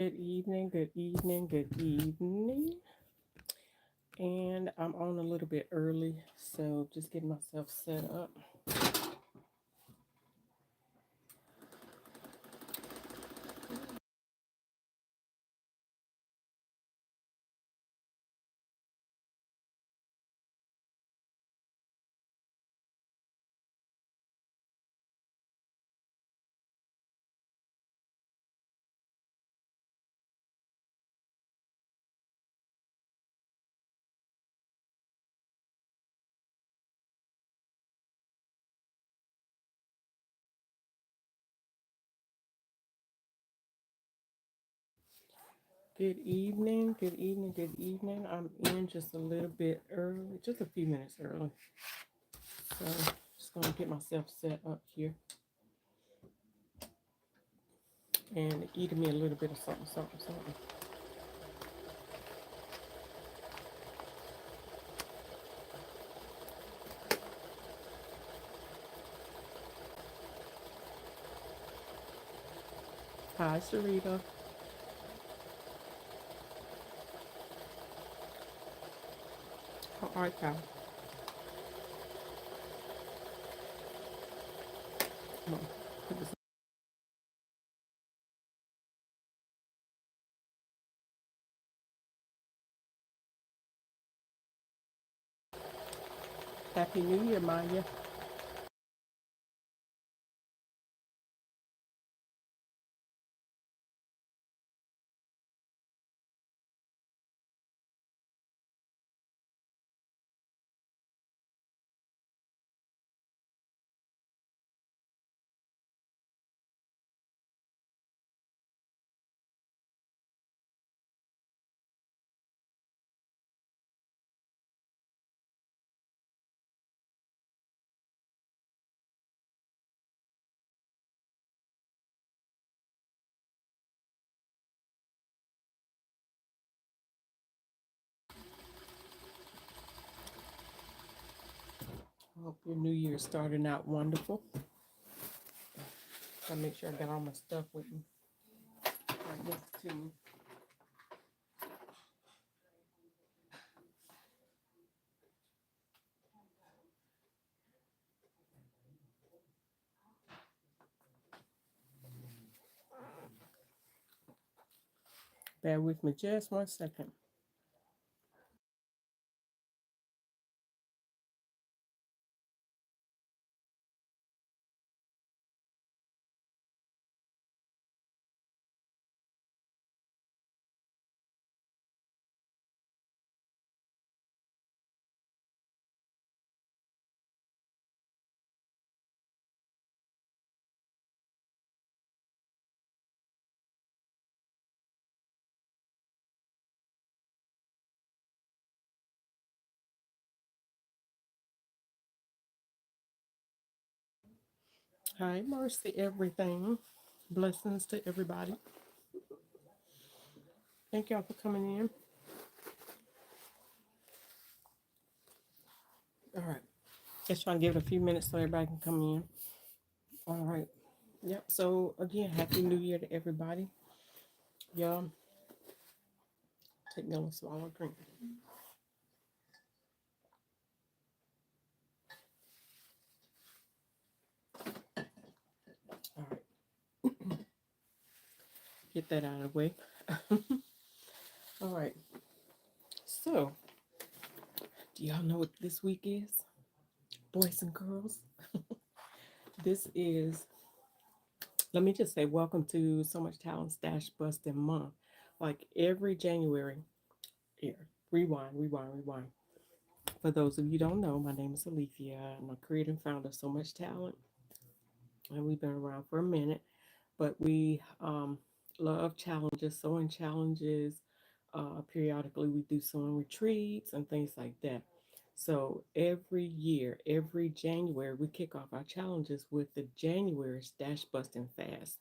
Good evening, good evening. And I'm on a little bit early, so just getting myself set up. Good evening, good evening, good evening. I'm in just a little bit early, just a few minutes early. So just gonna get myself set up here and eating me a little bit of something, something, something. Hi, Sharita. How are you? Come on. Put this- Happy New Year, Maya. I hope your New Year is starting out wonderful. Gotta make sure I got all my stuff with me. Right next to me. Bear with me just 1 second. Hi, mercy, everything. Blessings to everybody. Thank y'all for coming in. All right. Just trying to give it a few minutes so everybody can come in. All right. Yep. So again, happy New Year to everybody. Y'all take me a little swallow drink. All right. Get that out of the way. All right. So, do y'all know what this week is? Boys and girls. This is, let me just say, welcome to So Much Talent Stash Busting Month. Like every January, here, rewind, rewind, rewind. For those of you who don't know, my name is Alethea. I'm a creator and founder of So Much Talent, and we've been around for a minute. But we love challenges, sewing challenges. Periodically, we do sewing retreats and things like that. So every year, every January, we kick off our challenges with the January Stash Busting Fast.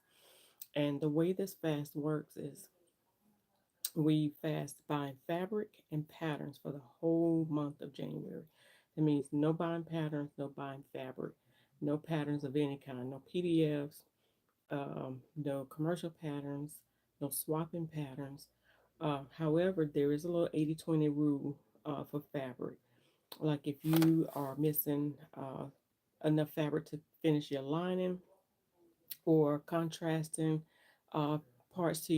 And the way this fast works is we fast buying fabric and patterns for the whole month of January. That means no buying patterns, no buying fabric, no patterns of any kind, no PDFs, no commercial patterns, no swapping patterns. However, there is a little 80-20 rule for fabric. Like if you are missing enough fabric to finish your lining, or contrasting uh, parts to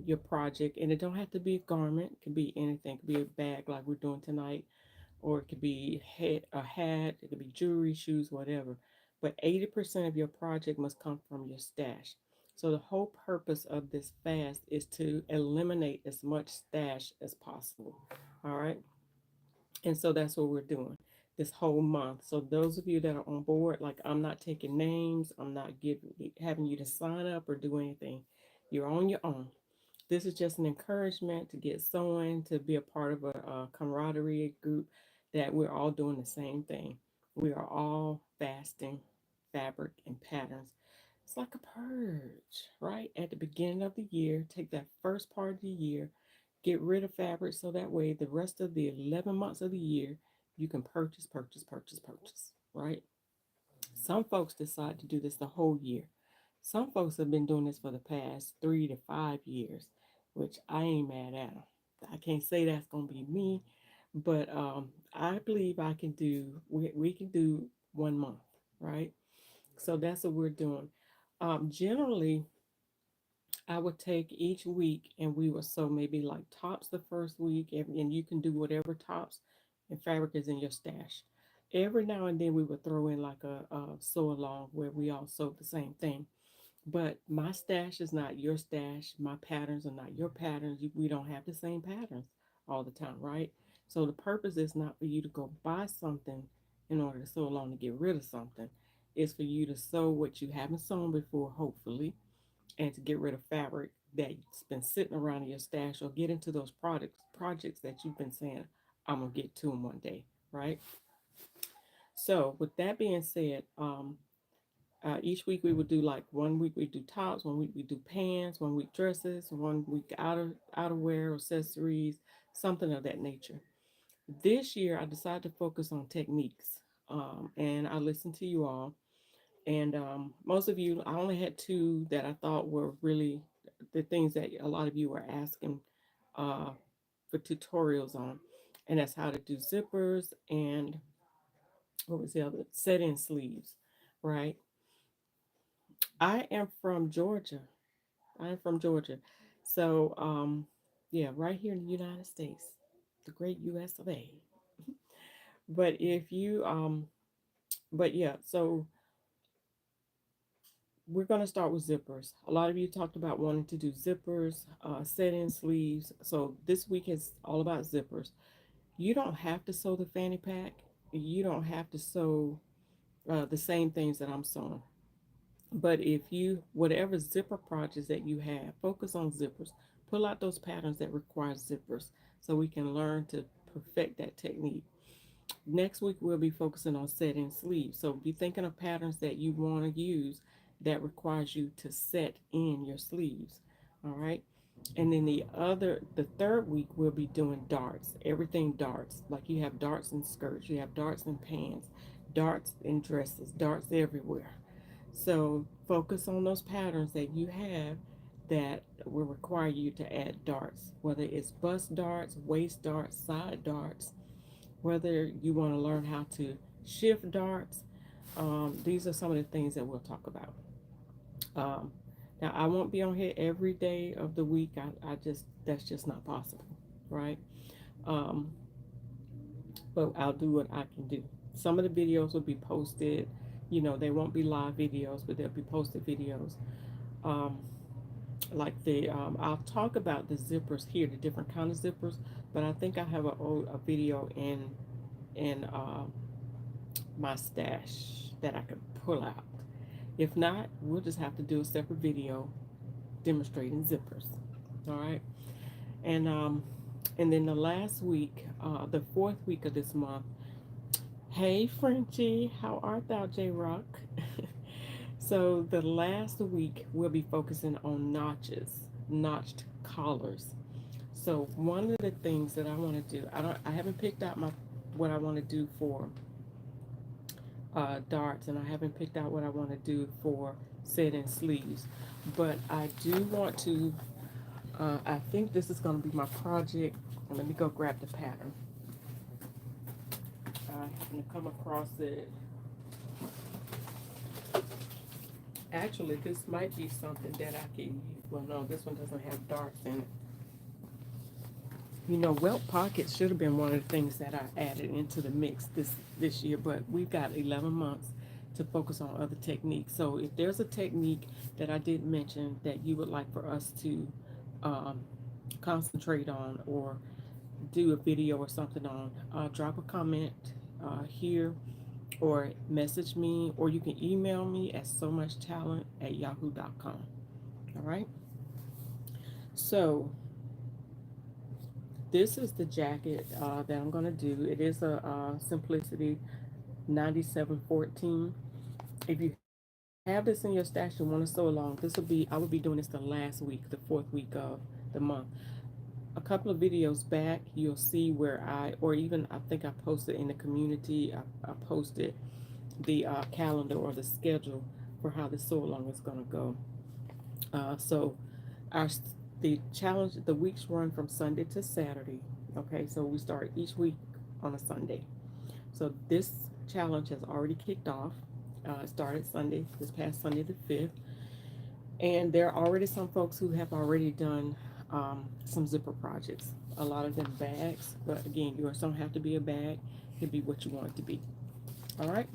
your project, and it don't have to be a garment. It could be anything. It could be a bag like we're doing tonight, or it could be a hat. It could be jewelry, shoes, whatever. But 80% of your project must come from your stash. So the whole purpose of this fast is to eliminate as much stash as possible. All right. And so that's what we're doing this whole month. So those of you that are on board, like I'm not taking names, I'm not having you to sign up or do anything. You're on your own. This is just an encouragement to get sewing, to be a part of a camaraderie group that we're all doing the same thing. We are all fasting fabric and patterns. It's like a purge, right? At the beginning of the year, take that first part of the year, get rid of fabric so that way the rest of the 11 months of the year, you can purchase, purchase, purchase, purchase, right? Some folks decide to do this the whole year. Some folks have been doing this for the past 3 to 5 years, which I ain't mad at them. I can't say that's going to be me, but I believe we can do 1 month, right? So that's what we're doing. Generally, I would take each week and we would sew maybe like tops the first week, and you can do whatever tops and fabric is in your stash. Every now and then we would throw in like a sew along where we all sew the same thing. But my stash is not your stash. My patterns are not your patterns. We don't have the same patterns all the time, right? So the purpose is not for you to go buy something in order to sew along to get rid of something. It's for you to sew what you haven't sewn before, hopefully, and to get rid of fabric that's been sitting around in your stash, or get into those projects that you've been saying, I'm gonna get to them one day, right? So with that being said, each week we would do like 1 week we do tops, 1 week we do pants, 1 week dresses, 1 week outerwear, accessories, something of that nature. This year I decided to focus on techniques, and I listened to you all, and most of you, I only had two that I thought were really the things that a lot of you were asking uh, for tutorials on, and that's how to do zippers and what was the other? Set-in sleeves, right? I am from Georgia. I am from Georgia. So, yeah, right here in the United States, the great US of A. But if you, but yeah, so we're going to start with zippers. A lot of you talked about wanting to do zippers, set-in sleeves. So this week is all about zippers. You don't have to sew the fanny pack. You don't have to sew the same things that I'm sewing. But if you, whatever zipper projects that you have, focus on zippers. Pull out those patterns that require zippers so we can learn to perfect that technique. Next week, we'll be focusing on set-in sleeves. So be thinking of patterns that you want to use that requires you to set in your sleeves. All right. And then the third week, we'll be doing darts. Everything darts. Like you have darts in skirts, you have darts in pants, darts in dresses, darts everywhere. So focus on those patterns that you have that will require you to add darts, whether it's bust darts, waist darts, side darts, whether you want to learn how to shift darts. These are some of the things that we'll talk about. Um, Now, I won't be on here every day of the week. I just, that's just not possible, right? Um, but I'll do what I can do. Some of the videos will be posted. They won't be live videos, but they'll be posted videos. Um, I'll talk about the zippers here, the different kind of zippers, but I think I have a video in my stash that I can pull out. If not, we'll just have to do a separate video demonstrating zippers. All right, and and then the last week, the fourth week of this month. Hey Frenchie, how art thou, J Rock? So the last week we'll be focusing on notches, notched collars. So one of the things that I want to do, I haven't picked out my what I want to do for darts, and I haven't picked out what I want to do for set-in sleeves, but I do want to I think this is going to be my project. Let me go grab the pattern. I happen to come across it. Actually, this might be something that I can use. Well, no, this one doesn't have darks in it. You know, welt pockets should have been one of the things that I added into the mix this year, but we've got 11 months to focus on other techniques. So if there's a technique that I didn't mention that you would like for us to um, concentrate on or do a video or something on, drop a comment here or message me, or you can email me at somuchtalent@yahoo.com. All right. So this is the jacket that I'm going to do. It is a Simplicity 9714. If you have this in your stash and want to sew along, I will be doing this the last week, the fourth week of the month. A couple of videos back, you'll see where or even I think I posted in the community, I posted the calendar or the schedule for how the sew along is going to go. So our the challenge, the weeks run from Sunday to Saturday. Okay, so we start each week on a Sunday. So this challenge has already kicked off. It started Sunday, this past Sunday the 5th. And there are already some folks who have already done some zipper projects. A lot of them bags, but again, yours don't have to be a bag. It can be what you want it to be. All right?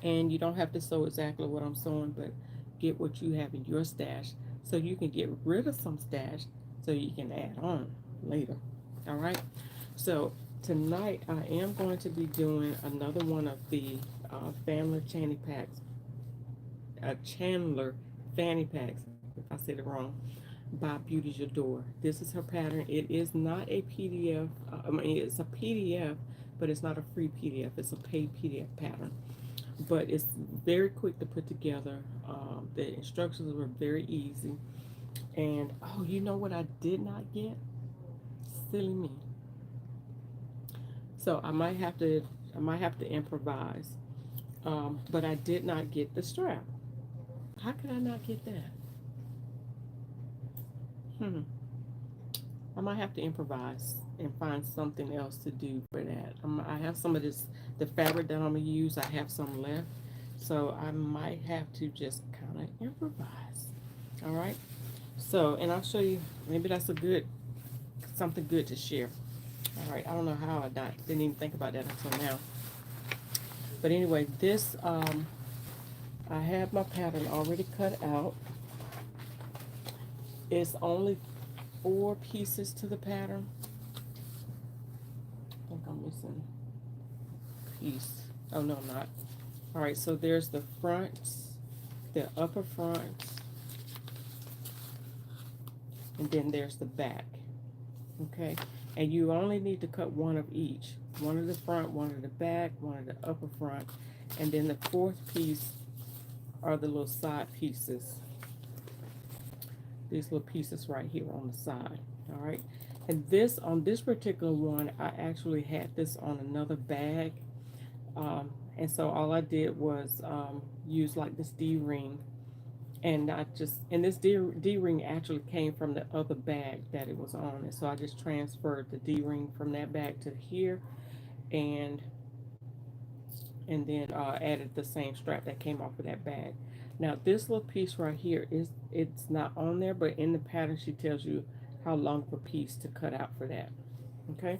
And you don't have to sew exactly what I'm sewing, but get what you have in your stash so you can get rid of some stash so you can add on later. All right? So tonight I am going to be doing another one of the Chandler Fanny Packs, if I said it wrong, by Beautejadore. This is her pattern. It is not a PDF. I mean, it's a PDF, but it's not a free PDF. It's a paid PDF pattern. But it's very quick to put together. The instructions were very easy. And, oh, you know what I did not get? Silly me. So I might have to improvise. But I did not get the strap. How could I not get that? I might have to improvise and find something else to do for that. I have some of the fabric that I'm gonna use. I have some left, so I might have to just kind of improvise. All right. So, and I'll show you. Maybe that's something good to share. All right. I don't know how didn't even think about that until now. But anyway, this I have my pattern already cut out. It's only 4 pieces to the pattern. I think I'm missing a piece. Oh, no, I'm not. All right, so there's the fronts, the upper fronts, and then there's the back. Okay, and you only need to cut one of each. One of the front, one of the back, one of the upper front, and then the 4th piece are the little side pieces. These little pieces right here on the side. All right, and on this particular one, I actually had this on another bag, and so all I did was use like this D-ring, and this D-ring actually came from the other bag that it was on, and so I just transferred the D-ring from that bag to here, and then added the same strap that came off of that bag. Now this little piece right here it's not on there, but in the pattern she tells you how long of a piece to cut out for that. Okay.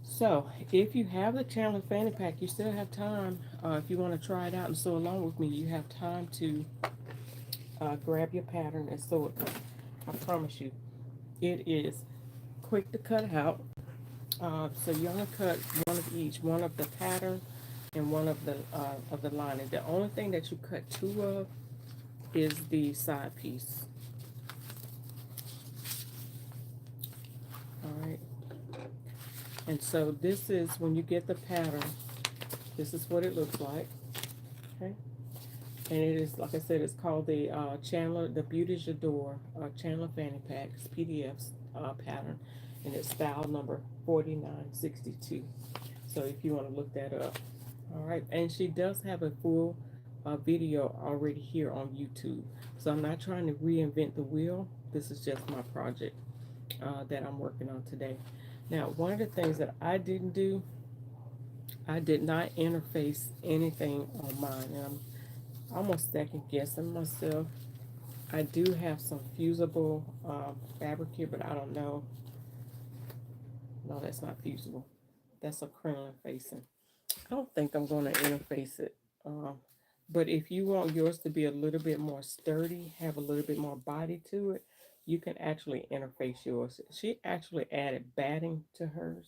So if you have the Chandler Fanny Pack, you still have time. If you want to try it out and sew along with me, you have time to grab your pattern and sew it. I promise you, it is quick to cut out. So you only cut one of each, one of the pattern and one of the lining. The only thing that you cut 2 of is the side piece. All right. And so this is, when you get the pattern, this is what it looks like. Okay. And it is, like I said, it's called the the Beautejadore Chandler Fanny Pack PDFs pattern, and it's style number 4962. So if you want to look that up. All right, and she does have a full video already here on YouTube. So I'm not trying to reinvent the wheel. This is just my project that I'm working on today. Now, one of the things that I didn't do, I did not interface anything on mine, and I'm almost second guessing myself. I do have some fusible fabric here, but I don't know. No, that's not fusible. That's a crinoline facing. I don't think I'm going to interface it. Um, but if you want yours to be a little bit more sturdy, have a little bit more body to it, you can actually interface yours. She actually added batting to hers.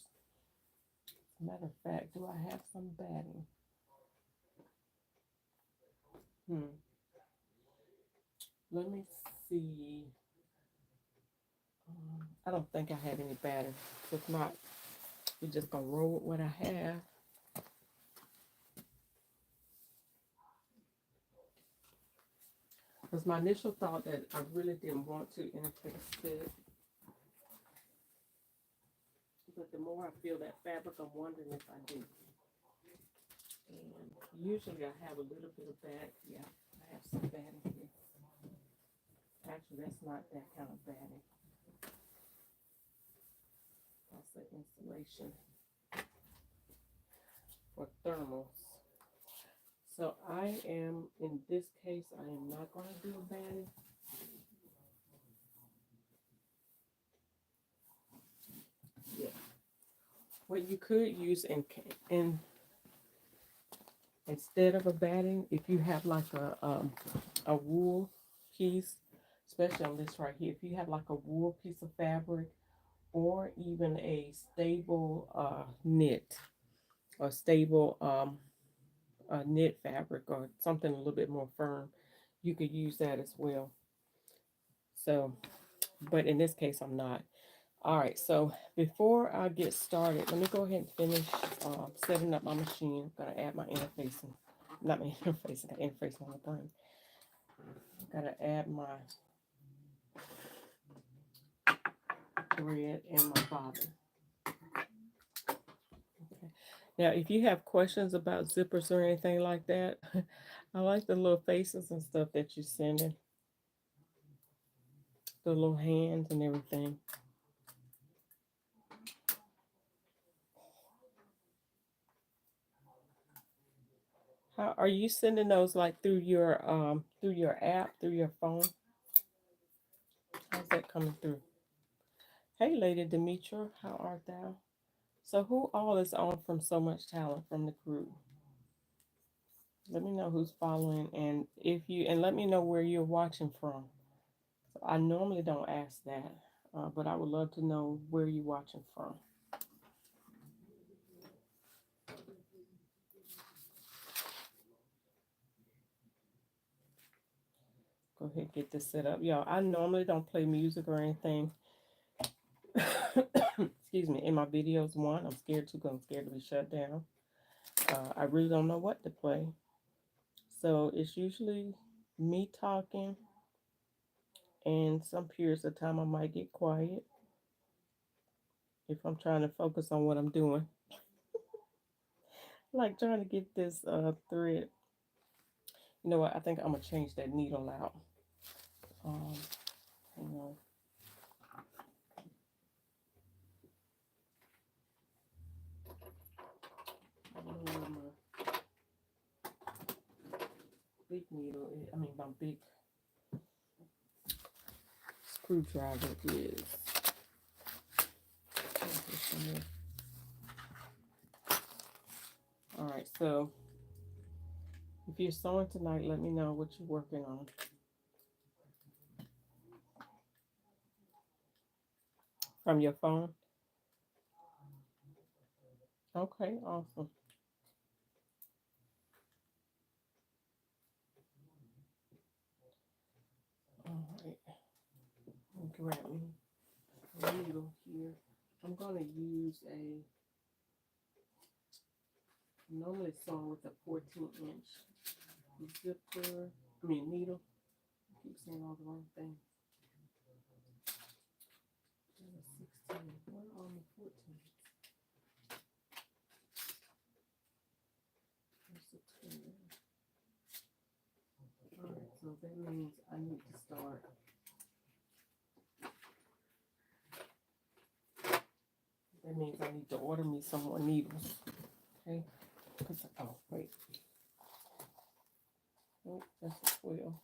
Matter of fact, do I have some batting? Let me see. I don't think I have any batting. If not, we're just going to roll with what I have. Because my initial thought that I really didn't want to interface it. But the more I feel that fabric, I'm wondering if I do. And usually I have a little bit of back. Yeah, I have some batting here. Actually, that's not that kind of batting. That's the insulation for thermals. So I am, in this case, I am not going to do a batting. Yeah. What you could use in instead of a batting, if you have like a wool piece, especially on this right here, if you have like a wool piece of fabric or even a stable knit or stable knit fabric or something a little bit more firm, you could use that as well. So, but in this case, I'm not. All right, so before I get started, let me go ahead and finish setting up my machine. I'm going to add my interfacing. Not my interfacing, I got interfacing on the brain. Got to add my thread and my bobbin. Okay. Now, if you have questions about zippers or anything like that, I like the little faces and stuff that you're sending. The little hands and everything. How are you sending those, like through your app, through your phone? How's that coming through? Hey, Lady Demetra, how art thou? So who all is on from So Much Talent from the group? Let me know who's following, and let me know where you're watching from. So I normally don't ask that, but I would love to know where you're watching from. Go ahead and get this set up. Y'all, I normally don't play music or anything. Excuse me, in my videos. One, I'm scared to, because I'm scared to be shut down. I really don't know what to play. So it's usually me talking, and some periods of time I might get quiet if I'm trying to focus on what I'm doing. Like trying to get this thread. You know what? I think I'm gonna change that needle out. Hang on. I don't know where my big needle is. I mean, my big screwdriver is. All right, so if you're sewing tonight, let me know what you're working on. From your phone? Okay, awesome. All right, grab me a needle here. I'm gonna use normally sewn with a 14-inch zipper. Needle. I keep saying all the wrong things. 16. Where are my 14? Alright, so that means I need to start That means I need to order me some more needles. Okay. Oh, wait. Oh, that's a 12.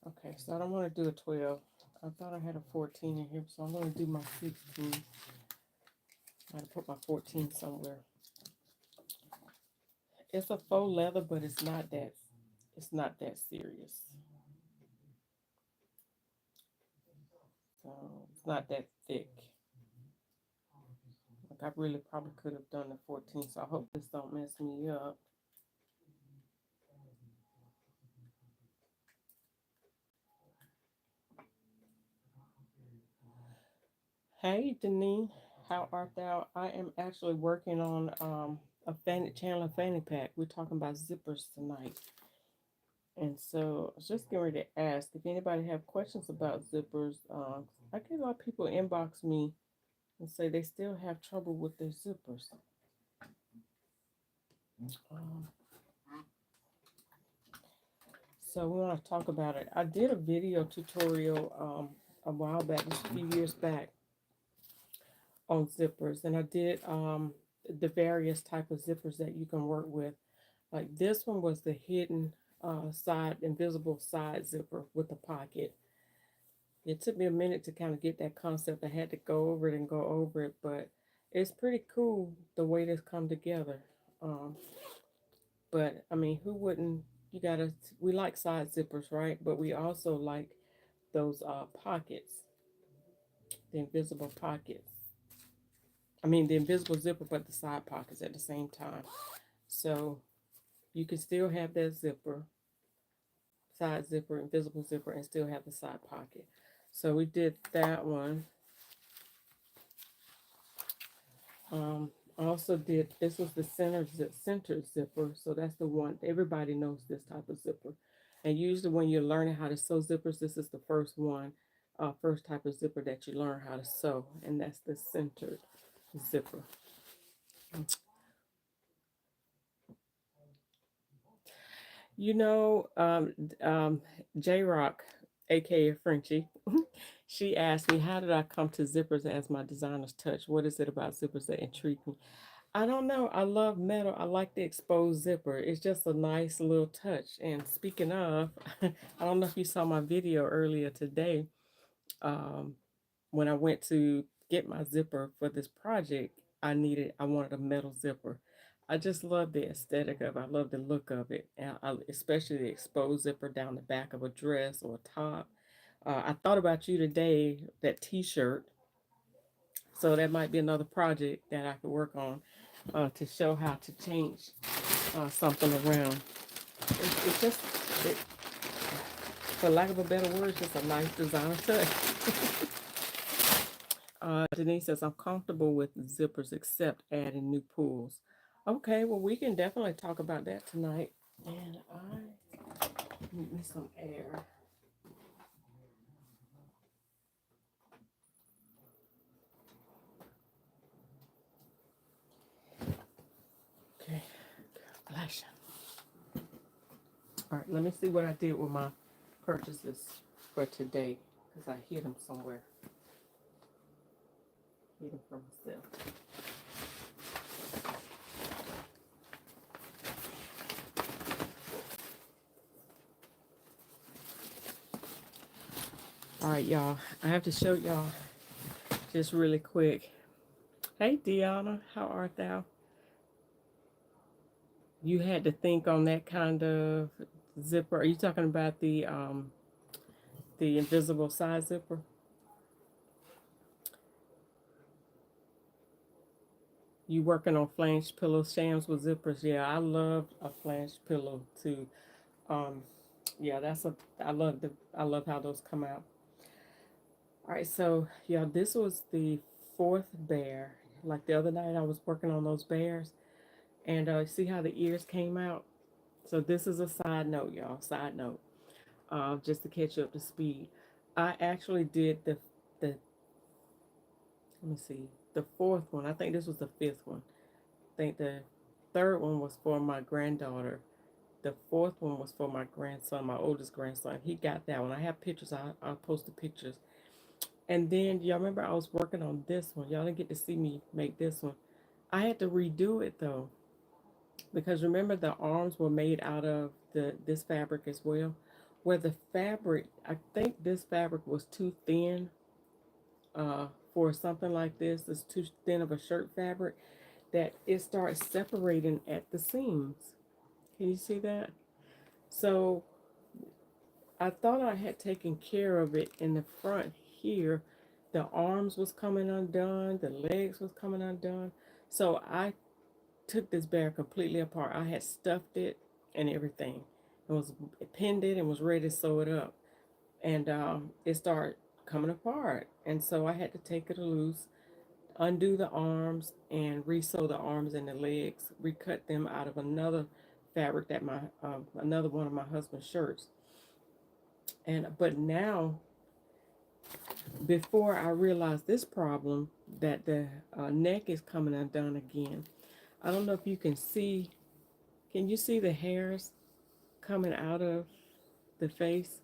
Okay, so I don't want to do a 12. I thought I had a 14 in here, so I'm going to do my 16. I got to put my 14 somewhere. It's a faux leather, but it's not that serious. So it's not that thick. Like I really probably could have done the 14, so I hope this don't mess me up. Hey, Denise, how art thou? I am actually working on a Chandler Fanny Pack. We're talking about zippers tonight. And so I was just getting ready to ask if anybody have questions about zippers. I get a lot of people inbox me and say they still have trouble with their zippers. Um, so we want to talk about it. I did a video tutorial a while back, just a few years back, on zippers, and I did the various type of zippers that you can work with. Like this one was the hidden side, invisible side zipper with a pocket. It took me a minute to kind of get that concept. I had to go over it and go over it, but it's pretty cool the way this come together. Um, but I mean, who wouldn't? You gotta. We like side zippers, right? But we also like those pockets, the invisible pockets. I mean, the invisible zipper, but the side pockets at the same time. So you can still have that zipper, side zipper, invisible zipper, and still have the side pocket. So we did that one. I also did, this was the center zipper. So that's the one, everybody knows this type of zipper. And usually when you're learning how to sew zippers, this is the first one, first type of zipper that you learn how to sew. And that's the centered zipper. You know, J Rock, aka Frenchie, she asked me, how did I come to zippers as my designer's touch? What is it about zippers that intrigue me? I don't know. I love metal. I like the exposed zipper. It's just a nice little touch. And speaking of, I don't know if you saw my video earlier today. Um, when I went to get my zipper for this project, I wanted a metal zipper. I just love the aesthetic of it. I love the look of it, and especially the exposed zipper down the back of a dress or a top. I thought about you today, that T-shirt. So that might be another project that I could work on to show how to change something around. It's just, it, for lack of a better word, it's just a nice designer touch. Denise says, I'm comfortable with zippers except adding new pulls. Okay, well, we can definitely talk about that tonight. And I need me some air. Okay, bless you. All right, let me see what I did with my purchases for today because I hid them somewhere. Hid them from myself. All right, y'all. I have to show y'all just really quick. Hey, Deanna, how art thou? You had to think on that kind of zipper. Are you talking about the invisible side zipper? You working on flange pillow shams with zippers? Yeah, I love a flange pillow too. Um, yeah, I love how those come out. All right, so yeah, this was the fourth bear. Like the other night, I was working on those bears, and see how the ears came out. So this is a side note, y'all. Side note, just to catch you up to speed. I actually did the let me see, the fourth one. I think this was the fifth one. I think the third one was for my granddaughter. The fourth one was for my grandson, my oldest grandson. He got that one. I have pictures. I'll post the pictures. And then y'all remember I was working on this one. Y'all didn't get to see me make this one. I had to redo it though, because remember the arms were made out of this fabric as well. Where the fabric, I think this fabric was too thin for something like this. It's too thin of a shirt fabric that it starts separating at the seams. Can you see that? So I thought I had taken care of it in the front here. The arms was coming undone, the legs was coming undone. So I took this bear completely apart. I had stuffed it and everything. It was pinned it and was ready to sew it up. And it started coming apart. And so I had to take it loose, undo the arms, and resew the arms and the legs, recut them out of another fabric that my another one of my husband's shirts. And but now, before I realized this problem, that the neck is coming undone again. I don't know if you can see. Can you see the hairs coming out of the face?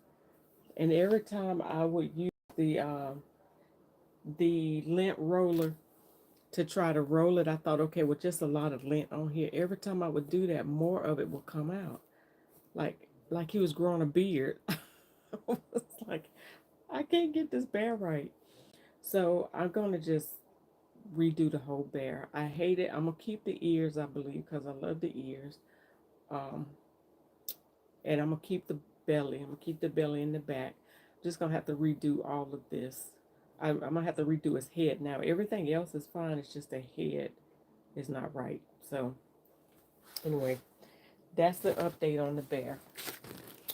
And every time I would use the lint roller to try to roll it, I thought, okay, with just a lot of lint on here, every time I would do that, more of it would come out, like he was growing a beard. I was like, I can't get this bear right. So I'm gonna just redo the whole bear. I hate it. I'm gonna keep the ears, I believe, because I love the ears. Um, and I'm gonna keep the belly. I'm gonna keep the belly in the back. I'm just gonna have to redo all of this. I'm gonna have to redo his head now. Everything else is fine. It's just the head is not right. So anyway, that's the update on the bear,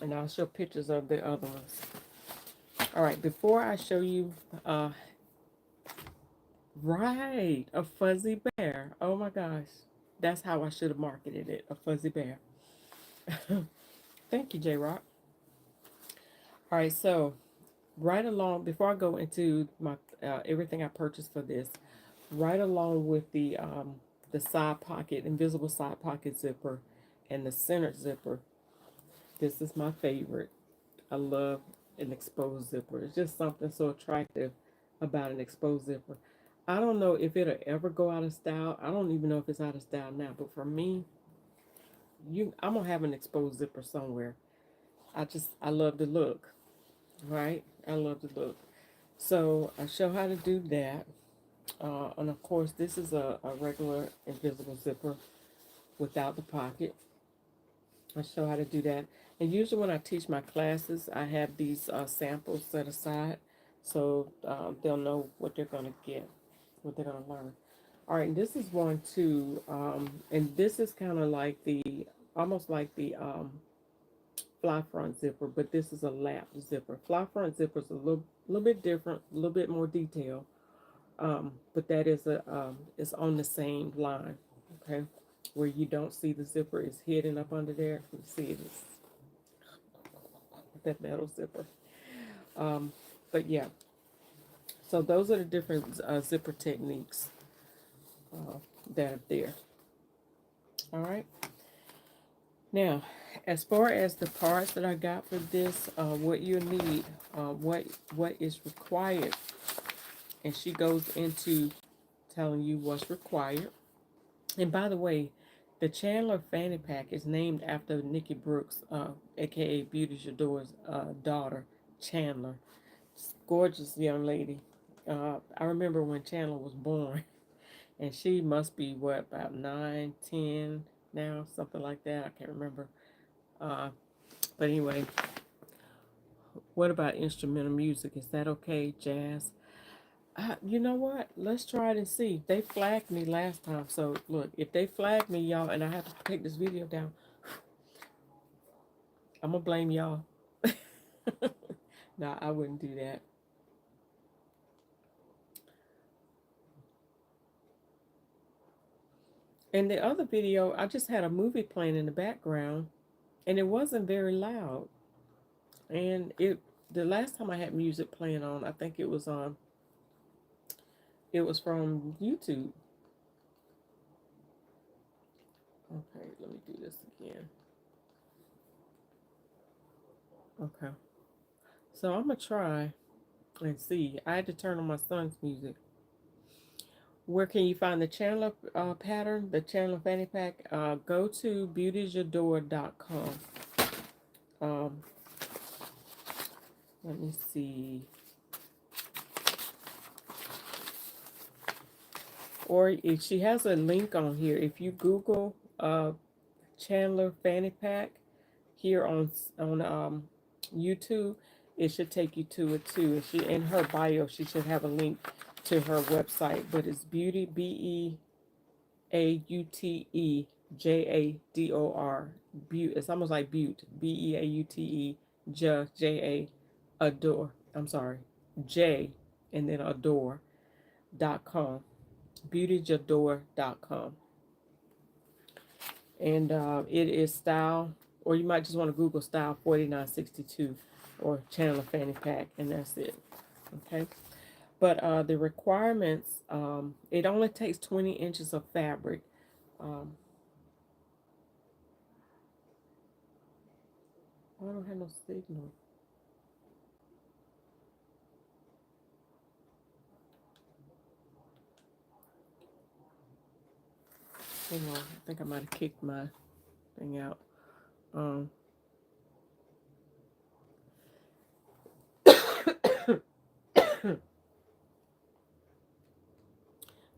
and I'll show pictures of the other ones. All right, before I show you, right, a fuzzy bear. Oh my gosh, that's how I should have marketed it, a fuzzy bear. Thank you, J Rock. All right, so right along, before I go into my everything I purchased for this, right along with the side pocket, invisible side pocket zipper, and the center zipper, this is my favorite. I love an exposed zipper. It's just something so attractive about an exposed zipper. I don't know if it'll ever go out of style. I don't even know if it's out of style now, but for me, I'm gonna have an exposed zipper somewhere. I love the look, right? I love the look. So I show how to do that. And of course, this is a regular invisible zipper without the pocket. I show how to do that. And usually when I teach my classes, I have these samples set aside so they'll know what they're going to get, what they're going to learn. All right, and this is one too. And this is kind of like almost like the fly front zipper, but this is a lap zipper. Fly front zipper is a little bit different, a little bit more detail. But that is it's on the same line, okay? Where you don't see the zipper is hidden up under there. You see it is that metal zipper. But yeah, so those are the different zipper techniques that are there. All right. Now, as far as the parts that I got for this, what you need, what is required, and she goes into telling you what's required. And by the way, the Chandler Fanny Pack is named after Nikki Brooks, aka Beautejadore's daughter, Chandler. Gorgeous young lady. I remember when Chandler was born, and she must be what, about 9, 10 now, something like that. I can't remember. Uh, but anyway, what about instrumental music? Is that okay, jazz? You know what? Let's try it and see. They flagged me last time, so look, if they flag me, y'all, and I have to take this video down, I'm gonna blame y'all. No, I wouldn't do that. In the other video, I just had a movie playing in the background, and it wasn't very loud. And the last time I had music playing on, I think it was from YouTube. Okay, let me do this again. Okay, so I'm gonna try. and see. I had to turn on my son's music. Where can you find the Chandler pattern, the Chandler Fanny Pack? Go to beautejadore.com. Um, let me see. Or if she has a link on here, if you Google Chandler Fanny Pack here on YouTube, it should take you to it too. And she in her bio, she should have a link to her website. But it's Beauty Beautejadore. Butte. It's almost like Butte. Beaute. J adore. I'm sorry. J and then adore.com. Beautejadore.com. And it is style, or you might just want to Google style 4962 or Chandler Fanny Pack, and that's it. Okay. But the requirements, it only takes 20 inches of fabric. Um, I don't have no signal. Hang on, I think I might have kicked my thing out. Um,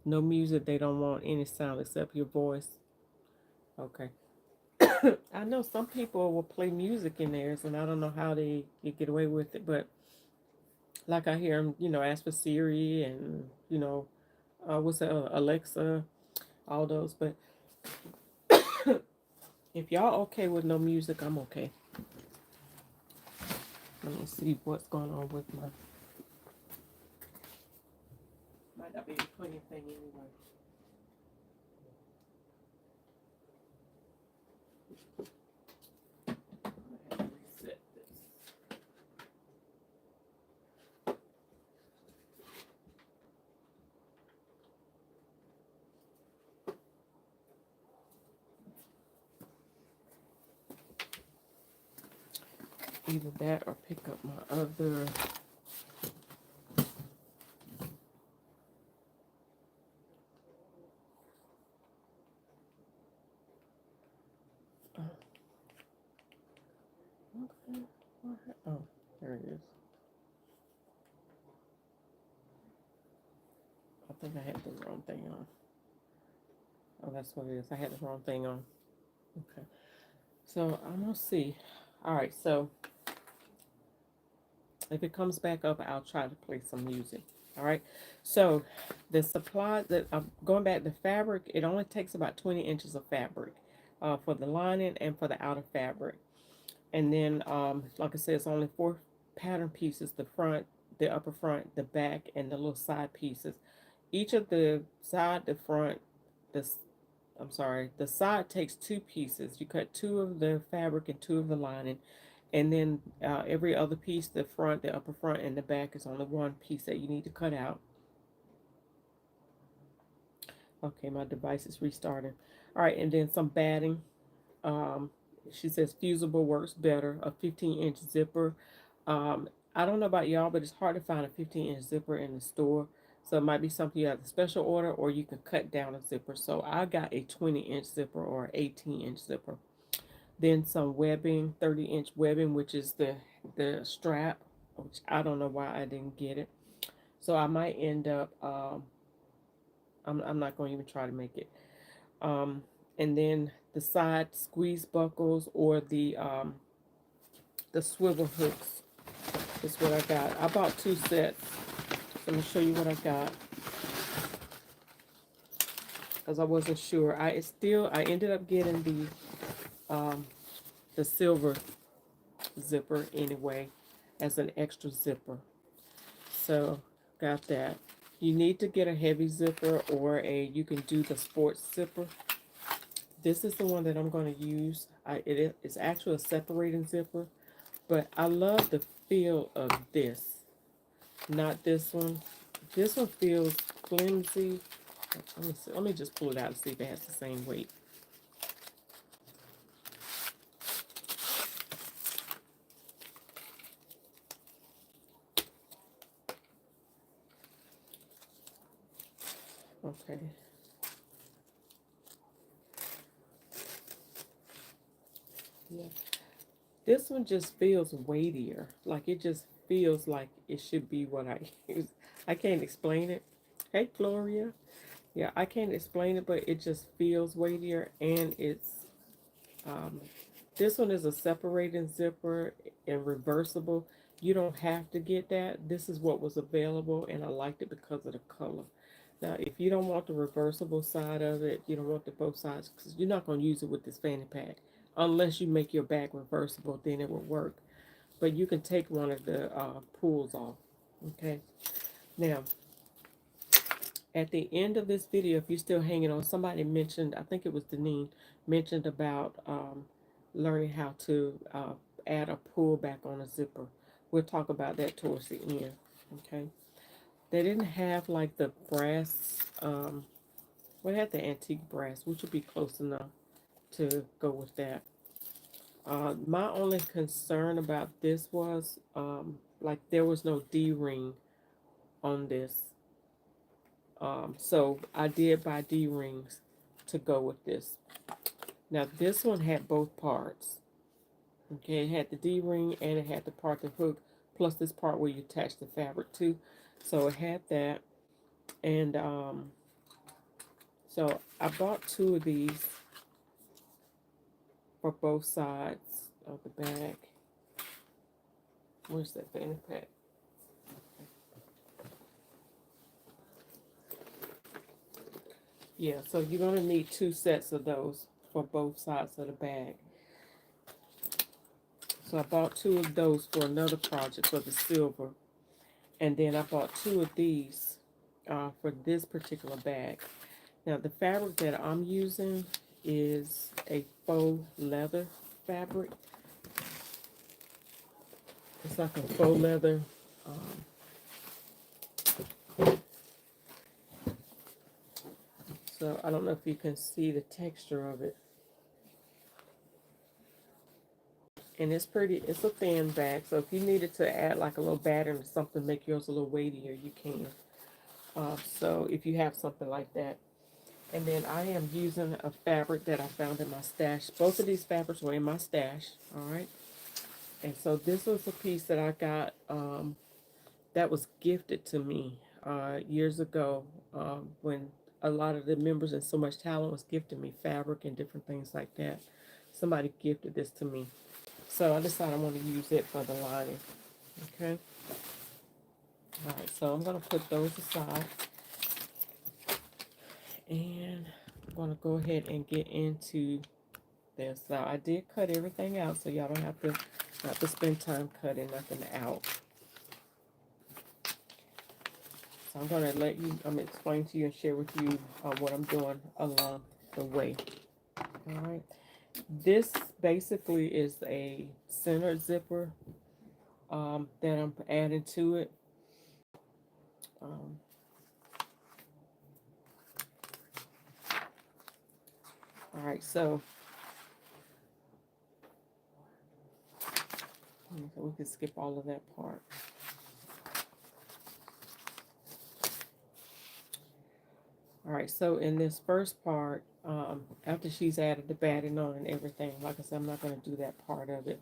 no music, they don't want any sound except your voice. Okay. I know some people will play music in theirs, and I don't know how they get away with it, but like I hear them, ask for Siri and, what's that, Alexa, all those. But if y'all okay with no music, I'm okay. Let me see what's going on with my. Might not be able to put anything anyway. I have to reset this. Either that or pick up my other. Okay. Oh, there it is. I think I had the wrong thing on. Oh, that's what it is. I had the wrong thing on. Okay. So I'm gonna see. All right. So if it comes back up, I'll try to play some music. All right. So the supply that I'm going back, the fabric, it only takes about 20 inches of fabric for the lining and for the outer fabric. And then, like I said, it's only 4 pattern pieces: the front, the upper front, the back, and the little side pieces. Each of the side, the front, the I'm sorry, the side takes 2 pieces. You cut 2 of the fabric and 2 of the lining, and then every other piece, the front, the upper front, and the back is only 1 piece that you need to cut out. Okay, my device is restarting. All right, and then some batting. Um, she says fusible works better. A 15-inch zipper. I don't know about y'all, but it's hard to find a 15-inch zipper in the store. So it might be something you have to special order, or you can cut down a zipper. So I got a 20-inch zipper or 18-inch zipper. Then some webbing, 30-inch webbing, which is the strap, which I don't know why I didn't get it. So I might end up, I'm not going to even try to make it. Um, and then the side squeeze buckles or the swivel hooks is what I got. I bought 2 sets. So I'm going to show you what I got, because I wasn't sure. I ended up getting the silver zipper anyway as an extra zipper. So got that. You need to get a heavy zipper, or you can do the sports zipper. This is the one that I'm going to use. It's actually a separating zipper, but I love the feel of this. Not this one. This one feels flimsy. Let me see. Let me just pull it out and see if it has the same weight. Okay. Yeah. This one just feels weightier. Like it just feels like it should be what I use. I can't explain it. Hey, Gloria. Yeah, I can't explain it, but it just feels weightier, and it's um, this one is a separating zipper and reversible. You don't have to get that. This is what was available, and I liked it because of the color. Now, if you don't want the reversible side of it, you don't want the both sides, because you're not going to use it with this fanny pack. Unless you make your bag reversible, then it will work. But you can take one of the pulls off. Okay. Now, at the end of this video, if you're still hanging on, somebody mentioned, I think it was Deneen, mentioned about learning how to add a pull back on a zipper. We'll talk about that towards the end. Okay. They didn't have like the brass, we had the antique brass, which would be close enough to go with that. My only concern about this was like there was no D-ring on this. So I did buy D-rings to go with this. Now this one had both parts. Okay, it had the D-ring and it had the part to hook, plus this part where you attach the fabric to. So it had that. And so I bought two of these for both sides of the bag. Where's that fanny pack? Yeah, so you're going to need two sets of those for both sides of the bag. So I bought two of those for another project for the silver. And then I bought two of these for this particular bag. Now the fabric that I'm using is a faux leather fabric. It's like a faux leather. So I don't know if you can see the texture of it. And it's pretty, it's a thin bag. So if you needed to add like a little batter or something, make yours a little weightier, you can. So if you have something like that. And then I am using a fabric that I found in my stash. Both of these fabrics were in my stash, all right? And so this was a piece that I got that was gifted to me years ago when a lot of the members in So Much Talent was gifting me fabric and different things like that. Somebody gifted this to me. So I decided I want to use it for the lining, okay? All right, so I'm going to put those aside. And I'm going to go ahead and get into this. Now, I did cut everything out, so y'all don't have to spend time cutting nothing out. So I'm going to let you, explain to you and share with you what I'm doing along the way. All right. This basically is a center zipper that I'm adding to it. All right, so we can skip all of that part. All right, so in this first part, after she's added the batting on and everything, like I said, I'm not going to do that part of it.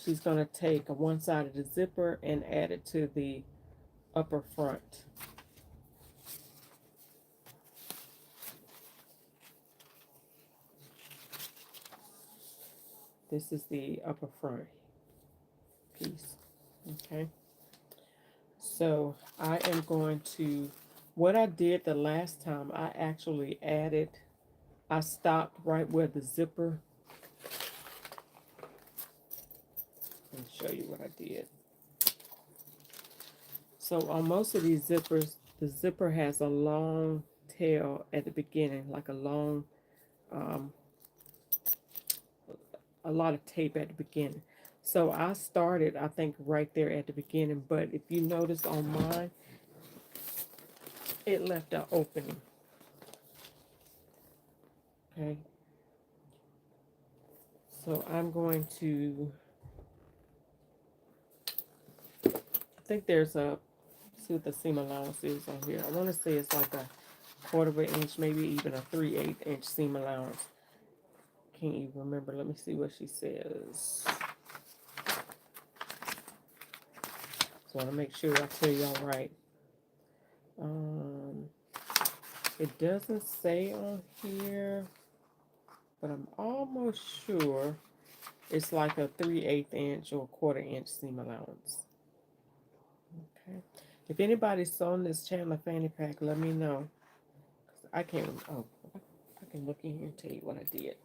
She's going to take one side of the zipper and add it to the upper front. This is the upper front piece, okay? So I am going to, what I did the last time, I actually added, I stopped right where the zipper. Let me show you what I did. So on most of these zippers, the zipper has a long tail at the beginning, like a long, a lot of tape at the beginning. So I started, I think, right there at the beginning. But if you notice on mine, it left an opening. Okay. So I'm going to, I think there's a, see what the seam allowance is on here. I want to say it's like a quarter of an inch, maybe even a 3/8 inch seam allowance. Can't even remember. Let me see what she says. So I want to make sure I tell y'all right. It doesn't say on here, but I'm almost sure it's like a 3/8 inch or quarter inch seam allowance. Okay. If anybody's sewn this Chandler Fanny Pack, let me know. I can't. Oh, I can look in here and tell you what I did.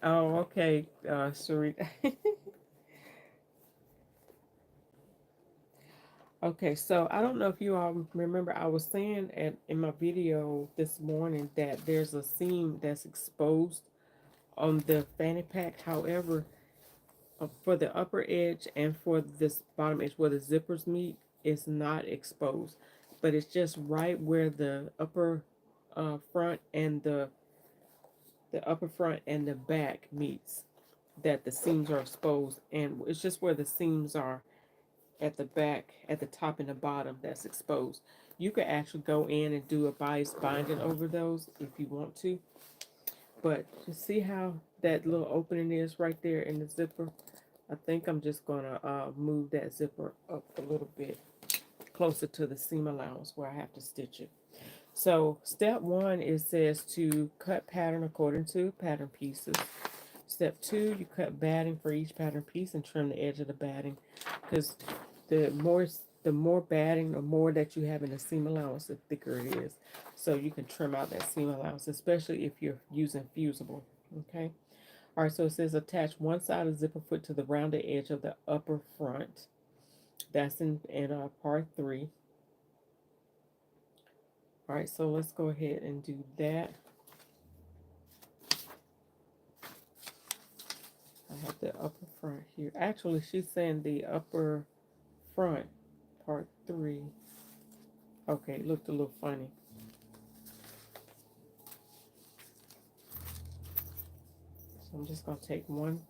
Oh, okay, Sarita. Okay, so I don't know if you all remember, I was saying in my video this morning that there's a seam that's exposed on the fanny pack. However, for the upper edge and for this bottom edge where the zippers meet, it's not exposed, but it's just right where the upper front and the upper front and the back meets that the seams are exposed, and it's just where the seams are at the back, at the top and the bottom that's exposed. You could actually go in and do a bias binding over those if you want to, but you see how that little opening is right there in the zipper. I think I'm just gonna move that zipper up a little bit closer to the seam allowance where I have to stitch it. So step one, it says to cut pattern according to pattern pieces. Step two, you cut batting for each pattern piece and trim the edge of the batting, because the more batting or more that you have in the seam allowance, the thicker it is. So you can trim out that seam allowance, especially if you're using fusible. Okay. All right. So it says attach one side of zipper foot to the rounded edge of the upper front. That's in part 3. All right. So let's go ahead and do that. I have the upper front here. Actually, she's saying the upper front, part 3. Okay, it looked a little funny. So I'm just going to take one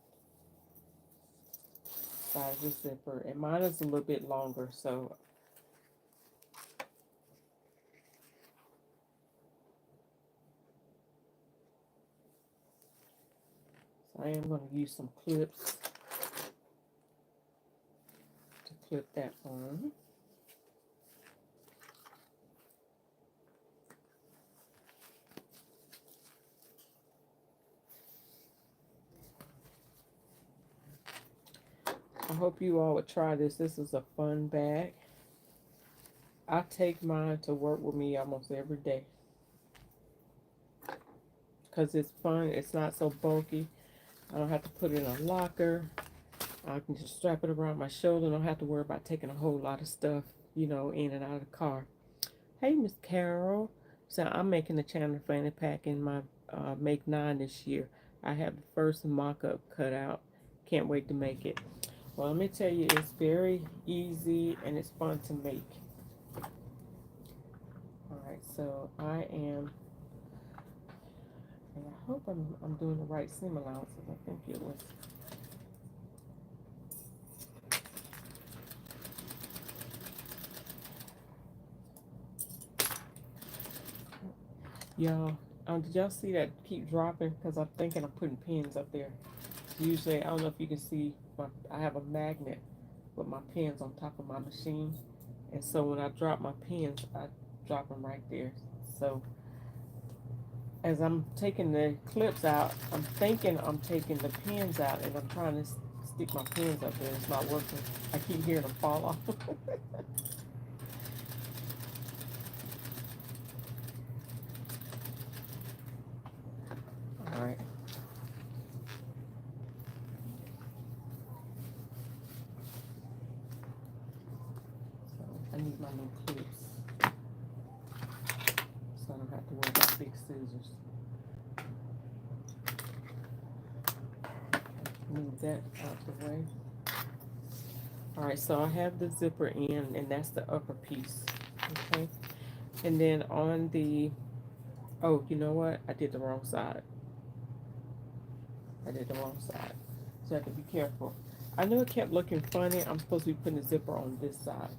side of the zipper, and mine is a little bit longer, so I am going to use some clips to clip that on. I hope you all would try this. This is a fun bag. I take mine to work with me almost every day because it's fun. It's not so bulky. I don't have to put it in a locker. I can just strap it around my shoulder. I don't have to worry about taking a whole lot of stuff, in and out of the car. Hey, Miss Carol. So I'm making the Chandler Fanny Pack in my Make 9 this year. I have the first mock-up cut out. Can't wait to make it. Well, let me tell you, it's very easy and it's fun to make. Alright, so I am, and I hope I'm doing the right seam allowances. I think it was. Y'all, did y'all see that keep dropping? Because I'm thinking I'm putting pins up there. Usually, I don't know if you can see, I have a magnet with my pins on top of my machine. And so when I drop my pins, I drop them right there. So as I'm taking the clips out, I'm thinking I'm taking the pins out, and I'm trying to stick my pins up there. It's not working. I keep hearing them fall off. All right. So I need my little clips, so I don't have to worry about big scissors. Move that out the way. All right, so I have the zipper in, and that's the upper piece. Okay, and then on the, oh, you know what? I did the wrong side. I did the wrong side. So I have to be careful. I know it kept looking funny. I'm supposed to be putting the zipper on this side.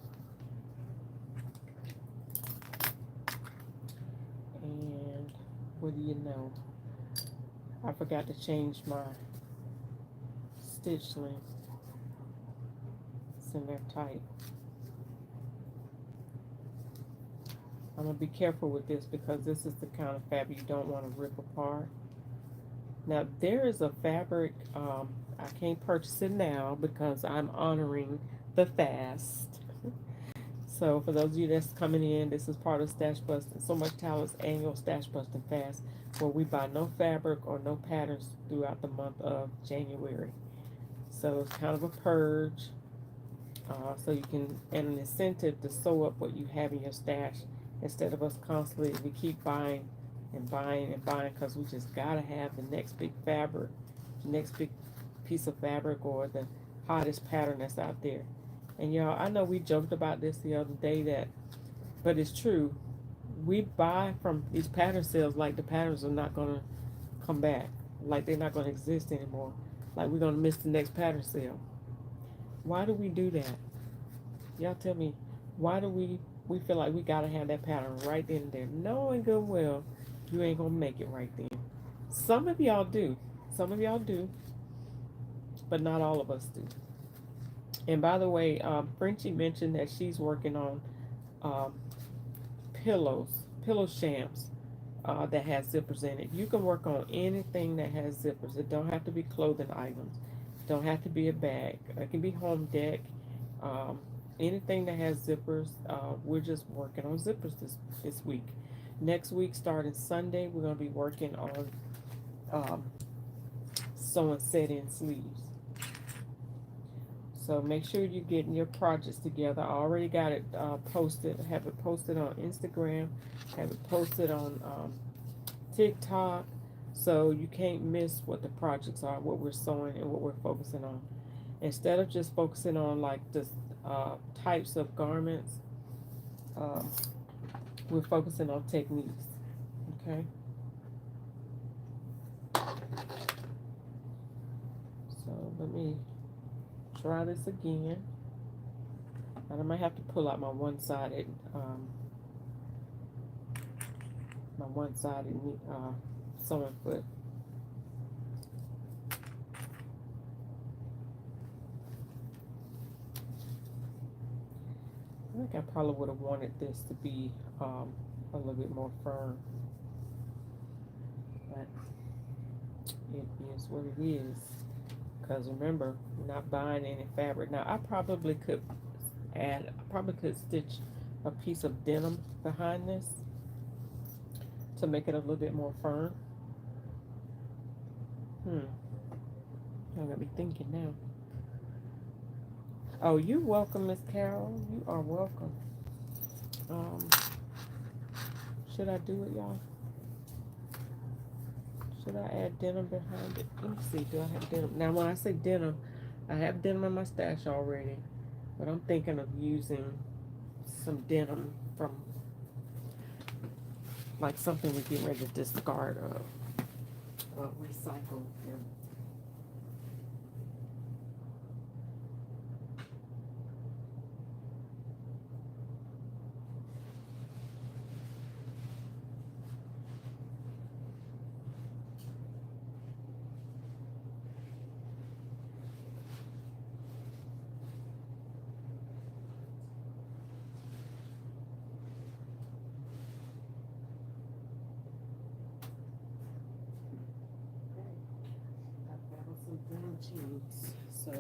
And what do you know? I forgot to change my stitch length. It's in there tight. I'm going to be careful with this because this is the kind of fabric you don't want to rip apart. Now there is a fabric, I can't purchase it now because I'm honoring the fast. So for those of you that's coming in, this is part of Stashbusting So Much Talent's annual Stashbusting Fast, where we buy no fabric or no patterns throughout the month of January. So it's kind of a purge, so you can, and an incentive to sew up what you have in your stash instead of us constantly, we keep buying and buying and buying because we just gotta have the next big fabric, the next big piece of fabric or the hottest pattern that's out there. And y'all, I know we joked about this the other day that, but it's true. We buy from these pattern sales like the patterns are not gonna come back, like they're not gonna exist anymore, like we're gonna miss the next pattern sale. Why do we do that? Y'all tell me, why do we feel like we gotta have that pattern right then and there, knowing good and well you ain't gonna make it right then. Some of y'all do. Some of y'all do, but not all of us do. And by the way, Frenchie mentioned that she's working on um, pillow shams that has zippers in it. You can work on anything that has zippers. It don't have to be clothing items. Don't have to be a bag. It can be home deck. Um, Anything that has zippers. We're just working on zippers this week. Next week, starting Sunday, we're gonna be working on um, sewing set-in sleeves. So make sure you're getting your projects together. I already got it posted. Have it posted on Instagram. Have it posted on TikTok. So you can't miss what the projects are, what we're sewing, and what we're focusing on. Instead of just focusing on like the types of garments, um, we're focusing on techniques. Okay. So let me try this again. And I might have to pull out my one-sided sewing foot. I think I probably would have wanted this to be a little bit more firm, but it is what it is. Because remember, we're not buying any fabric. Now I probably could stitch a piece of denim behind this to make it a little bit more firm. I'm gonna be thinking now. Oh, you're welcome, Miss Carol. You are welcome. Um, should I do it, y'all? Should I add denim behind it? Let me see. Do I have denim? Now, when I say denim, I have denim in my stash already, but I'm thinking of using some denim from like something we're getting ready to discard or recycle. Jeans. So,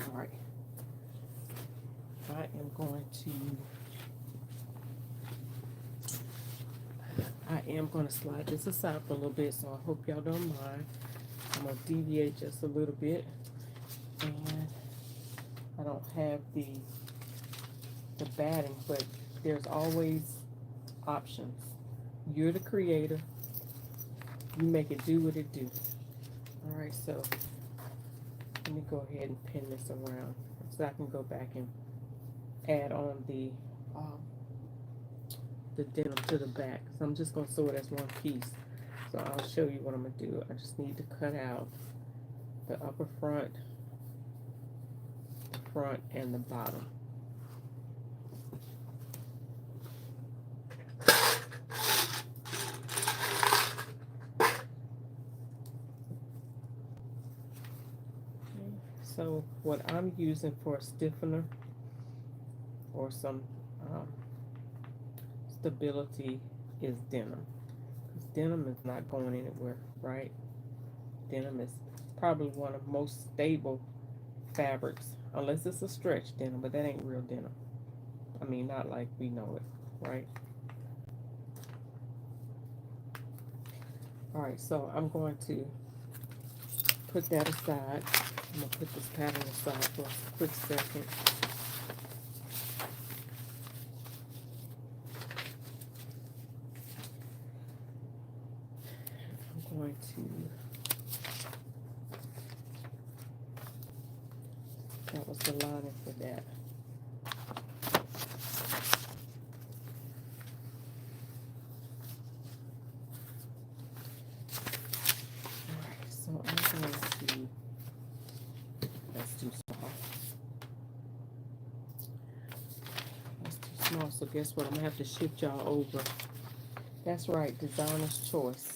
all right, I am going to slide this aside for a little bit, so I hope y'all don't mind. I'm going to deviate just a little bit, and I don't have the batting, but there's always options. You're the creator. You make it do what it do. All right, so let me go ahead and pin this around so I can go back and add on the denim to the back. So I'm just going to sew it as one piece. So I'll show you what I'm going to do. I just need to cut out the upper front front and the bottom. So what I'm using for a stiffener or some stability is denim. Because denim is not going anywhere, right? Denim is probably one of the most stable fabrics, unless it's a stretch denim, but that ain't real denim. I mean, not like we know it, right? All right, so I'm going to put that aside. I'm going to put this pattern aside for a quick second. I'm going to, that was the lining for that. Alright, so I'm going to, that's too small. That's too small, so guess what? I'm going to have to shift y'all over. That's right, designer's choice.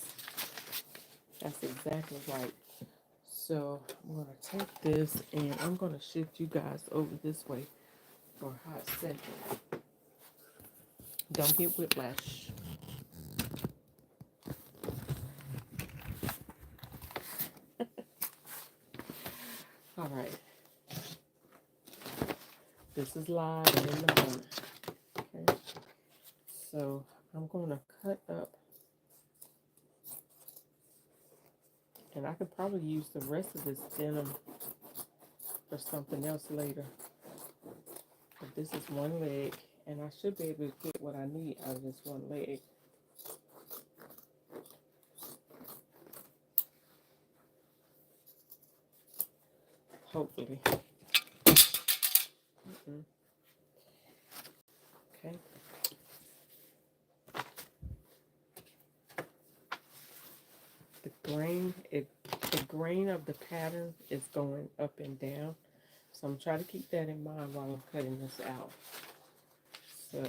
That's exactly right. So I'm going to take this and I'm going to shift you guys over this way for a hot second. Don't get whiplash. All right. This is live and in the moment. Okay. So I'm going to cut up. And I could probably use the rest of this denim for something else later. But this is one leg, and I should be able to get what I need out of this one leg. Hopefully. Okay. The grain of the pattern is going up and down. So I'm trying to keep that in mind while I'm cutting this out. So,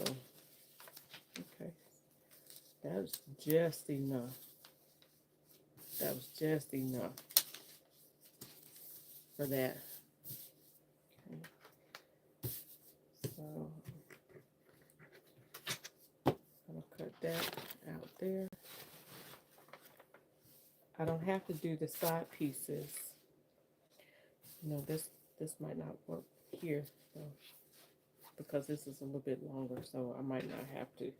okay. That was just enough. That was just enough for that. Okay. So, I'm going to cut that out there. I don't have to do the side pieces. You know, this might not work here, so, because this is a little bit longer, so I might not have to.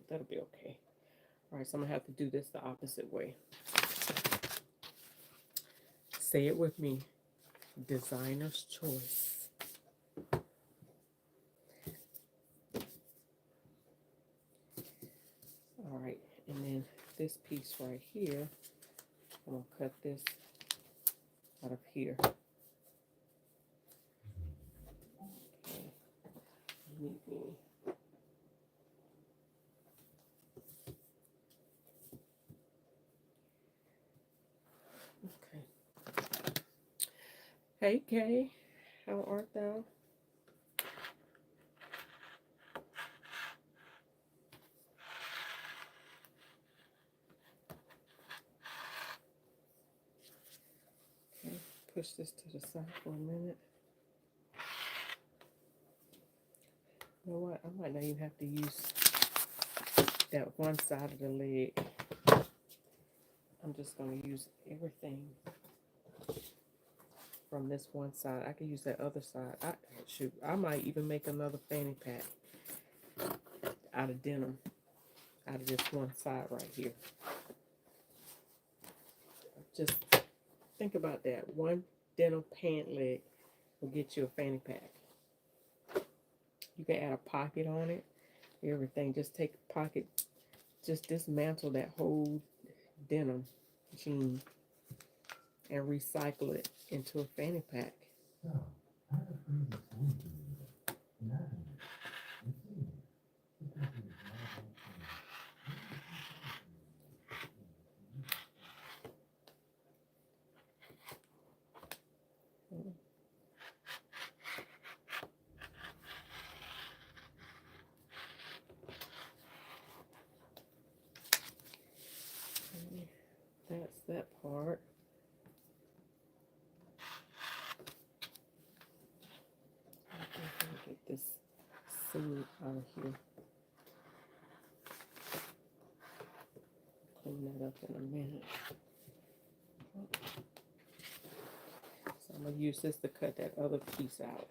That'll be okay. All right, so I'm going to have to do this the opposite way. Say it with me. Designer's choice. All right, and then this piece right here, I'm going to cut this out of here. Okay. Okay. Hey, Kay. How art thou? Okay. Push this to the side for a minute. You know what? I might not even have to use that one side of the leg. I'm just going to use everything from this one side. I can use that other side. I might even make another fanny pack out of denim, out of this one side right here. Just think about that. One denim pant leg will get you a fanny pack. You can add a pocket on it, everything. Just take a pocket, just dismantle that whole denim jean and recycle it into a fanny pack. food out of here. Clean that up in a minute. So I'm going to use this to cut that other piece out.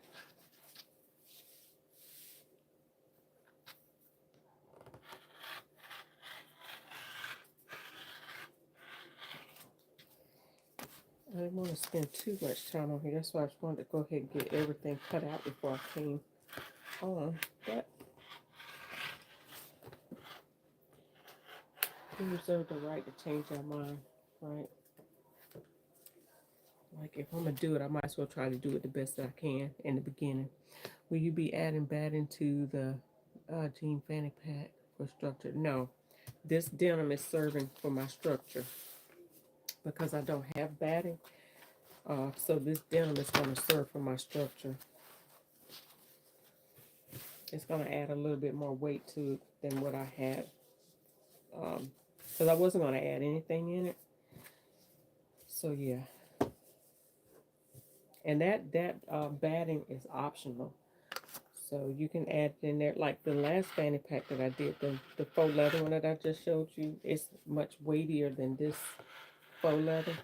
I didn't want to spend too much time on here. That's why I just wanted to go ahead and get everything cut out before I came on. But we reserve the right to change our mind, right? Like if I'm going to do it, I might as well try to do it the best that I can in the beginning. Will you be adding batting to the jean fanny pack for structure? No. This denim is serving for my structure because I don't have batting. So this denim is going to serve for my structure. It's going to add a little bit more weight to it than what I had. Because I wasn't going to add anything in it. So yeah. And that batting is optional. So you can add it in there. Like the last fanny pack that I did, the faux leather one that I just showed you, it's much weightier than this faux leather.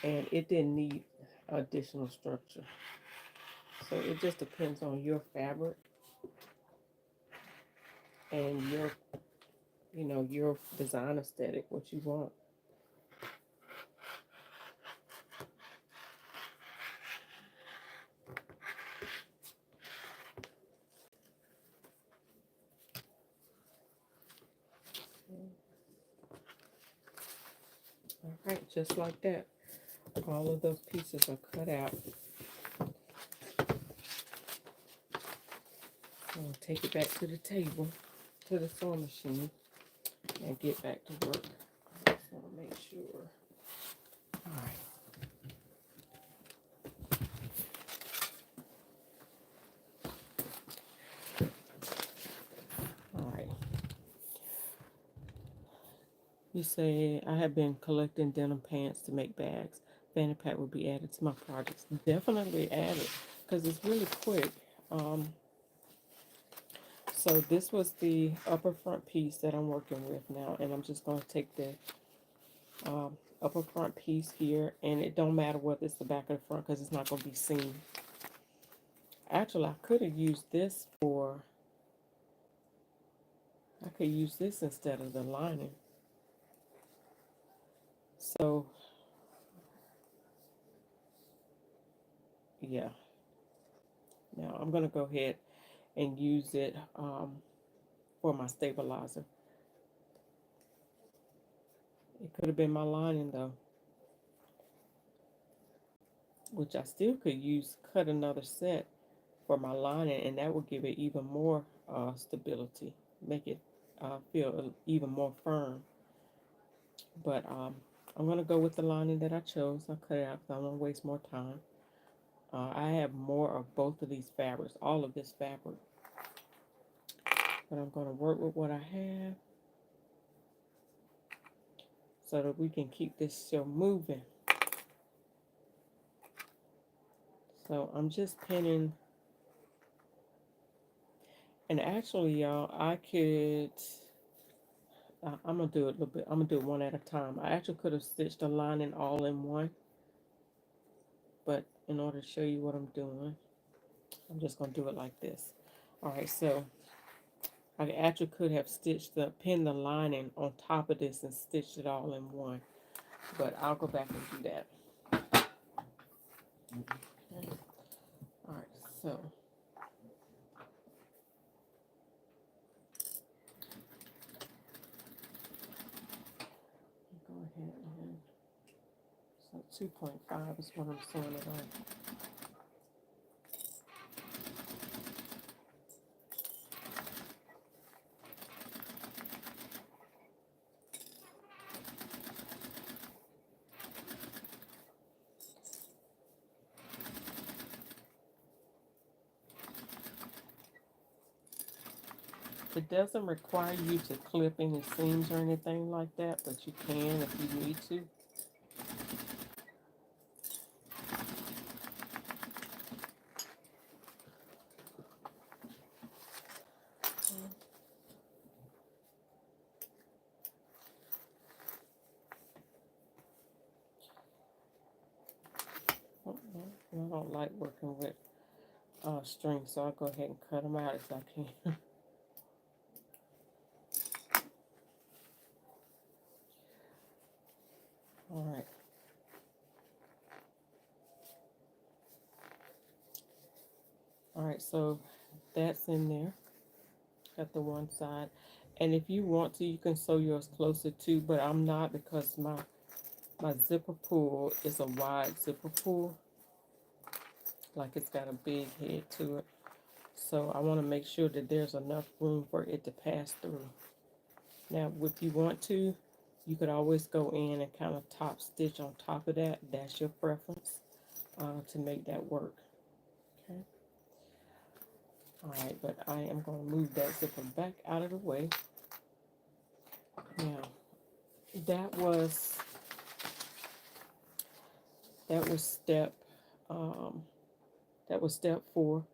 And it didn't need additional structure. So it just depends on your fabric and your, you know, your design aesthetic, what you want. All right, just like that. All of those pieces are cut out. So I'll take it back to the table, to the sewing machine, and get back to work. I just want to make sure. All right. All right. You say, I have been collecting denim pants to make bags. Fanny pack will be added to my projects. Definitely add it because it's really quick. So this was the upper front piece that I'm working with now, and I'm just going to take the upper front piece here, and it don't matter whether it's the back or the front because it's not going to be seen. Actually, I could have used this for, I could use this instead of the lining. So, yeah. Now, I'm going to go ahead and use it for my stabilizer. It could have been my lining, though, which I still could use, cut another set for my lining, and that will give it even more stability, make it feel even more firm. But I'm going to go with the lining that I chose. I'll cut it out because I don't want to waste more time. I have more of both of these fabrics, all of this fabric. But I'm going to work with what I have so that we can keep this show moving. So I'm just pinning. And actually, y'all, I could, I'm going to do it a little bit. I'm going to do it one at a time. I actually could have stitched a lining all in one. But in order to show you what I'm doing, I'm just going to do it like this. All right, so I actually could have pinned the lining on top of this and stitched it all in one. But I'll go back and do that. Okay. All right, so go ahead and, so 2.5 is what I'm sewing it on. It doesn't require you to clip any seams or anything like that, but you can if you need to. I don't like working with strings, so I'll go ahead and cut them out as I can. All right. All right, so that's in there. Got the one side. And if you want to, you can sew yours closer too, but I'm not because my zipper pull is a wide zipper pull. Like it's got a big head to it. So I want to make sure that there's enough room for it to pass through. Now, if you want to, you could always go in and kind of top stitch on top of that. That's your preference to make that work. Okay. All right, but I am going to move that zipper back out of the way. Now, that was step um, step 4.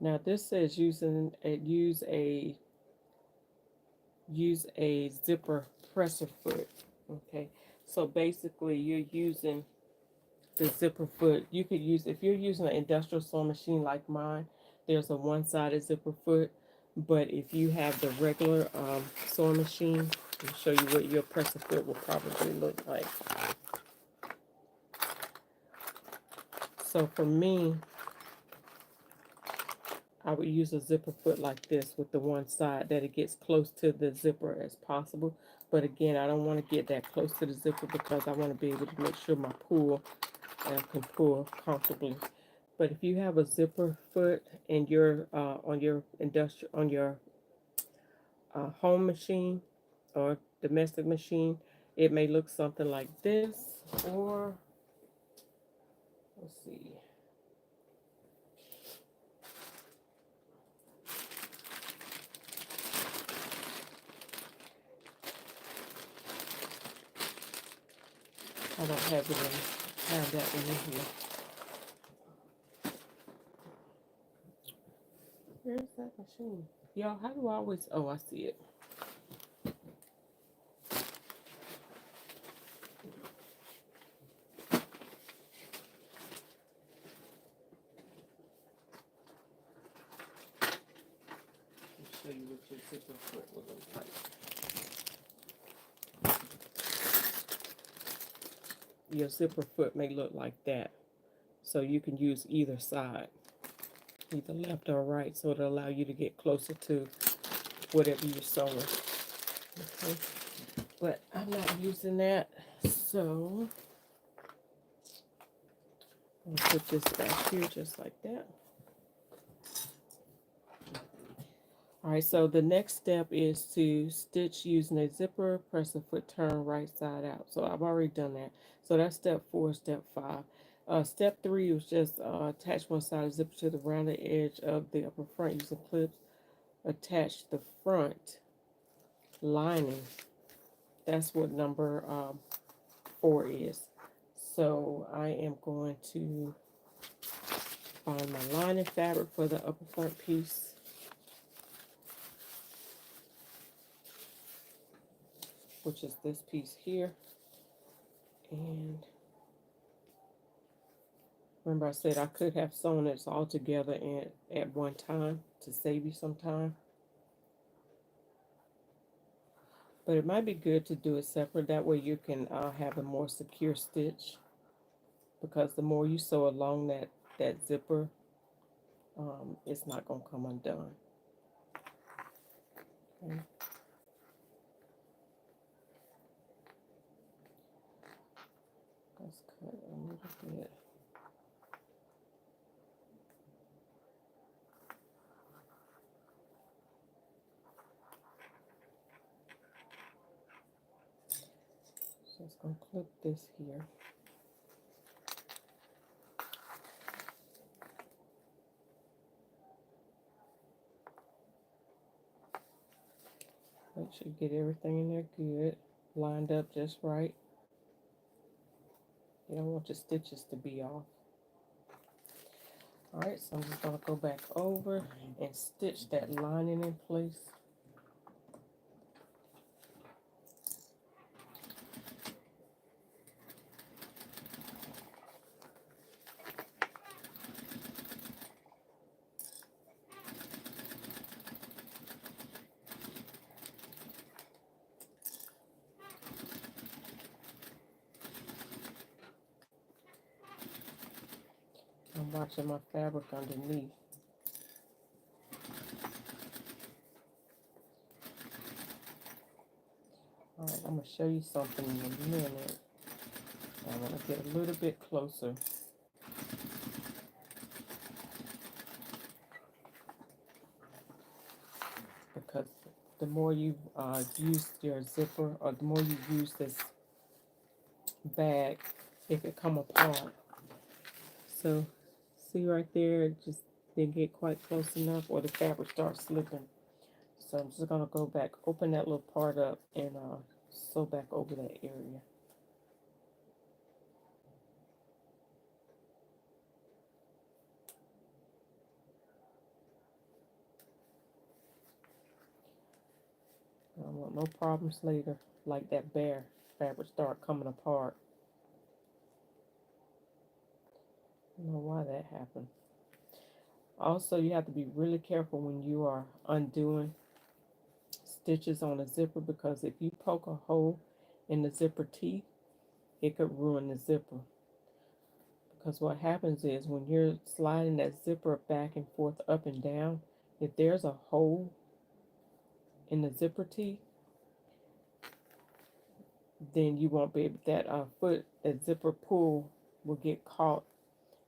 Now this says use a zipper presser foot. Okay, so basically you're using the zipper foot. You could use, if you're using an industrial sewing machine like mine, there's a one-sided zipper foot. But if you have the regular sewing machine, I'll show you what your presser foot will probably look like. So for me, I would use a zipper foot like this with the one side that it gets close to the zipper as possible. But again, I don't want to get that close to the zipper because I want to be able to make sure my pull can pull comfortably. But if you have a zipper foot and you're on your home machine or domestic machine, it may look something like this, or let's see. I don't have it in, have that one in here. Where's that machine? Y'all, how do I always, oh, I see it. Show you what your zipper foot will look like. Your zipper foot may look like that. So you can use either side, either left or right, so it'll allow you to get closer to whatever you're sewing. Okay. But I'm not using that, so I'll put this back here just like that. Alright, so the next step is to stitch using a zipper, press the foot, turn right side out. So I've already done that. So that's step 4, step 5. Step 3 was just attach one side of the zipper to the rounded edge of the upper front using clips. Attach the front lining. That's what number 4 is. So I am going to find my lining fabric for the upper front piece. Which is this piece here. And remember I said I could have sewn this all together at one time to save you some time. But it might be good to do it separate. That way you can have a more secure stitch. Because the more you sew along that zipper, it's not going to come undone. Okay. Let's cut a little bit. So it's going to clip this here. Make sure you get everything in there good, lined up just right. You don't want your stitches to be off. Alright, so I'm just going to go back over and stitch that lining in place. I'm watching my fabric underneath. Alright, I'm going to show you something in a minute. I'm going to get a little bit closer. Because the more you use your zipper, or the more you use this bag, it could come apart. So, see right there, it just didn't get quite close enough, or the fabric starts slipping. So I'm just going to go back, open that little part up, and sew back over that area. I don't want no problems later, like that bare fabric start coming apart. I don't know why that happened. Also, you have to be really careful when you are undoing stitches on a zipper, because if you poke a hole in the zipper teeth, it could ruin the zipper. Because what happens is when you're sliding that zipper back and forth, up and down, if there's a hole in the zipper teeth, then you won't be able, that zipper pull will get caught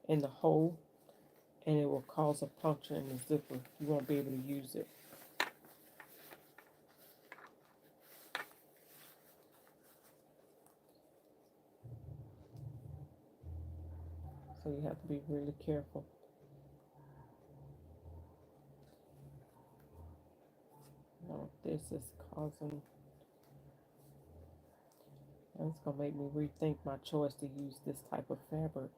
in the hole, and it will cause a puncture in the zipper. You won't be able to use it. So you have to be really careful. Now, this is causing, it's going to make me rethink my choice to use this type of fabric.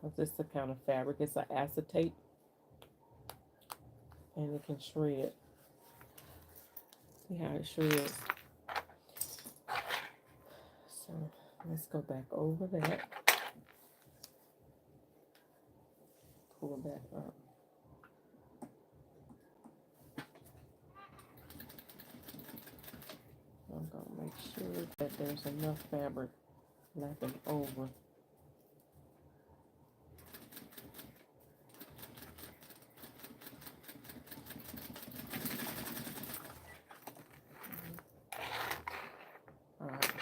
Because it's the kind of fabric, it's an acetate, and it can shred. See how it shreds? So let's go back over that. Pull back up. I'm going to make sure that there's enough fabric lapping over. Alright.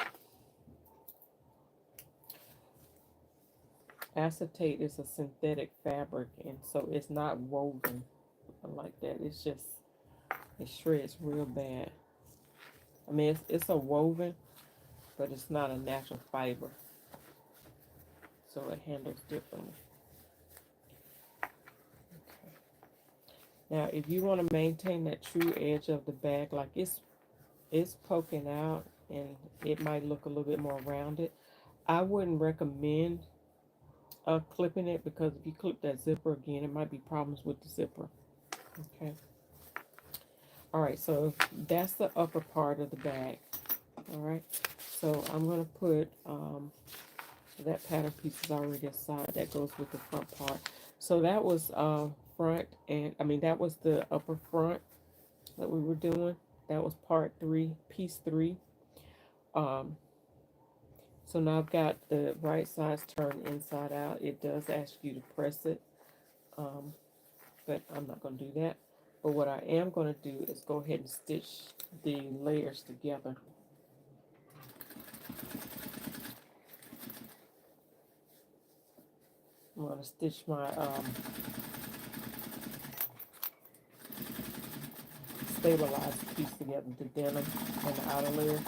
Acetate is a synthetic fabric, and so it's not woven like that. It's just, it shreds real bad. I mean, it's a woven, but it's not a natural fiber, so it handles differently. Okay. Now, if you want to maintain that true edge of the bag, like it's poking out, and it might look a little bit more rounded, I wouldn't recommend clipping it, because if you clip that zipper again, it might be problems with the zipper. Okay. All right, so that's the upper part of the bag. All right, so I'm going to put that pattern piece is already aside. That goes with the front part. So that was front, and that was the upper front that we were doing. That was part 3, piece 3. So now I've got the right sides turned inside out. It does ask you to press it, but I'm not going to do that. But what I am going to do is go ahead and stitch the layers together. I'm going to stitch my stabilized piece together, the denim and the outer layer.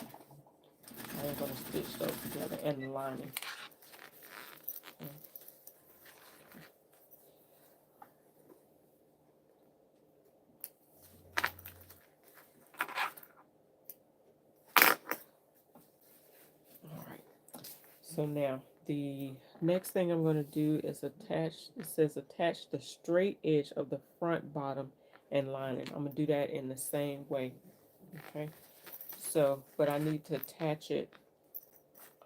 I am going to stitch those together, and the lining. Alright, so now the next thing I'm going to do is attach, it says attach the straight edge of the front, bottom, and lining. I'm going to do that in the same way. Okay, so, but I need to attach it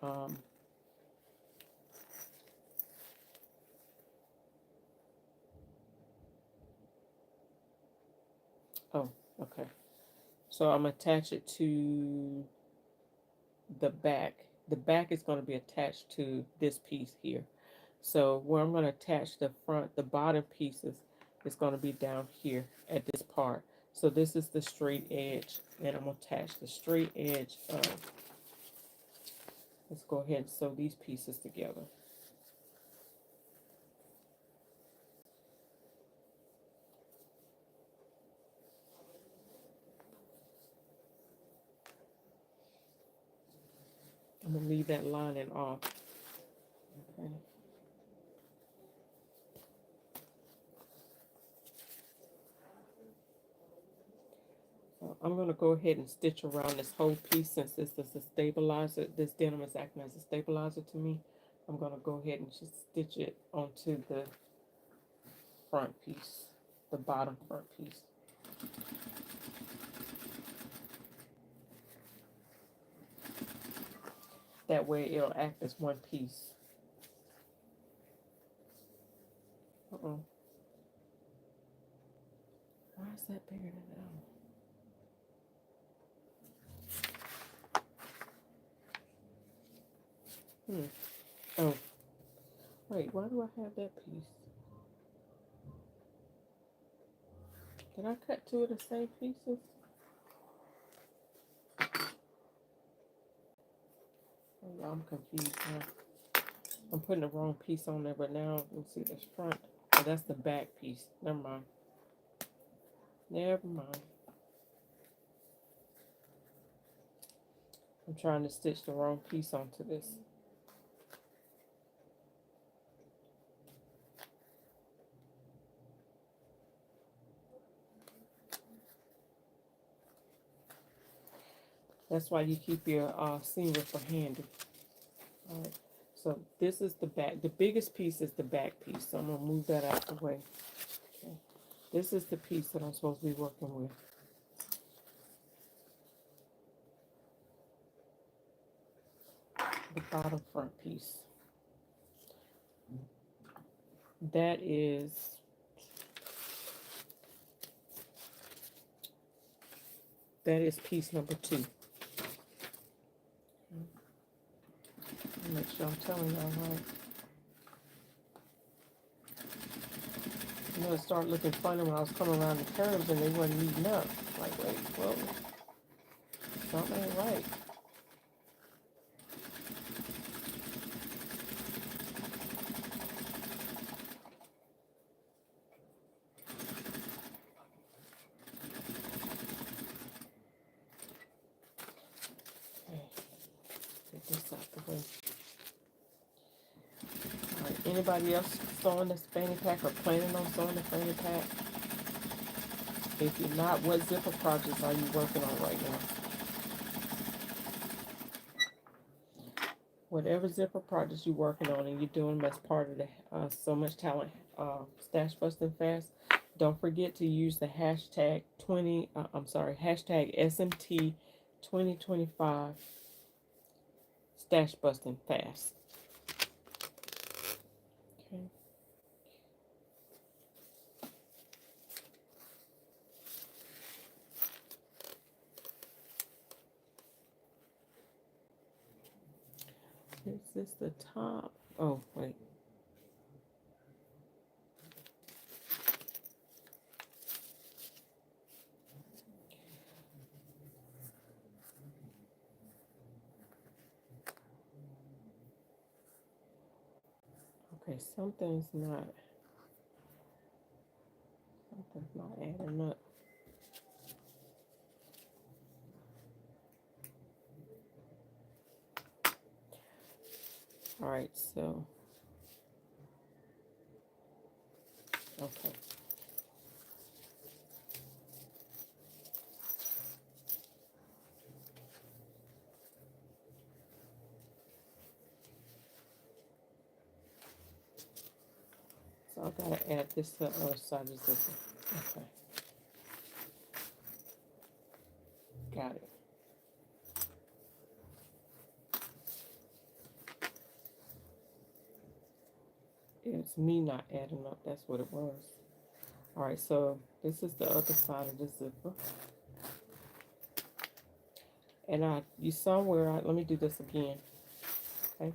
oh, okay. So I'm going to attach it to the back. The back is going to be attached to this piece here. So where I'm going to attach the front, the bottom pieces is going to be down here at this part. So this is the straight edge, and I'm going to attach the straight edge of, let's go ahead and sew these pieces together. I'm going to leave that lining off. Okay. So I'm going to go ahead and stitch around this whole piece since this is a stabilizer. This denim is acting as a stabilizer to me. I'm going to go ahead and just stitch it onto the front piece, the bottom front piece. That way it'll act as one piece. Uh-oh. Why is that bigger than that? Oh. Wait, why do I have that piece? Did I cut two of the same pieces? Oh, I'm confused now. I'm putting the wrong piece on there, but now you see this front. Oh, that's the back piece. Never mind. Never mind. I'm trying to stitch the wrong piece onto this. That's why you keep your seam ripper handy. All right. So this is the back. The biggest piece is the back piece. So I'm going to move that out the way. Okay. This is the piece that I'm supposed to be working with. The bottom front piece. That is piece number 2. Make sure I'm telling y'all right. You know, it started looking funny when I was coming around the curves and they wasn't meeting up. Like, wait, whoa, something ain't right. Okay, get this out the way. All right, anybody else sewing this fanny pack or planning on sewing the fanny pack? If you're not, what zipper projects are you working on right now? Whatever zipper projects you're working on and you're doing them as part of the So Much Talent Stashbusting Fast, don't forget to use the hashtag hashtag SMT 2025 Stashbusting Fast. Okay. Is this the top? Oh, wait. Okay, something's not adding up. All right, so okay. So I gotta add this to the other side of the zipper. Okay. Got it. It's me not adding up. That's what it was. All right, so this is the other side of the zipper. And you saw where let me do this again. Okay.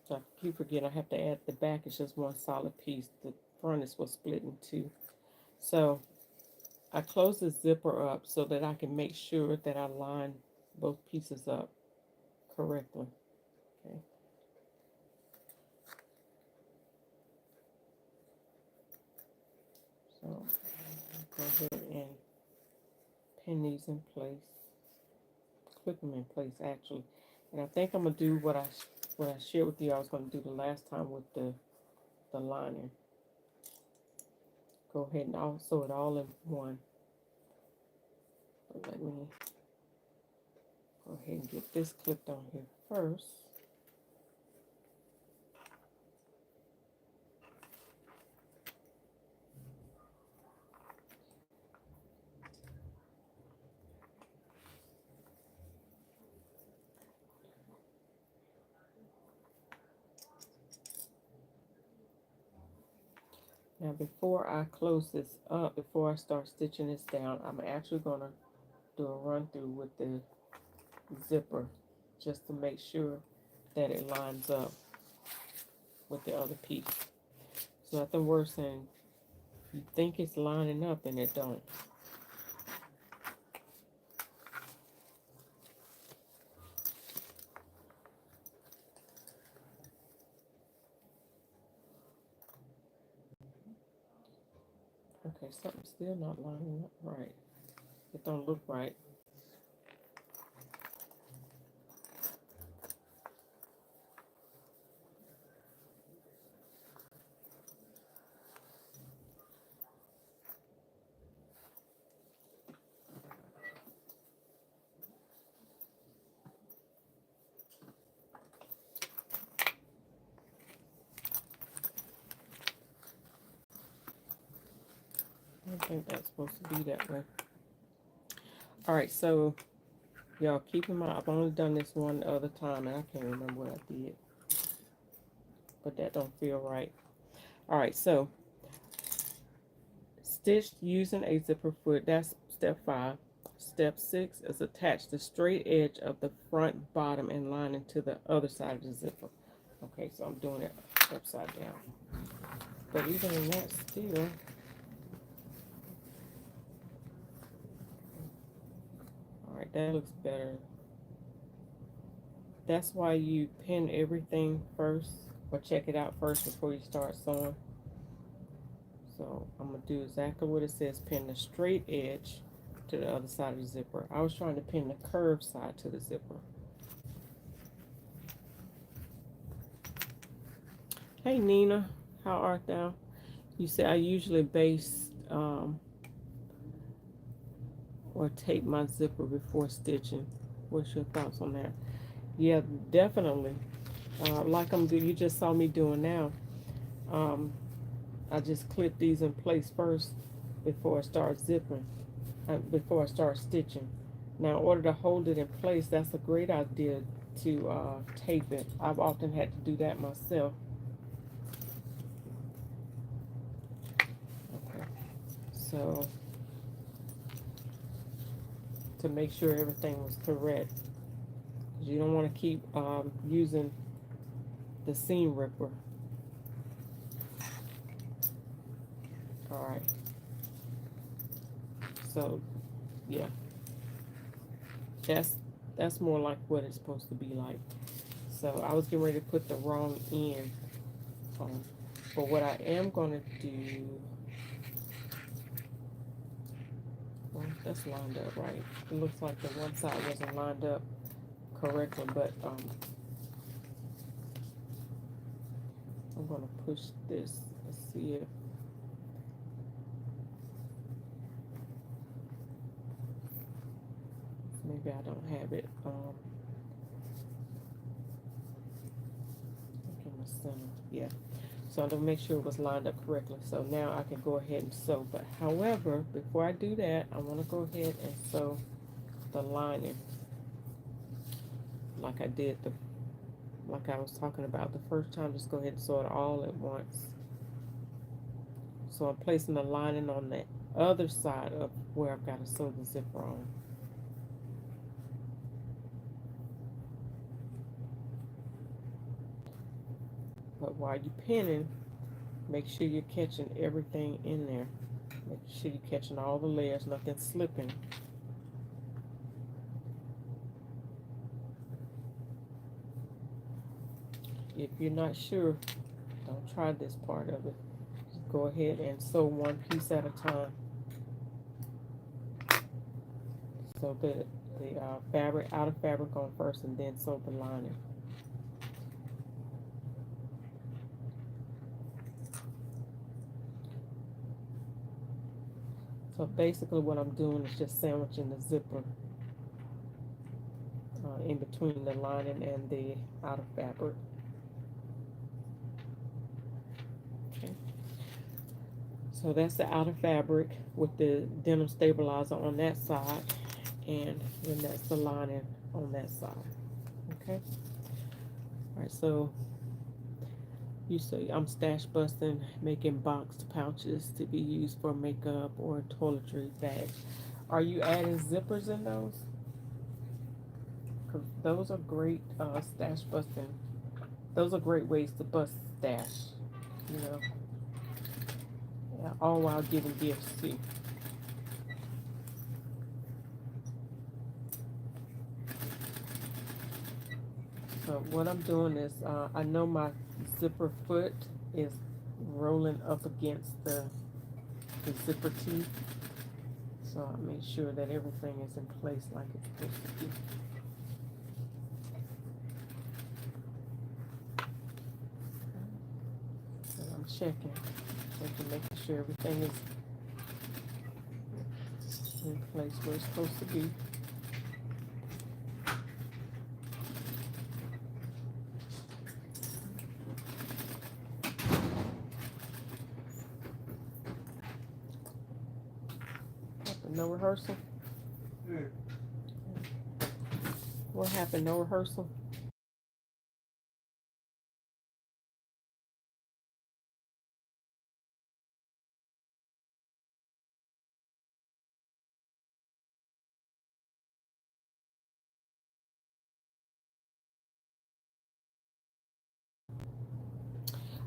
So I keep forgetting I have to add the back. It's just one solid piece. The front is what's split in two. So I close the zipper up so that I can make sure that I line both pieces up correctly. Okay. So go ahead and pin these in place. Clip them in place actually. And I think I'm gonna do what I shared with you I was gonna do the last time with the lining. Go ahead and sew it all in one. But let me go ahead and get this clipped on here first. Now before I close this up, before I start stitching this down, I'm actually going to do a run through with the zipper just to make sure that it lines up with the other piece. It's nothing worse than you think it's lining up and it don't. Okay, something's still not lining up right. It don't look right. I don't think that's supposed to be that way. Alright, so y'all keep in mind, I've only done this one other time and I can't remember what I did. But that don't feel right. Alright, so stitched using a zipper foot, that's step 5. Step 6 is attach the straight edge of the front bottom and lining to the other side of the zipper. Okay, so I'm doing it upside down. But even in that still, alright, that looks better. That's why you pin everything first, or check it out first before you start sewing. So I'm going to do exactly what it says, pin the straight edge to the other side of the zipper. I was trying to pin the curved side to the zipper. Hey Nina, how art thou? You say I usually baste or tape my zipper before stitching. What's your thoughts on that? Yeah, definitely. Like you just saw me doing now. I just clip these in place first before I start zipping, before I start stitching. Now, in order to hold it in place, that's a great idea to tape it. I've often had to do that myself. Okay, so to make sure everything was correct, you don't want to keep using the seam ripper. All right. So, yeah, that's more like what it's supposed to be like. So I was getting ready to put the wrong end on. But what I am going to do, well, that's lined up right. It looks like the one side wasn't lined up correctly, but I'm going to push this and see if maybe I don't have it in the center. Yeah. So I'm going to make sure it was lined up correctly. So now I can go ahead and sew. But however, before I do that, I want to go ahead and sew the lining like I did like I was talking about the first time. Just go ahead and sew it all at once. So I'm placing the lining on the other side of where I've got to sew the zipper on. while you're pinning, make sure you're catching everything in there. Make sure you're catching all the layers, nothing slipping. If you're not sure, don't try this part of it. Just go ahead and sew one piece at a time. So the fabric, outer fabric on first, and then sew the lining. So basically what I'm doing is just sandwiching the zipper in between the lining and the outer fabric. Okay. So that's the outer fabric with the denim stabilizer on that side, and then that's the lining on that side. Okay. All right, so you see I'm stash busting, making boxed pouches to be used for makeup or toiletry bags. Are you adding zippers in those? Because those are great stash busting. Those are great ways to bust stash, you know, yeah, all while giving gifts too. So what I'm doing is, I know my zipper foot is rolling up against the zipper teeth. So I make sure that everything is in place like it's supposed to be. And I'm checking, making sure everything is in place where it's supposed to be. No rehearsal? What happened? No rehearsal?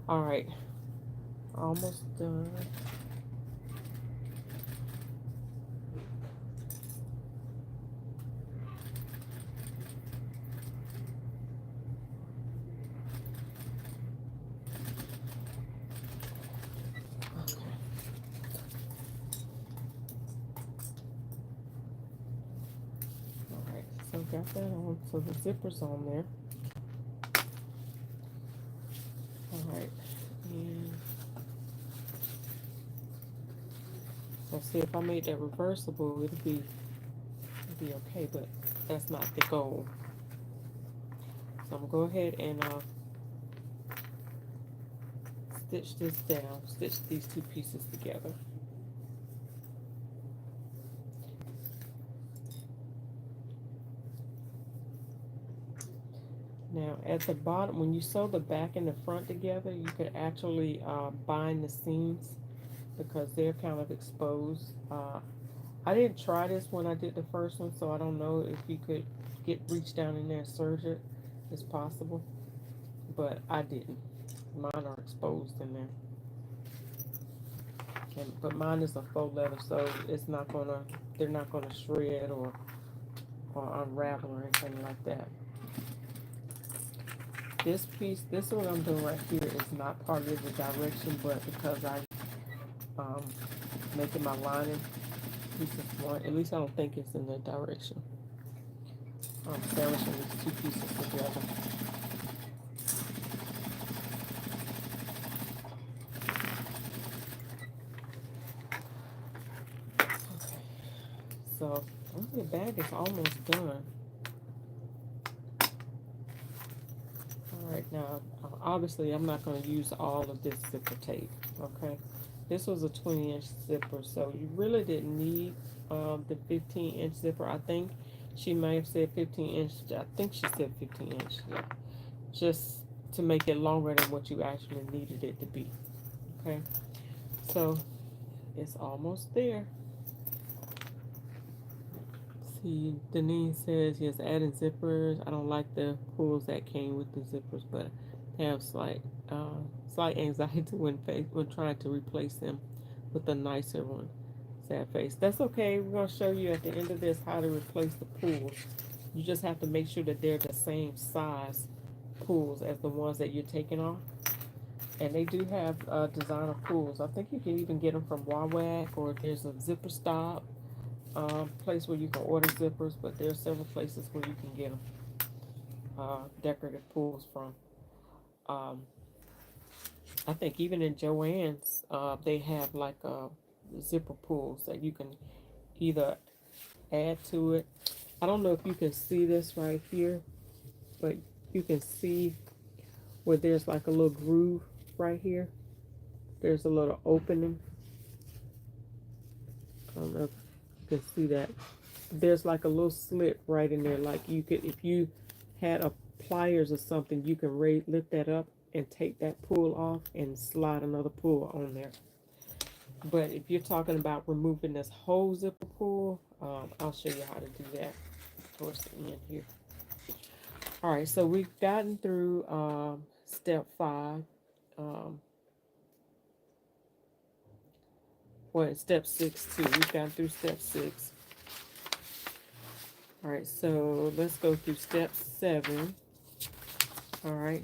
All right, almost done. Okay. All right, so got that on. So the zipper's on there. All right, and let's see if I made that reversible, it'll be okay, but that's not the goal. So I'm gonna go ahead and stitch this down, stitch these two pieces together. Now at the bottom, when you sew the back and the front together, you could actually bind the seams because they're kind of exposed. I didn't try this when I did the first one, so I don't know if you could reach down in there and serge it. It's possible, but I didn't. Mine are exposed in there. But mine is a faux leather, so it's not gonna, they're not gonna shred or unravel or anything like that. This piece, this one I'm doing right here is not part of the direction, but because I um making my lining piece is one, at least I don't think it's in the direction. I'm sandwiching these two pieces together. So the bag is almost done. Alright, now obviously I'm not going to use all of this zipper tape, okay? This was a 20-inch zipper, so you really didn't need the 15-inch zipper. I think she may have said 15-inch. I think she said 15-inch, yeah. Just to make it longer than what you actually needed it to be, okay? So it's almost there. See, Denise says, yes, adding zippers. I don't like the pulls that came with the zippers, but have slight anxiety when trying to replace them with a nicer one. Sad face. That's okay. We're gonna show you at the end of this how to replace the pools. You just have to make sure that they're the same size pools as the ones that you're taking off. And they do have designer pools. I think you can even get them from Wawak, or there's a zipper stop place where you can order zippers. But there are several places where you can get them decorative pools from. Um, I think even in Joann's, they have like zipper pools that you can either add to it. I don't know if you can see this right here, but you can see where there's like a little groove right here. There's a little opening. I don't know if you can see that. There's like a little slit right in there. Like you could, if you had a pliers or something, you can lift that up and take that pull off and slide another pull on there. But if you're talking about removing this whole zipper pull, I'll show you how to do that towards the end here. All right, so we've gotten through step 5. Um, well, step 6 too. We've gotten through step 6. All right, so let's go through step 7. All right.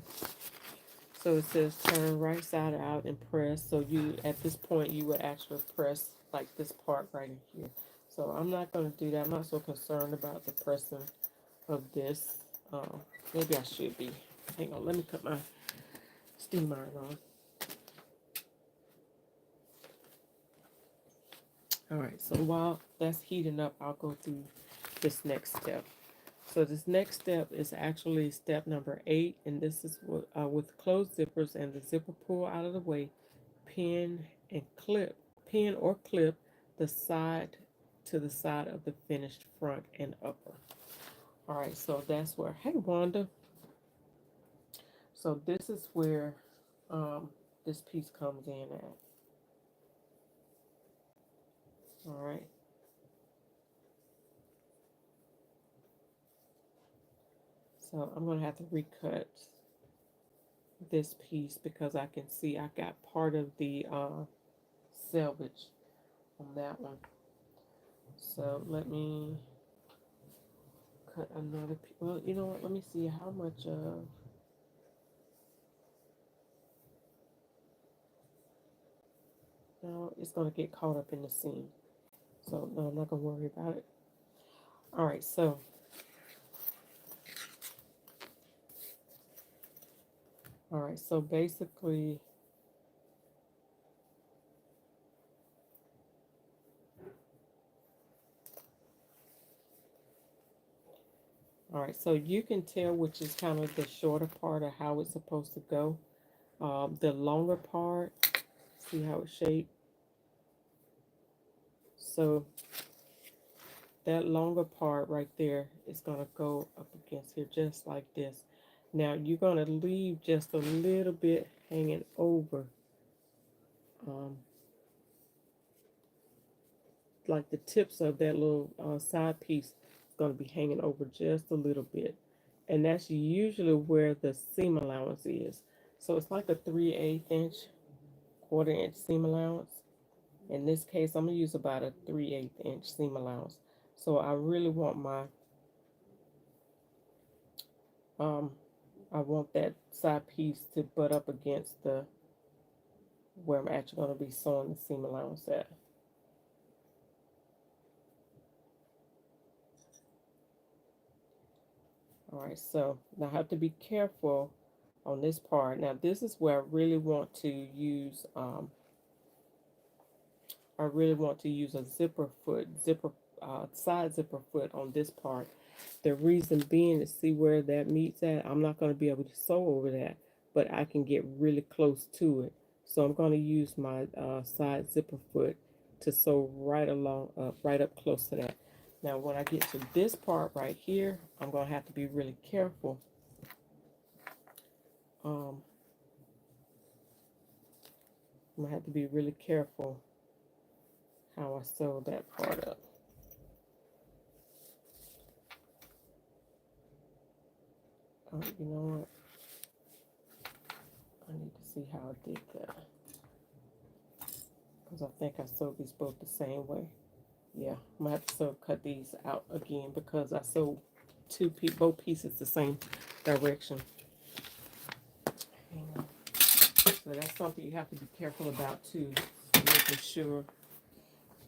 So it says turn right side out and press. So you, at this point, you would actually press like this part right in here. So I'm not going to do that. I'm not so concerned about the pressing of this. Maybe I should be. Hang on, let me cut my steam iron on. All right, so while that's heating up, I'll go through this next step. So this next step is actually step number 8, and this is with closed zippers and the zipper pull out of the way, pin or clip the side to the side of the finished front and upper. All right, so that's where, hey Wanda. So this is where this piece comes in at. All right. So I'm gonna have to recut this piece because I can see I got part of the selvage on that one. So let me cut another piece. Well, you know what? Let me see how much of. No, it's gonna get caught up in the seam. So no, I'm not gonna worry about it. All right, so basically, all right, so you can tell which is kind of the shorter part of how it's supposed to go. The longer part, see how it's shaped. So that longer part right there is going to go up against here just like this. Now you're going to leave just a little bit hanging over, like the tips of that little side piece is going to be hanging over just a little bit. And that's usually where the seam allowance is. So it's like a 3/8 inch, 1/4 inch seam allowance. In this case, I'm going to use about a 3/8 inch seam allowance. So I really want my I want that side piece to butt up against the where I'm actually going to be sewing the seam allowance at. All right, so now I have to be careful on this part. Now this is where I really want to use a side zipper foot on this part. The reason being is, see where that meets at? I'm not going to be able to sew over that, but I can get really close to it. So I'm going to use my side zipper foot to sew right up close to that. Now when I get to this part right here, I'm going to have to be really careful. I'm going to have to be really careful how I sew that part up. You know what? I need to see how I did that. Because I think I sewed these both the same way. Yeah, I'm going to have to cut these out again because I sewed both pieces the same direction. Hang on. So that's something you have to be careful about too. Making sure.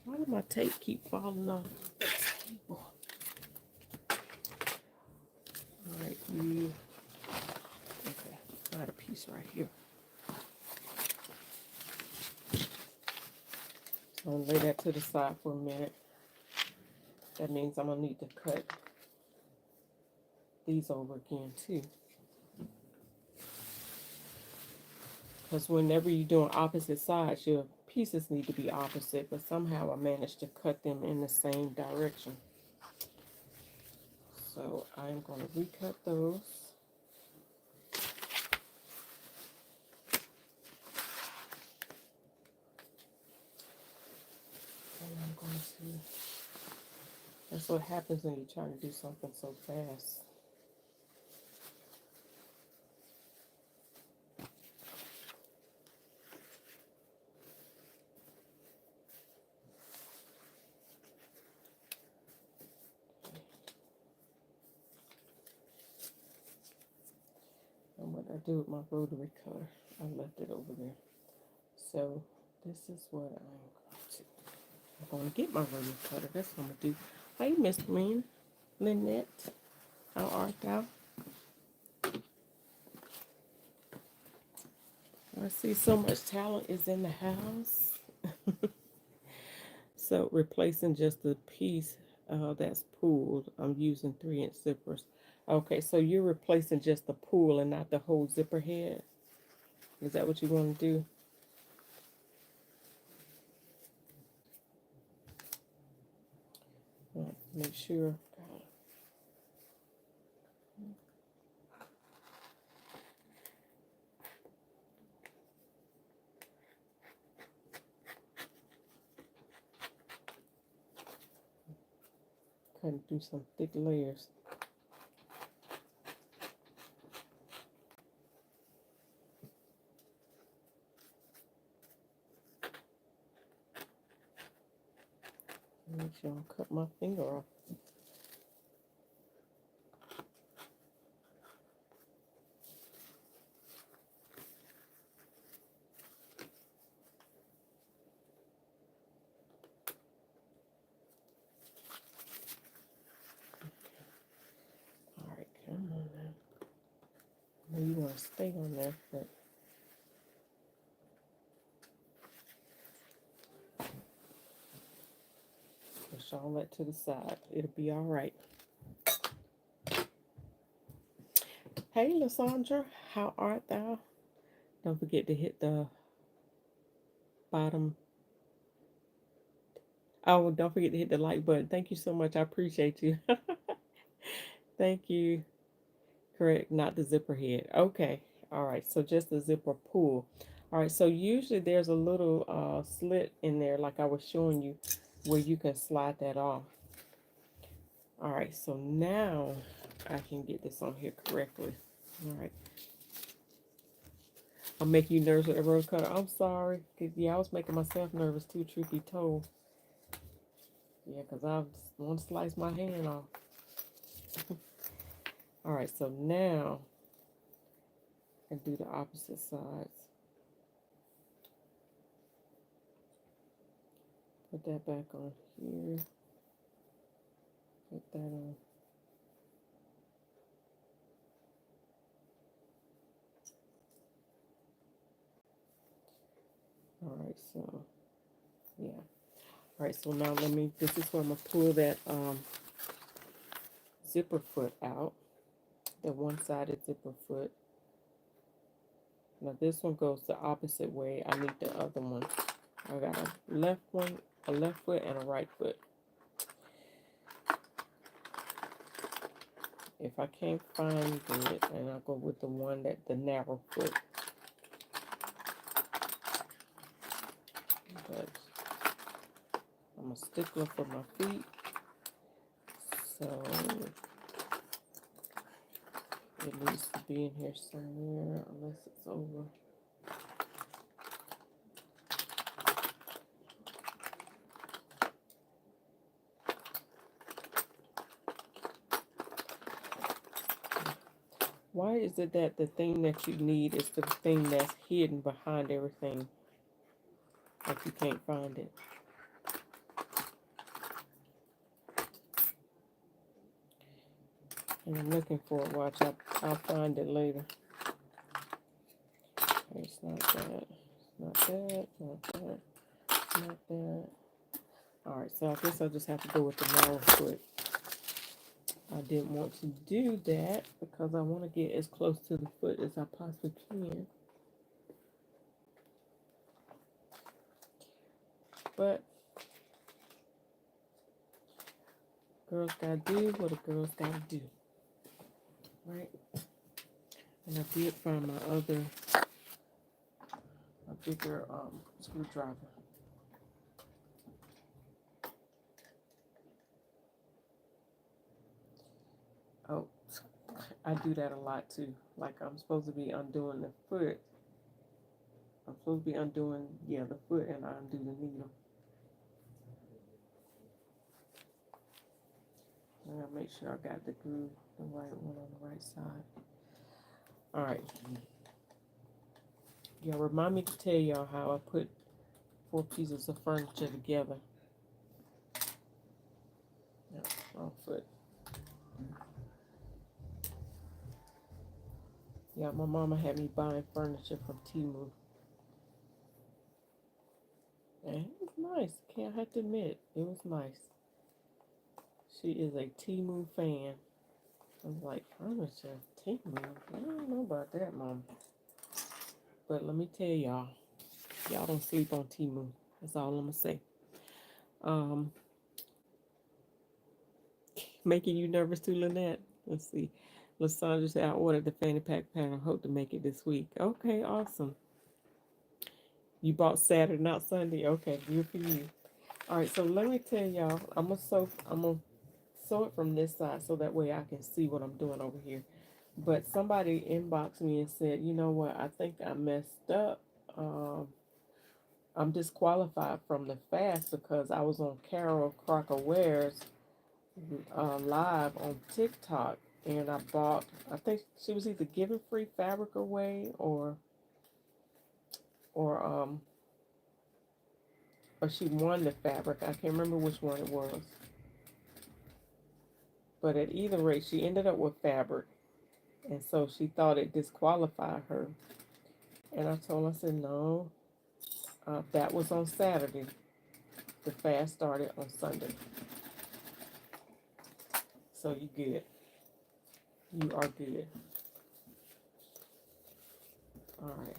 Why did my tape keep falling off the table? Alright, okay, I got a piece right here. So I'm gonna lay that to the side for a minute. That means I'm gonna need to cut these over again too. Because whenever you're doing opposite sides, your pieces need to be opposite, but somehow I managed to cut them in the same direction. So I'm going to recut those. And I'm going to, that's what happens when you're trying to do something so fast. And what I do with my rotary cutter, I left it over there. So this is what I'm going to get my rotary cutter. That's what I'm going to do. Hey, Miss Lynette, how art thou? I see so much talent is in the house. So replacing just the piece that's pulled, I'm using 3-inch zippers. Okay, so you're replacing just the pull and not the whole zipper head. Is that what you want to do? Make sure. Cutting through some thick layers. Make sure I don't cut my finger off. Alright, come on now. I know you want to stay on there, but push all that to the side. It'll be alright. Hey, Lysandra, how art thou? Don't forget to hit the bottom. Oh, don't forget to hit the like button. Thank you so much. I appreciate you. Thank you. Correct, not the zipper head. Okay. All right. So just the zipper pull. All right. So usually there's a little slit in there, like I was showing you, where you can slide that off. All right. So now I can get this on here correctly. All right. I'm making you nervous with the road cutter. I'm sorry. Yeah, I was making myself nervous too, truth be told. Yeah, because I want to slice my hand off. All right, so now I do the opposite sides. Put that back on here. Put that on. All right, so yeah. All right, so now this is where I'm gonna pull that zipper foot out, the one-sided zipper foot. Now this one goes the opposite way. I need the other one. I got a left foot and a right foot. If I can't find it, and I'll go with the narrow foot. But I'm a stickler for my feet, so it needs to be in here somewhere, unless it's over Why is it that the thing that you need is the thing that's hidden behind everything? Like you can't find it. And I'm looking for it. Watch, I'll find it later. Okay, it's not that. It's not that. It's not that. It's not that. Alright, so I guess I'll just have to go with the narrow foot. I didn't want to do that because I want to get as close to the foot as I possibly can. But girls gotta do what a girl's gotta do. Right? And I did find my other, a bigger screwdriver. Oh, I do that a lot too. Like I'm supposed to be undoing the foot. I'm supposed to be undoing, yeah, the foot, and I undo the needle. I gotta make sure I got the groove, the right one on the right side. All right. Yeah, remind me to tell y'all how I put 4 pieces of furniture together. Yeah, wrong foot. Yeah, my mama had me buying furniture from Temu. And it was nice. Can't have to admit, it was nice. She is a Temu fan. I was like, furniture, Temu? I don't know about that, Mom. But let me tell y'all, y'all don't sleep on Temu. That's all I'm gonna say. Making you nervous too, Lynette? Let's see. Lysandra said, I ordered the Fanny Pack pattern. Hope to make it this week. Okay, awesome. You bought Saturday, not Sunday. Okay, good for you. All right, so let me tell y'all, I'm gonna sew it from this side so that way I can see what I'm doing over here. But somebody inboxed me and said, you know what, I think I messed up. I'm disqualified from the fast because I was on Carol Crocker Ware's live on TikTok, and I think she was either giving free fabric away or or she won the fabric. I can't remember which one it was. But at either rate, she ended up with fabric. And so she thought it disqualified her. And I told her, I said, no, that was on Saturday. The fast started on Sunday. So you good. You are good. All right.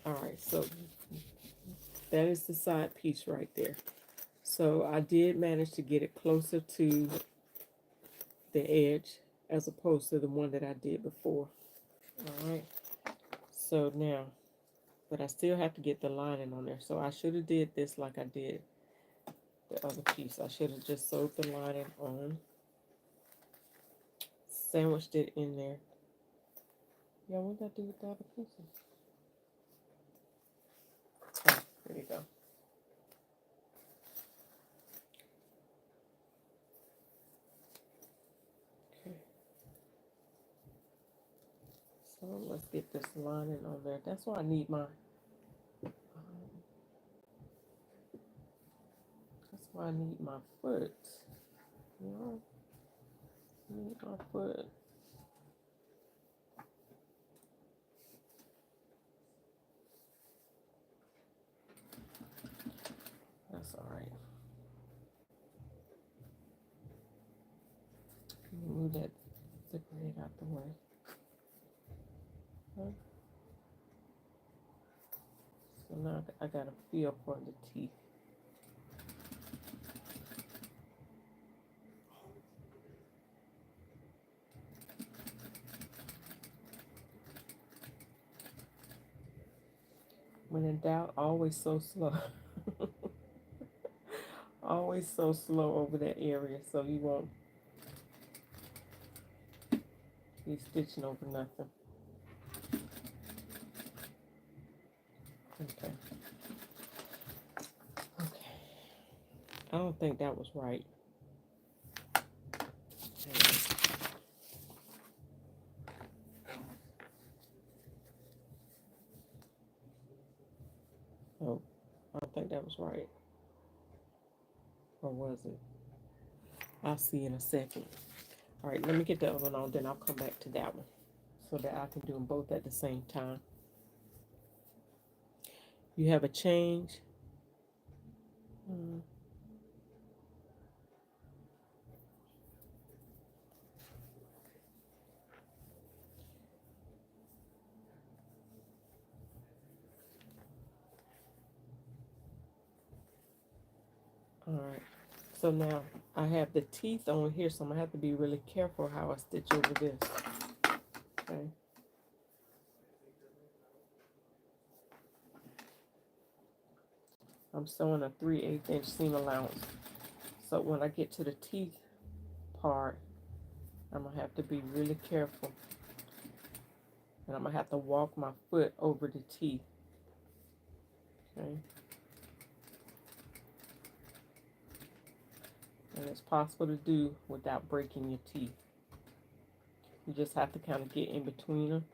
All right, so that is the side piece right there. So I did manage to get it closer to the edge as opposed to the one that I did before. All right. So now, but I still have to get the lining on there. So I should have did this like I did the other piece. I should have just sewed the lining on, sandwiched it in there. Yeah, what did I do with the other pieces? Oh, there you go. Okay. So let's get this lining on there. That's why I need my that's why I need my foot. You know, I need my foot. That's all right. Move that zipper head out the way. Okay. So now I got a feel for the teeth. When in doubt, always so slow. Always so slow over that area so you won't be stitching over nothing. Okay. Okay. I don't think that was right. Oh, I think that was right. Or was it? I'll see in a second. All right, let me get the other one on, then I'll come back to that one so that I can do them both at the same time. You have a change. Mm, all right. So now I have the teeth on here, so I'm gonna have to be really careful how I stitch over this. Okay. I'm sewing a 3/8 inch seam allowance. So when I get to the teeth part, I'm gonna have to be really careful. And I'm gonna have to walk my foot over the teeth. Okay. And it's possible to do without breaking your teeth. You just have to kind of get in between them.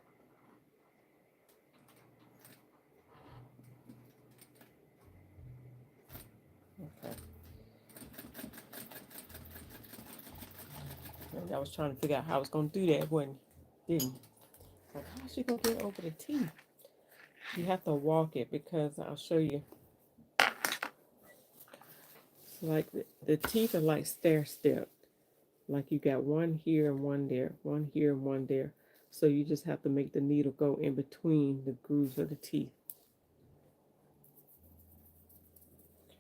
Okay. And I was trying to figure out how I was going to do that when didn't. Like, how's she going to get over the teeth? You have to walk it because I'll show you. It's like the teeth are like stair stepped. Like you got one here and one there, one here and one there. So you just have to make the needle go in between the grooves of the teeth.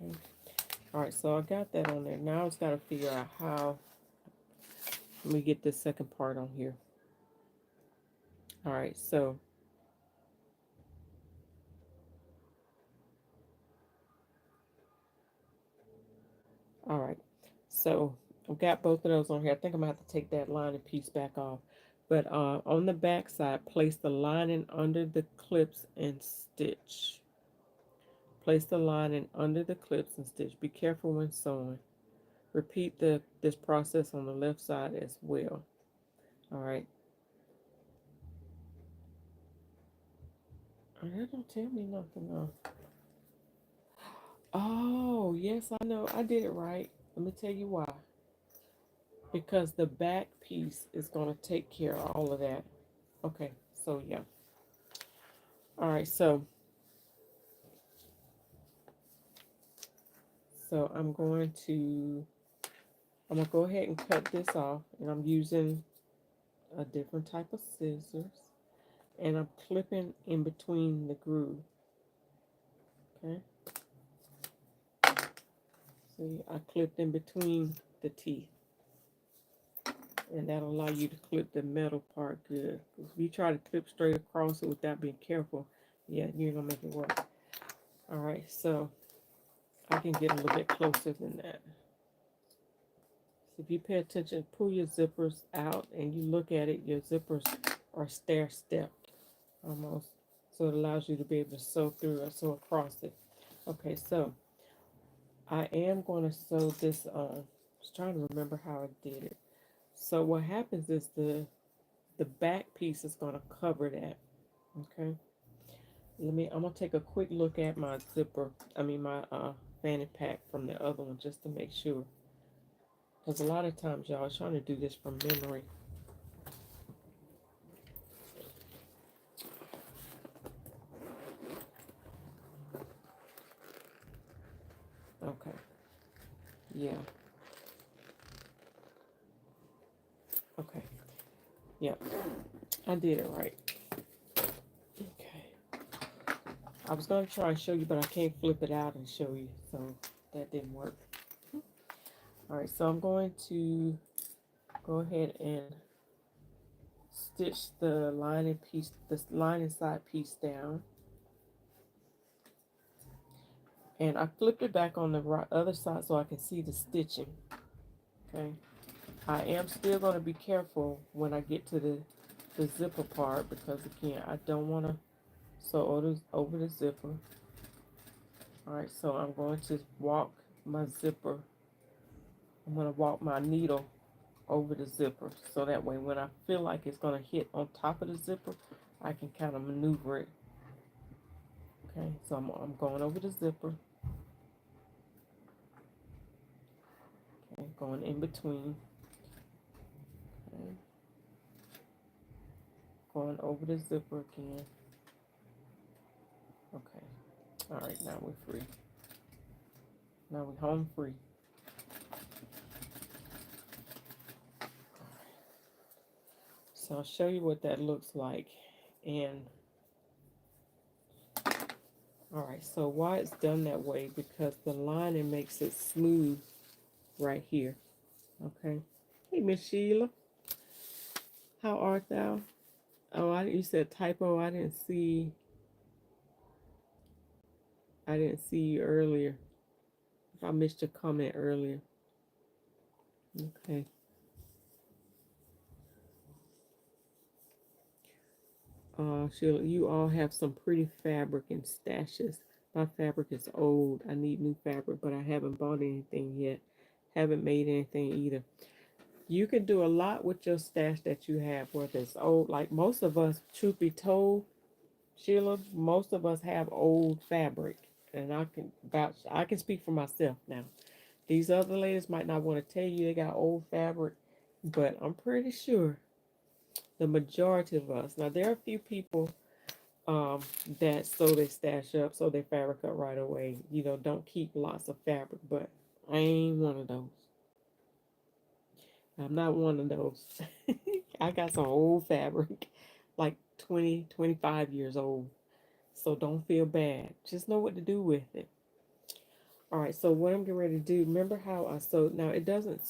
Okay. All right, so I got that on there. Now I just got to figure out how. Let me get this second part on here. All right, so all right, so I've got both of those on here. I think I'm gonna have to take that lining piece back off. But on the back side, place the lining under the clips and stitch. Place the lining under the clips and stitch. Be careful when sewing. Repeat this process on the left side as well. All right. That don't tell me nothing though. Oh, yes, I know. I did it right. Let me tell you why. Because the back piece is going to take care of all of that. Okay, so yeah. All right, so I'm gonna go ahead and cut this off, and I'm using a different type of scissors, and I'm clipping in between the groove. Okay. See, I clipped in between the teeth. And that'll allow you to clip the metal part good. If you try to clip straight across it without being careful, yeah, you're gonna make it work. All right, so I can get a little bit closer than that. So if you pay attention, pull your zippers out and you look at it, your zippers are stair stepped almost. So it allows you to be able to sew through or sew across it. Okay, so I am going to sew this on. I was trying to remember how I did it. So what happens is the back piece is going to cover that. Okay. I'm gonna take a quick look at my my fanny pack from the other one just to make sure. Because a lot of times y'all are trying to do this from memory. Okay. Yeah. Okay. Yeah. I did it right. Okay. I was gonna try and show you, but I can't flip it out and show you, so that didn't work. Alright, so I'm going to go ahead and stitch the lining side piece down. And I flipped it back on the other side so I can see the stitching. Okay. I am still going to be careful when I get to the zipper part because again, I don't want to sew over the zipper. Alright, so I'm going to walk my zipper. I'm going to walk my needle over the zipper so that way when I feel like it's going to hit on top of the zipper, I can kind of maneuver it Okay, so I'm going over the zipper. Okay, going in between. Okay, going over the zipper again. Okay. All right, now we're free. Now we're home free. So I'll show you what that looks like. And all right, so why it's done that way, because the lining makes it smooth right here. Okay. Hey, Miss Sheila, how art thou? Oh, you said typo. I didn't see you earlier. I missed your comment earlier. Okay. Sheila, you all have some pretty fabric and stashes. My fabric is old. I need new fabric, but I haven't bought anything yet. Haven't made anything either. You can do a lot with your stash that you have, whether it's old. Like most of us, truth be told, Sheila, most of us have old fabric, and I can speak for myself now. These other ladies might not want to tell you they got old fabric, but I'm pretty sure the majority of us. Now there are a few people that sew their stash up, sew their fabric up right away. You know, don't keep lots of fabric, but I ain't one of those. I'm not one of those. I got some old fabric, like 20, 25 years old. So don't feel bad. Just know what to do with it. All right, so what I'm getting ready to do, remember how I sewed? Now, it doesn't,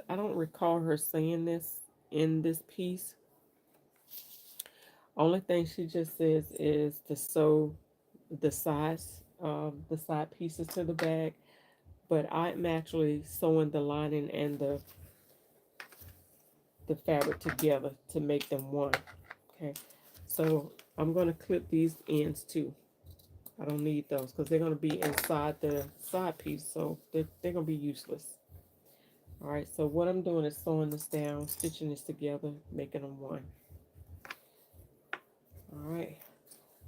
I don't recall her saying this in this piece. Only thing she just says is to sew the side pieces to the bag. But I'm actually sewing the lining and the fabric together to make them one. Okay, so I'm going to clip these ends too. I don't need those because they're going to be inside the side piece, so they're going to be useless. All right, so what I'm doing is sewing this down, stitching this together, making them one. All right.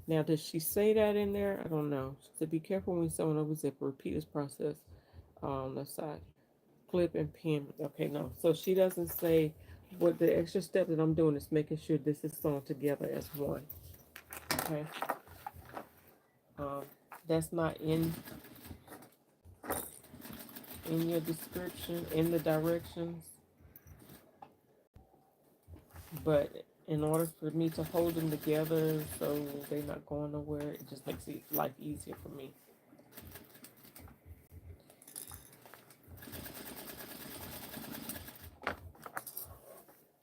Now, does she say that in there? I don't know. She said, be careful when sewing over zipper. Repeat this process on the side. Clip and pin. Okay, no. So she doesn't say what the extra step that I'm doing is making sure this is sewn together as one. Okay. Um, that's not in your description, in the directions, but in order for me to hold them together so they're not going nowhere, it just makes life easier for me.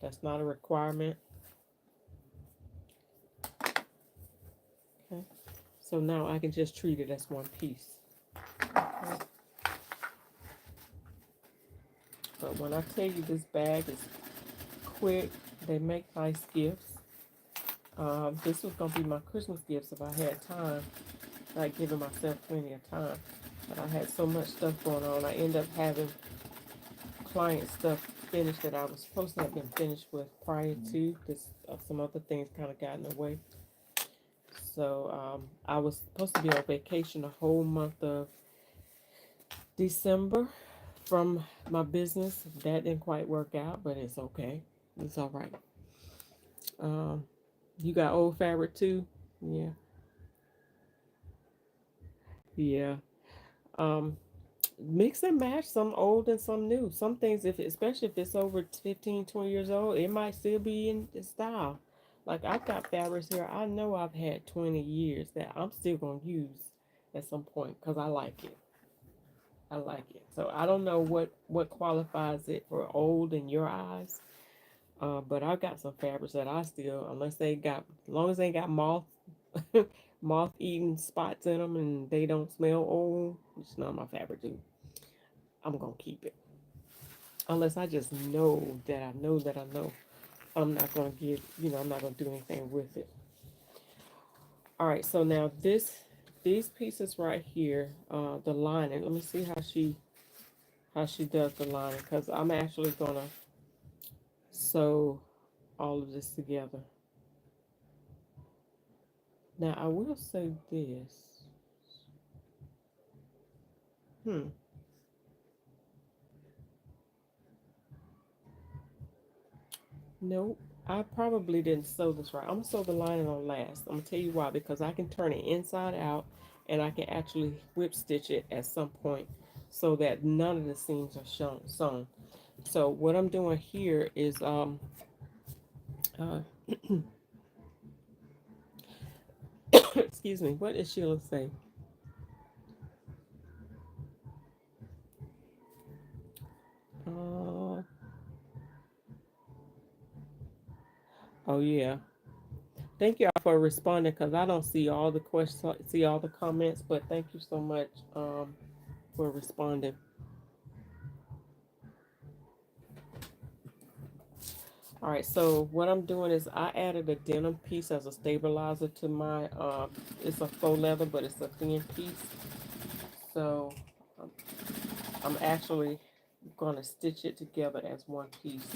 That's not a requirement. Okay. So now I can just treat it as one piece. Okay. But when I tell you this bag is quick, they make nice gifts. This was going to be my Christmas gifts if I had time. I'd given myself plenty of time. But I had so much stuff going on. I ended up having client stuff finished that I was supposed to have been finished with prior to this. Some other things kind of got in the way. So I was supposed to be on vacation the whole month of December from my business. That didn't quite work out, but it's okay. It's all right. Um, you got old fabric too? Yeah. Yeah. Um, Mix and match, some old and some new. Some things, especially if it's over 15, 20 years old, it might still be in the style. Like I've got fabrics here I know I've had 20 years that I'm still going to use at some point because I like it. I like it. So I don't know what qualifies it for old in your eyes. But I got some fabrics that I still, unless they got, as long as they got moth eating spots in them and they don't smell old, it's not my fabric too. I'm gonna keep it. Unless I just know that I know that I know I'm not gonna get, I'm not gonna do anything with it. All right, so now these pieces right here, the lining. Let me see how she does the lining because I'm actually gonna sew all of this together. Now I will say this. Nope. I probably didn't sew this right. I'm gonna sew the lining on last. I'm gonna tell you why, because I can turn it inside out and I can actually whip stitch it at some point so that none of the seams are sewn. So what I'm doing here is uh excuse me, what did Sheila say? Uh oh yeah. Thank y'all for responding because I don't see all the questions, see all the comments, but thank you so much for responding. All right, so what I'm doing is I added a denim piece as a stabilizer to my, it's a faux leather, but it's a thin piece. So um, I'm actually going to stitch it together as one piece.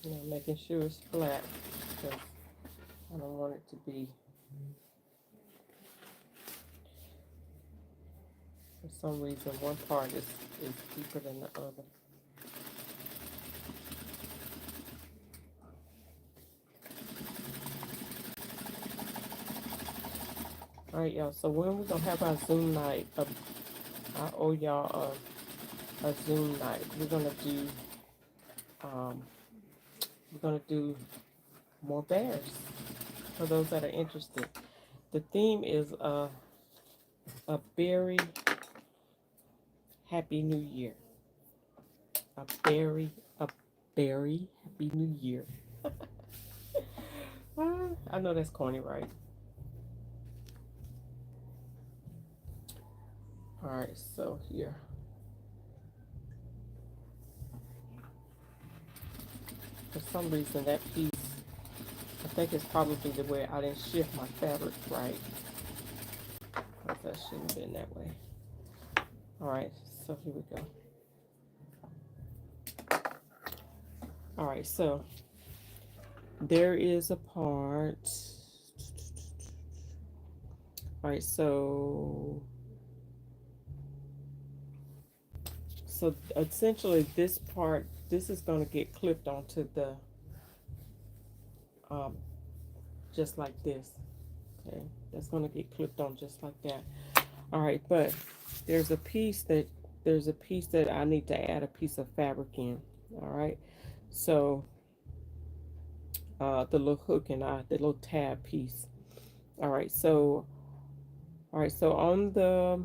You know, making sure it's flat because I don't want it to be, for some reason, one part is deeper than the other. All right, y'all. So when we're gonna have our Zoom night? I owe y'all a Zoom night. Um, we're gonna do more bears for those that are interested. The theme is a very happy new year. A very a very happy new year. I know that's corny, right? All right, so here. For some reason, that piece, I think it's probably the way I didn't shift my fabric right. Because that shouldn't have been that way. All right, so here we go. All right, so there is a part. All right, so essentially this part, this is going to get clipped onto the um, just like this. Okay, that's going to get clipped on just like that. All right, but there's a piece that I need to add a piece of fabric in. All right, so the little hook and the little tab piece. All right, so on the,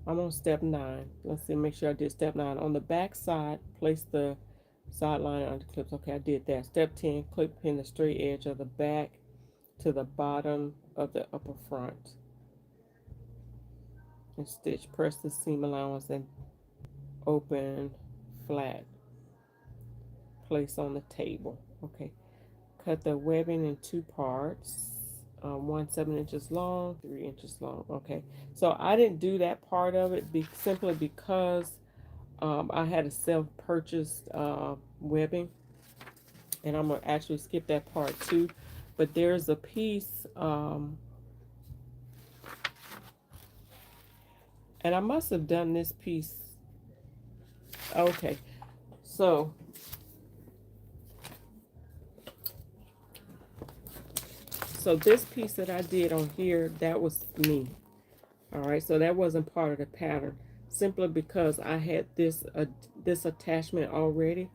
I'm on step 9. Let's see, make sure I did step 9. On the back side, place the side line under clips. Okay, I did that. Step 10, clip pin the straight edge of the back to the bottom of the upper front. And stitch, press the seam allowance and open flat. Place on the table. Okay, cut the webbing in 2 parts. 1 7 inches long, 3 inches long. Okay, so I didn't do that part of it simply because I had a self-purchased webbing, and I'm gonna actually skip that part too. But there's a piece, and I must have done this piece. Okay, so this piece that I did on here, that was me. All right, so that wasn't part of the pattern, simply because I had this attachment already.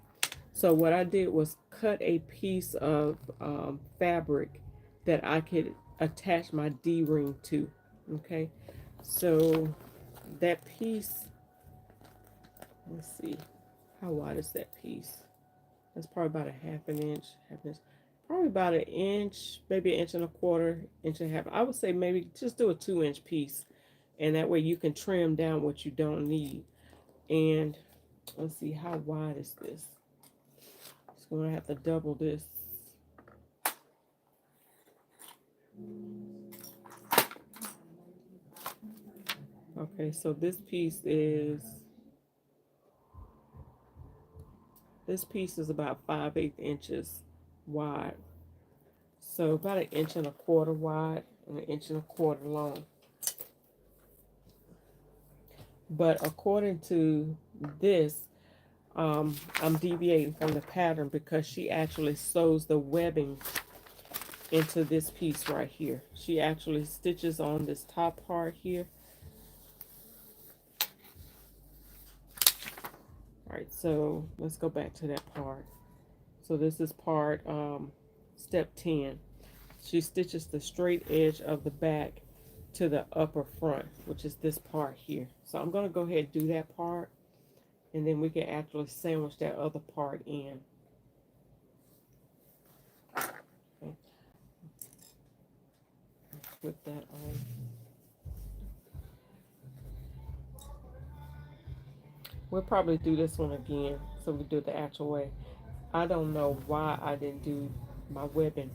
So what I did was cut a piece of fabric that I could attach my D-ring to. Okay, so that piece, let's see, how wide is that piece? That's probably about a half an inch, probably about an inch, maybe an inch and a quarter, inch and a half. I would say maybe just do a 2-inch piece, and that way you can trim down what you don't need. And let's see, how wide is this? It's going to have to double this. Okay, so this piece is about 5/8 inches wide. So about 1.25 inches wide and 1.25 inches long. But according to this, I'm deviating from the pattern because she actually sews the webbing into this piece right here. She actually stitches on this top part here. All right, so let's go back to that part. So this is part step 10. She stitches the straight edge of the back to the upper front, which is this part here. So I'm going to go ahead and do that part, and then we can actually sandwich that other part in. Okay. Put that on. We'll probably do this one again so we do it the actual way. I don't know why I didn't do my webbing.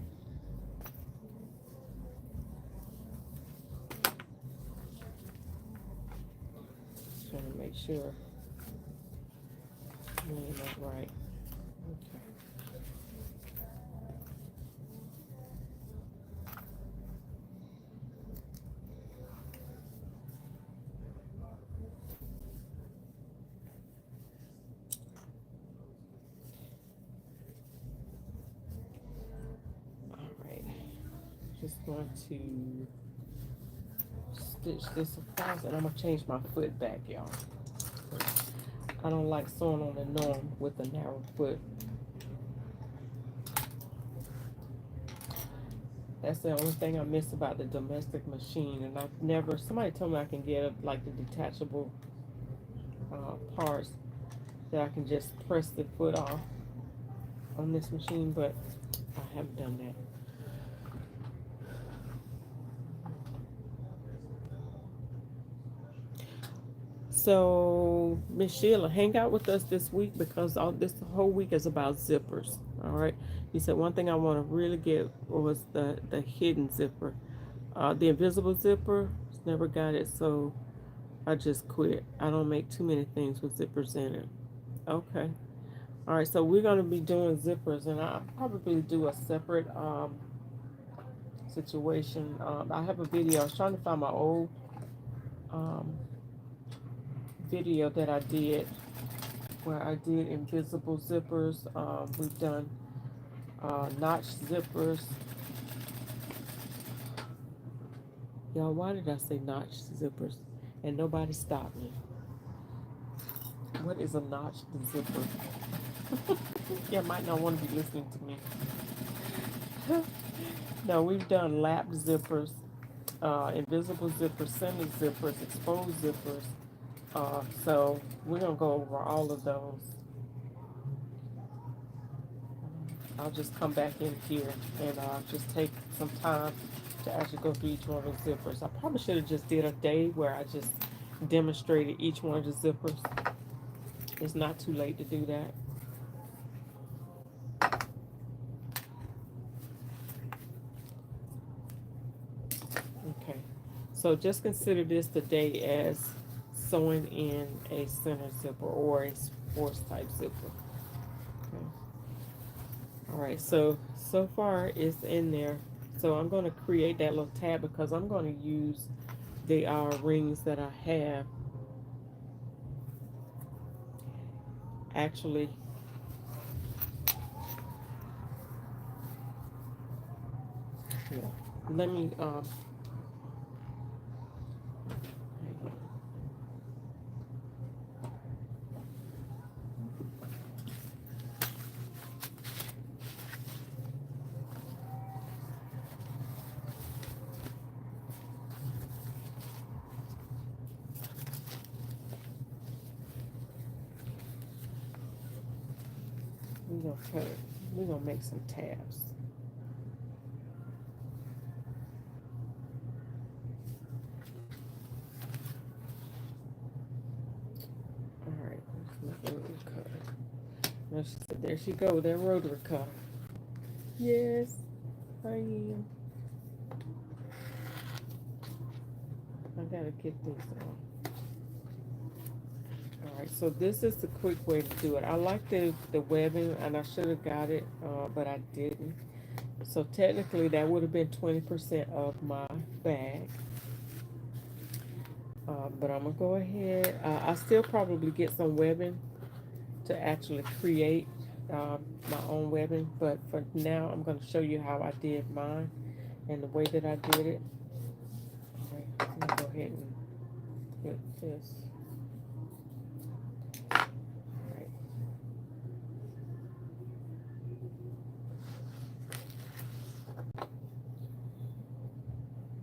Just trying to make sure I'm laying that right. Okay. All right. Just going to stitch this across, and I'm gonna change my foot back, y'all. I don't like sewing on the norm with a narrow foot. That's the only thing I miss about the domestic machine, and I've never. Somebody told me I can get like the detachable parts that I can just press the foot off on this machine, but I haven't done that. So, Miss Sheila, hang out with us this week because all this whole week is about zippers. All right. You said one thing I want to really get was the hidden zipper, the invisible zipper. Never got it, so I just quit. I don't make too many things with zippers in it. Okay. All right. So we're gonna be doing zippers, and I'll probably do a separate situation. I have a video. I was trying to find my old um, video that I did where I did invisible zippers. We've done notch zippers. Y'all, why did I say notch zippers? And nobody stopped me. What is a notch zipper? You might not want to be listening to me. No, we've done lap zippers, invisible zippers, semi zippers, exposed zippers. So we're gonna go over all of those. I'll just come back in here and just take some time to actually go through each one of the zippers. I probably should have just did a day where I just demonstrated each one of the zippers. It's not too late to do that. Okay, so just consider this today as sewing in a center zipper or a force type zipper. Okay. All right, so far it's in there. So I'm going to create that little tab because I'm going to use the rings that I have. Actually, yeah. Let me we're gonna cut it. We're gonna make some tabs. All right, let's make a rotary cutter. There she go, that rotary cutter. Yes, I am. I gotta get this on. Alright, so this is the quick way to do it. I like the webbing, and I should have got it, but I didn't. So technically that would have been 20% of my bag. But I'm gonna go ahead. I still probably get some webbing to actually create my own webbing, but for now I'm gonna show you how I did mine and the way that I did it. Okay, I'm gonna go ahead and put this. Alright.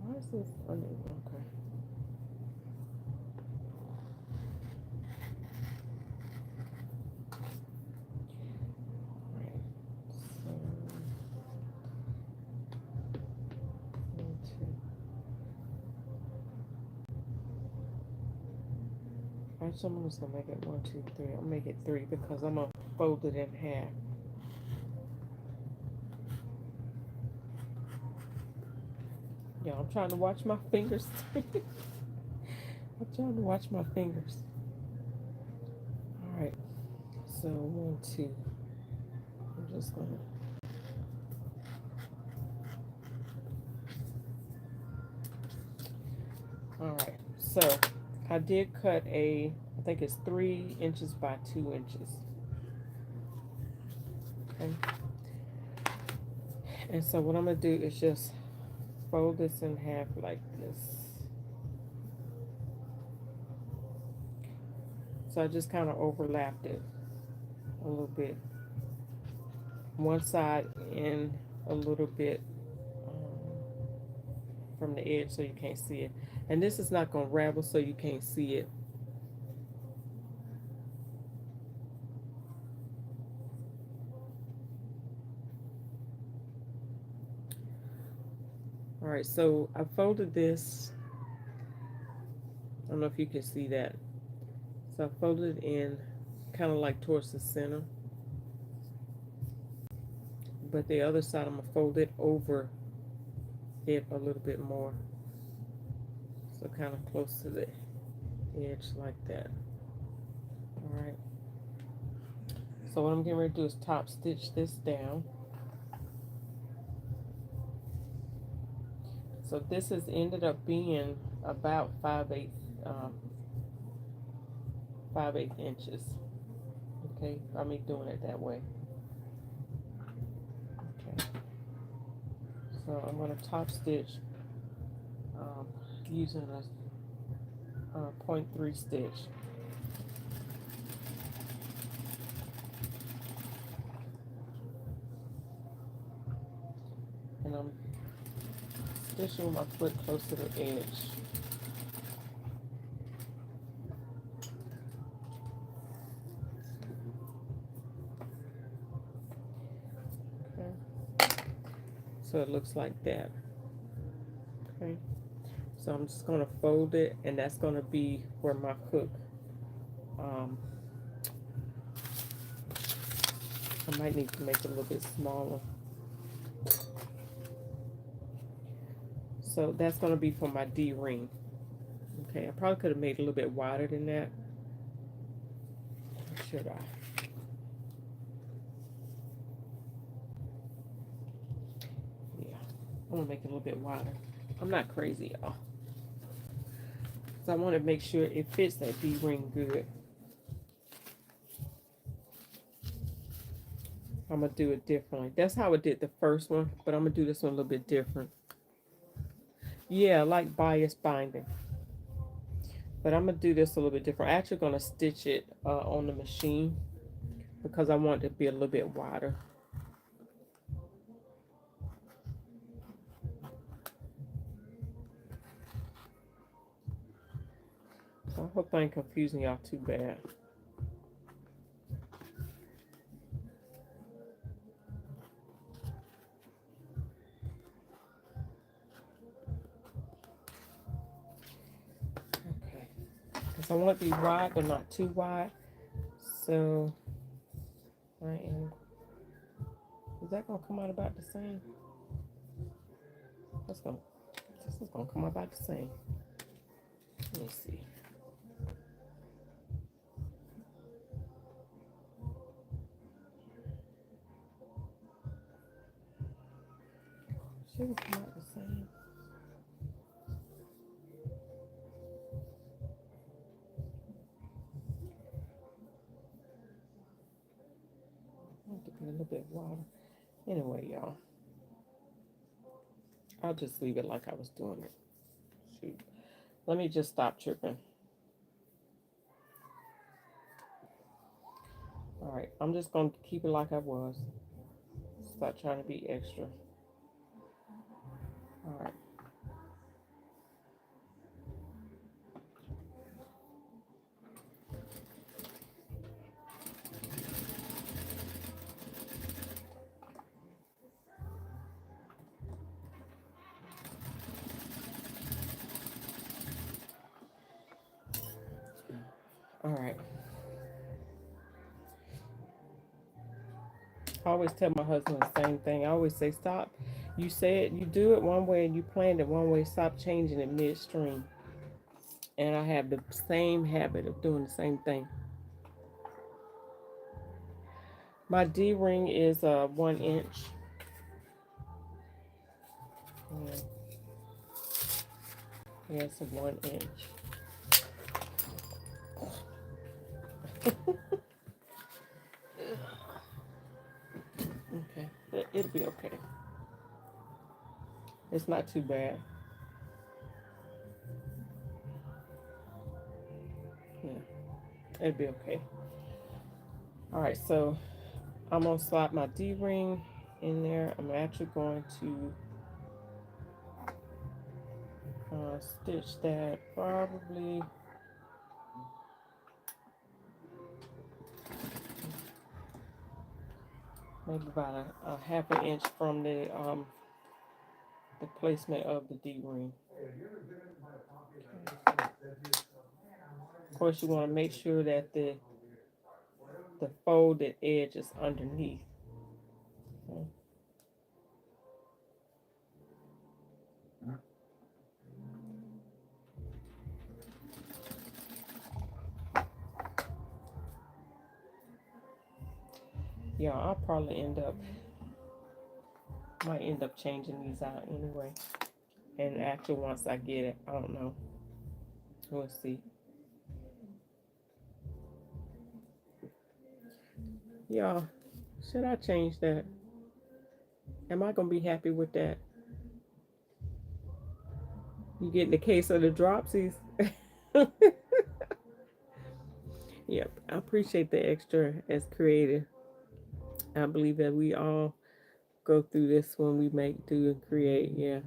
Why is this uneven? Okay. Alright. So 1, 2. Actually, I'm just gonna make it 1, 2, 3. I'll make it 3 because I'm gonna fold it in half. Yeah, I'm trying to watch my fingers. I'm trying to watch my fingers. Alright, so 1, 2. I'm just gonna. Alright, so I did cut I think it's 3 inches by 2 inches. Okay. And so what I'm gonna do is just fold this in half like this. So I just kind of overlapped it a little bit. One side in a little bit from the edge so you can't see it. And this is not going to ravel so you can't see it. Alright, so I folded this. I don't know if you can see that. So I folded it in kind of like towards the center. But the other side I'm going to fold it over it a little bit more. So kind of close to the edge like that. Alright. So what I'm getting ready to do is top stitch this down. So this has ended up being about 5/8 inches. Okay, I mean doing it that way. Okay. So I'm going to top stitch using a 0.3 stitch. And I'm stitching with my foot close to the edge. Okay. So it looks like that. Okay. So I'm just going to fold it, and that's going to be where my hook. I might need to make it a little bit smaller. So that's going to be for my D ring. Okay, I probably could have made it a little bit wider than that. Or should I? Yeah, I'm going to make it a little bit wider. I'm not crazy, y'all. So I want to make sure it fits that D ring good. I'm going to do it differently. That's how I did the first one, but I'm going to do this one a little bit different. Yeah, like bias binding. But I'm going to do this a little bit different. I'm actually going to stitch it on the machine because I want it to be a little bit wider. I hope I ain't confusing y'all too bad. Okay. Because I want it to be wide, but not too wide. So, is that going to come out about the same? This is gonna come about the same. Let me see. Should come out the same. I have to put a little bit of water. Anyway, y'all, I'll just leave it like I was doing it. Shoot. Let me just stop tripping. All right, I'm just going to keep it like I was. Stop trying to be extra. All right. All right. I always tell my husband the same thing. I always say, stop. You said you do it one way and you planned it one way. Stop changing it midstream. And I have the same habit of doing the same thing. My D ring is 1 inch. Yeah, it's a 1 inch. Okay, it'll be okay. It's not too bad. Yeah, it'll be okay. All right, so I'm gonna slide my D ring in there. I'm actually going to stitch that probably maybe about a half an inch from the placement of the D ring. Of course, you want to make sure that the folded edge is underneath. Okay. Yeah, I'll probably might end up changing these out anyway. And actually, once I get it, I don't know. We'll see. Y'all, should I change that? Am I gonna be happy with that? You getting the case of the dropsies? Yep, I appreciate the extra as creative. I believe that we all go through this when we make, do, and create. Yeah,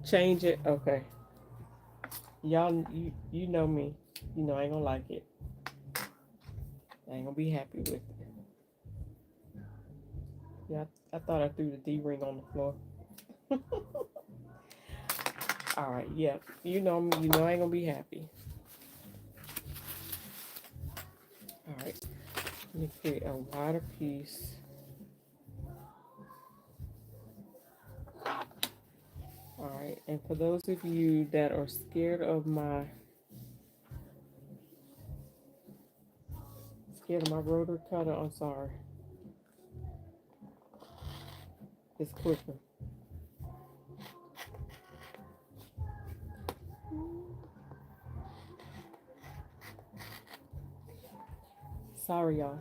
change it. Okay, y'all, you know me. You know I ain't gonna like it. I ain't gonna be happy with it. Yeah, I thought I threw the D ring on the floor. All right, yeah, you know me. You know I ain't gonna be happy. All right, let me create a wider piece. All right, and for those of you that are scared of my rotor cutter, I'm sorry. It's quicker. Sorry, y'all.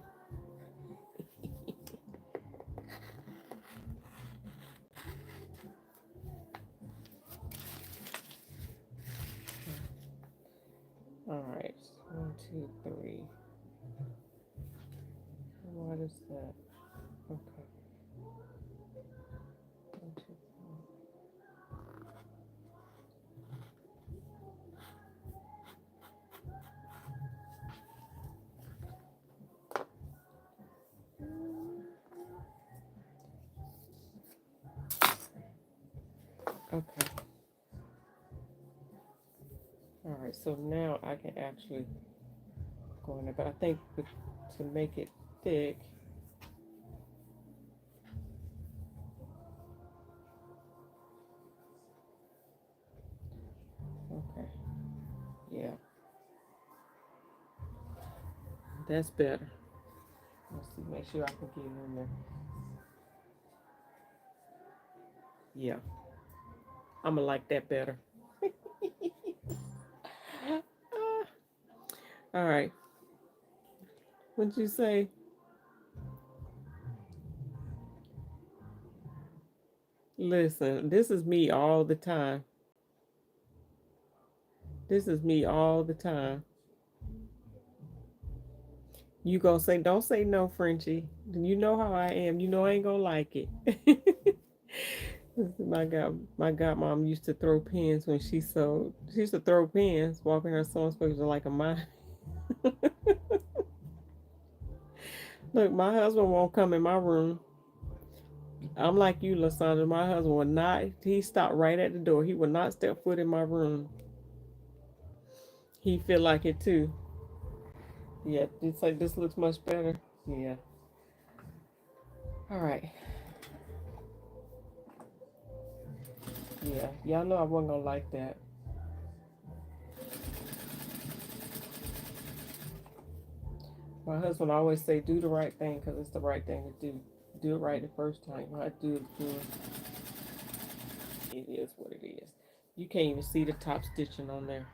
All right, 1, 2, 3. What is that? Okay. 1, 2, 3. Okay. All right, so now I can actually go in there, but I think to make it thick, Okay. Yeah. That's better. Let's see. Make sure I can get it in there. Yeah. I'm gonna like that better. All right. What'd you say? Listen, this is me all the time. This is me all the time. You gonna say, don't say no, Frenchie. You know how I am. You know I ain't gonna like it. My godmom used to throw pins when she sewed. She used to throw pins, walking her sewing space like a mine. Look, my husband won't come in my room. I'm like you, Lasandra. My husband will not. He stopped right at the door. He will not step foot in my room. He feel like it too. Yeah, it's like this looks much better. Yeah. All right. Yeah, y'all know I wasn't gonna like that. My husband always say, "Do the right thing, because it's the right thing to do. Do it right the first time. I do it good. It is what it is. You can't even see the top stitching on there.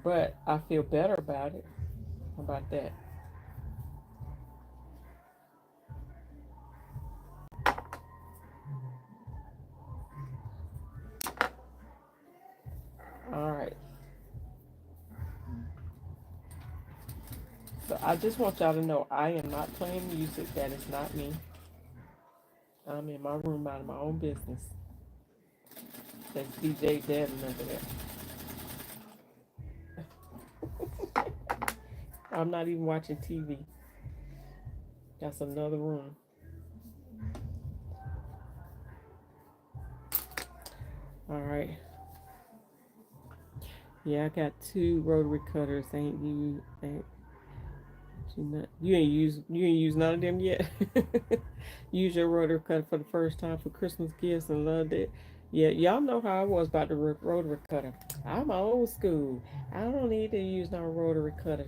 But I feel better about it. How about that? All right. So I just want y'all to know I am not playing music. That is not me. I'm in my room minding my own business. That's DJ Devin over there. I'm not even watching TV. That's another room. All right. Yeah, I got two rotary cutters. You ain't used none of them yet. Use your rotary cutter for the first time for Christmas gifts and loved it. Yeah, y'all know how I was about the rotary cutter. I'm old school. I don't need to use no rotary cutter.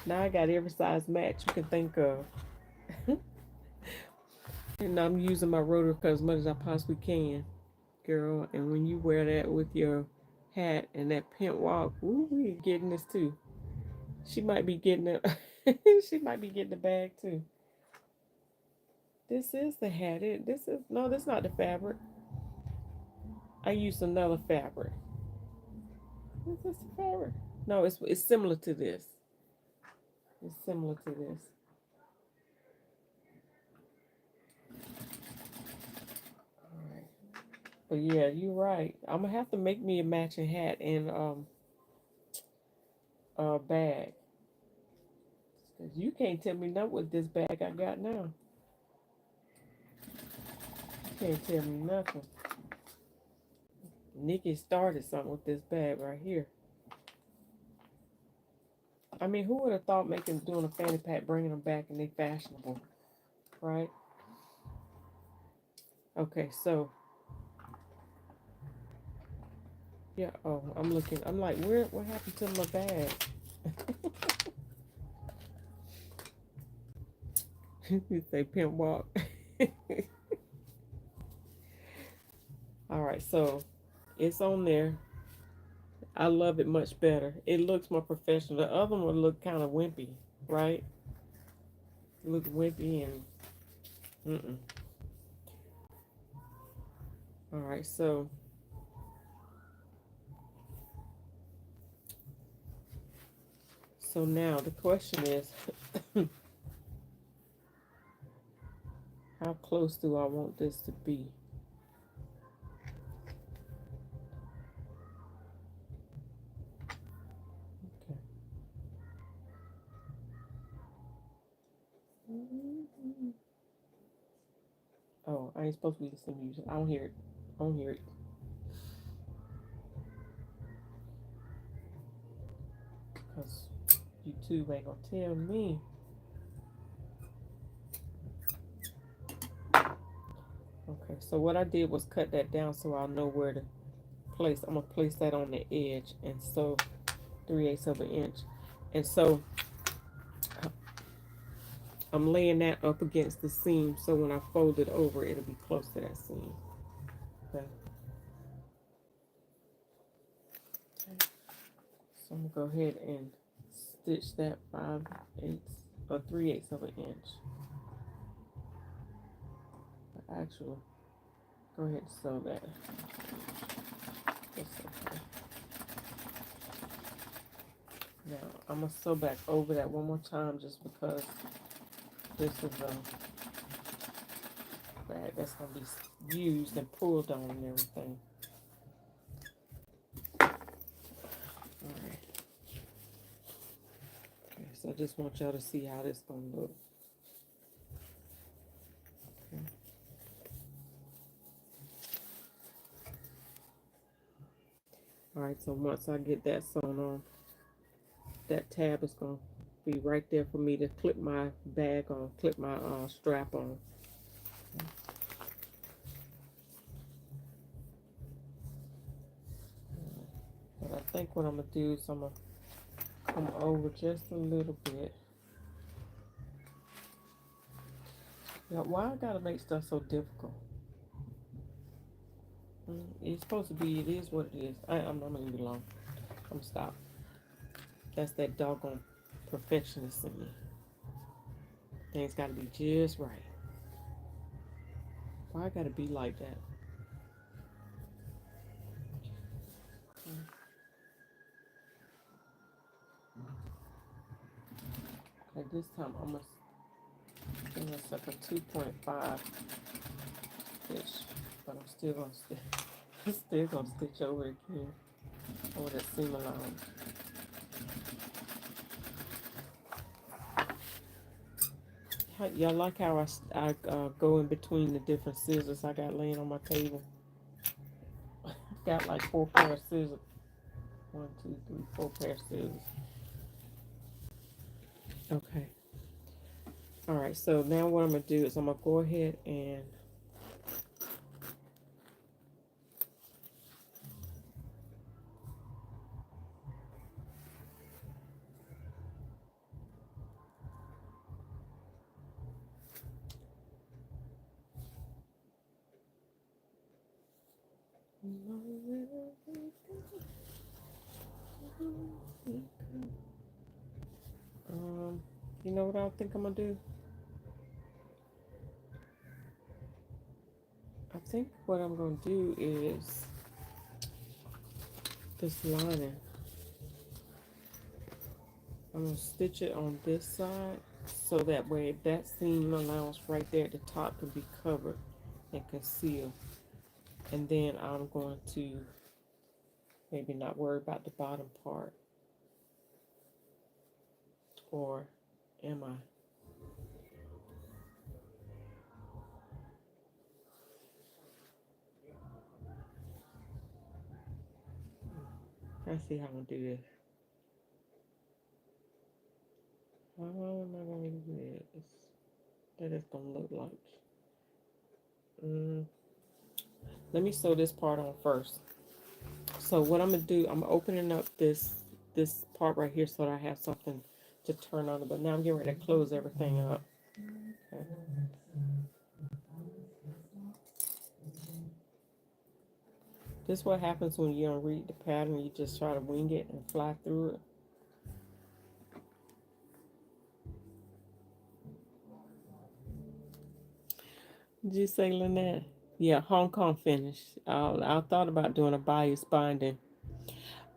Now I got every size match you can think of. And I'm using my rotary cutter as much as I possibly can, girl. And when you wear that with your hat and that pimp walk, ooh, we getting this too. She might be getting it. She might be getting the bag too. This is the hat. This is no. This is not the fabric. I used another fabric. Is this the fabric? No, it's similar to this. It's similar to this. All right. But yeah, you're right. I'm gonna have to make me a matching hat and bag. 'Cause you can't tell me nothing with this bag I got now. You can't tell me nothing. Nikki started something with this bag right here. I mean, who would have thought doing a fanny pack, bringing them back, and they fashionable, right? Okay, so yeah. Oh, I'm looking. I'm like, what happened to my bag? You say pimp walk. All right, so it's on there. I love it much better. It looks more professional. The other one look kind of wimpy, right? Look wimpy and mm-mm. All right, so now the question is, how close do I want this to be? Okay. Oh, I ain't supposed to be listening to music. I don't hear it. I don't hear it. Because YouTube ain't gonna tell me. Okay, so So what I did was cut that down so I'll know where to place. I'm gonna place that on the edge and sew 3/8 of an inch. And so I'm laying that up against the seam so when I fold it over, it'll be close to that seam. Okay. So I'm gonna go ahead and stitch that 5/8 or 3/8 of an inch. But actually, go ahead and sew that. That's okay. Now I'm gonna sew back over that one more time just because this is a bag that's gonna be used and pulled on and everything. Alright. Okay, so I just want y'all to see how this gonna look. Okay. Alright, so once I get that sewn on, that tab is gonna be right there for me to clip my bag on, clip my strap on. Okay. But I think what I'm gonna do is I'm gonna come over just a little bit. Now, why I gotta make stuff so difficult? It's supposed to be, it is what it is. I'm not gonna be long. I'm gonna stop. That's that doggone perfectionist in me. Things gotta be just right. Why I gotta be like that? Okay, this time I'm gonna give myself a 2.5 stitch, but I'm still gonna stitch. I'm still gonna stitch over again over that seam allowance. Y'all like how I go in between the different scissors I got laying on my table? Got like 4 pair of scissors. 1, 2, 3, 4 pair of scissors. Okay. All right. So now what I'm gonna do is I'm gonna go ahead and you know what I think I'm gonna do? I think what I'm gonna do is this lining. I'm gonna stitch it on this side so that way that seam allowance right there at the top can be covered and concealed. And then I'm going to maybe not worry about the bottom part. Or am I? Let's see how I'm gonna do this. How am I gonna do this? That is gonna look like. Let me sew this part on first. So what I'm gonna do, I'm opening up this part right here so that I have something to turn on it. But now I'm getting ready to close everything up. Okay. This is what happens when you don't read the pattern. You just try to wing it and fly through it. Did you say Lynette? Yeah, Hong Kong finish. I thought about doing a bias binding.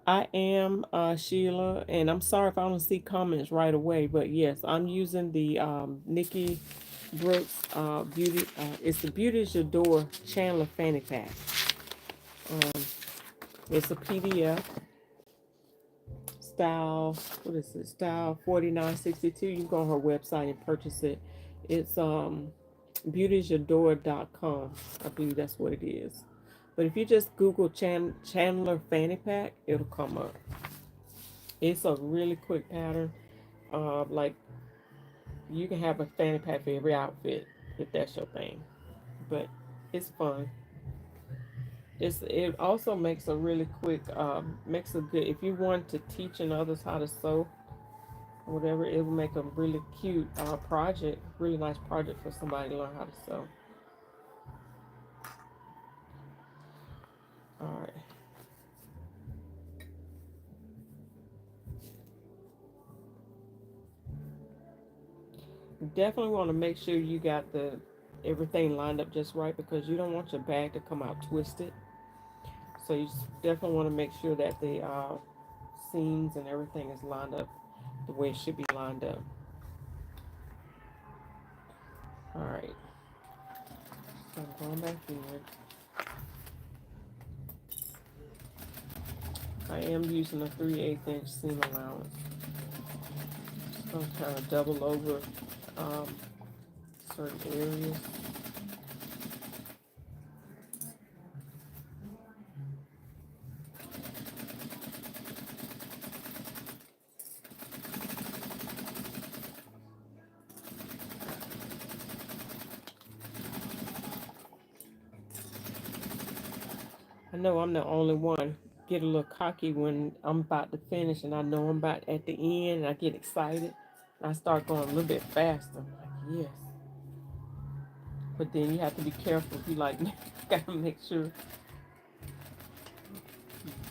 I am Sheila, and I'm sorry if I don't see comments right away, but yes, I'm using the Nikki Brooks Beauty. It's the Beautejadore Chandler Fanny Pack. It's a PDF style. What is it? Style 4962. You can go on her website and purchase it. It's Beautejadore.com. I believe that's what it is. But if you just Google Chandler Fanny Pack, it'll come up. It's a really quick pattern. Like you can have a fanny pack for every outfit if that's your thing. But It's fun. It also makes a really quick makes a good if you want to teaching others how to sew or whatever, it will make a really cute project, really nice project for somebody to learn how to sew. All right. Definitely want to make sure you got the everything lined up just right because you don't want your bag to come out twisted. So you definitely want to make sure that the seams and everything is lined up the way it should be lined up. All right. So I'm going back in. I am using a 3/8 inch seam allowance. I'm kind of double over um, certain areas. I know I'm the only one get a little cocky when I'm about to finish and I know I'm about at the end and I get excited. And I start going a little bit faster. I'm like, yes. But then you have to be careful. You like gotta make sure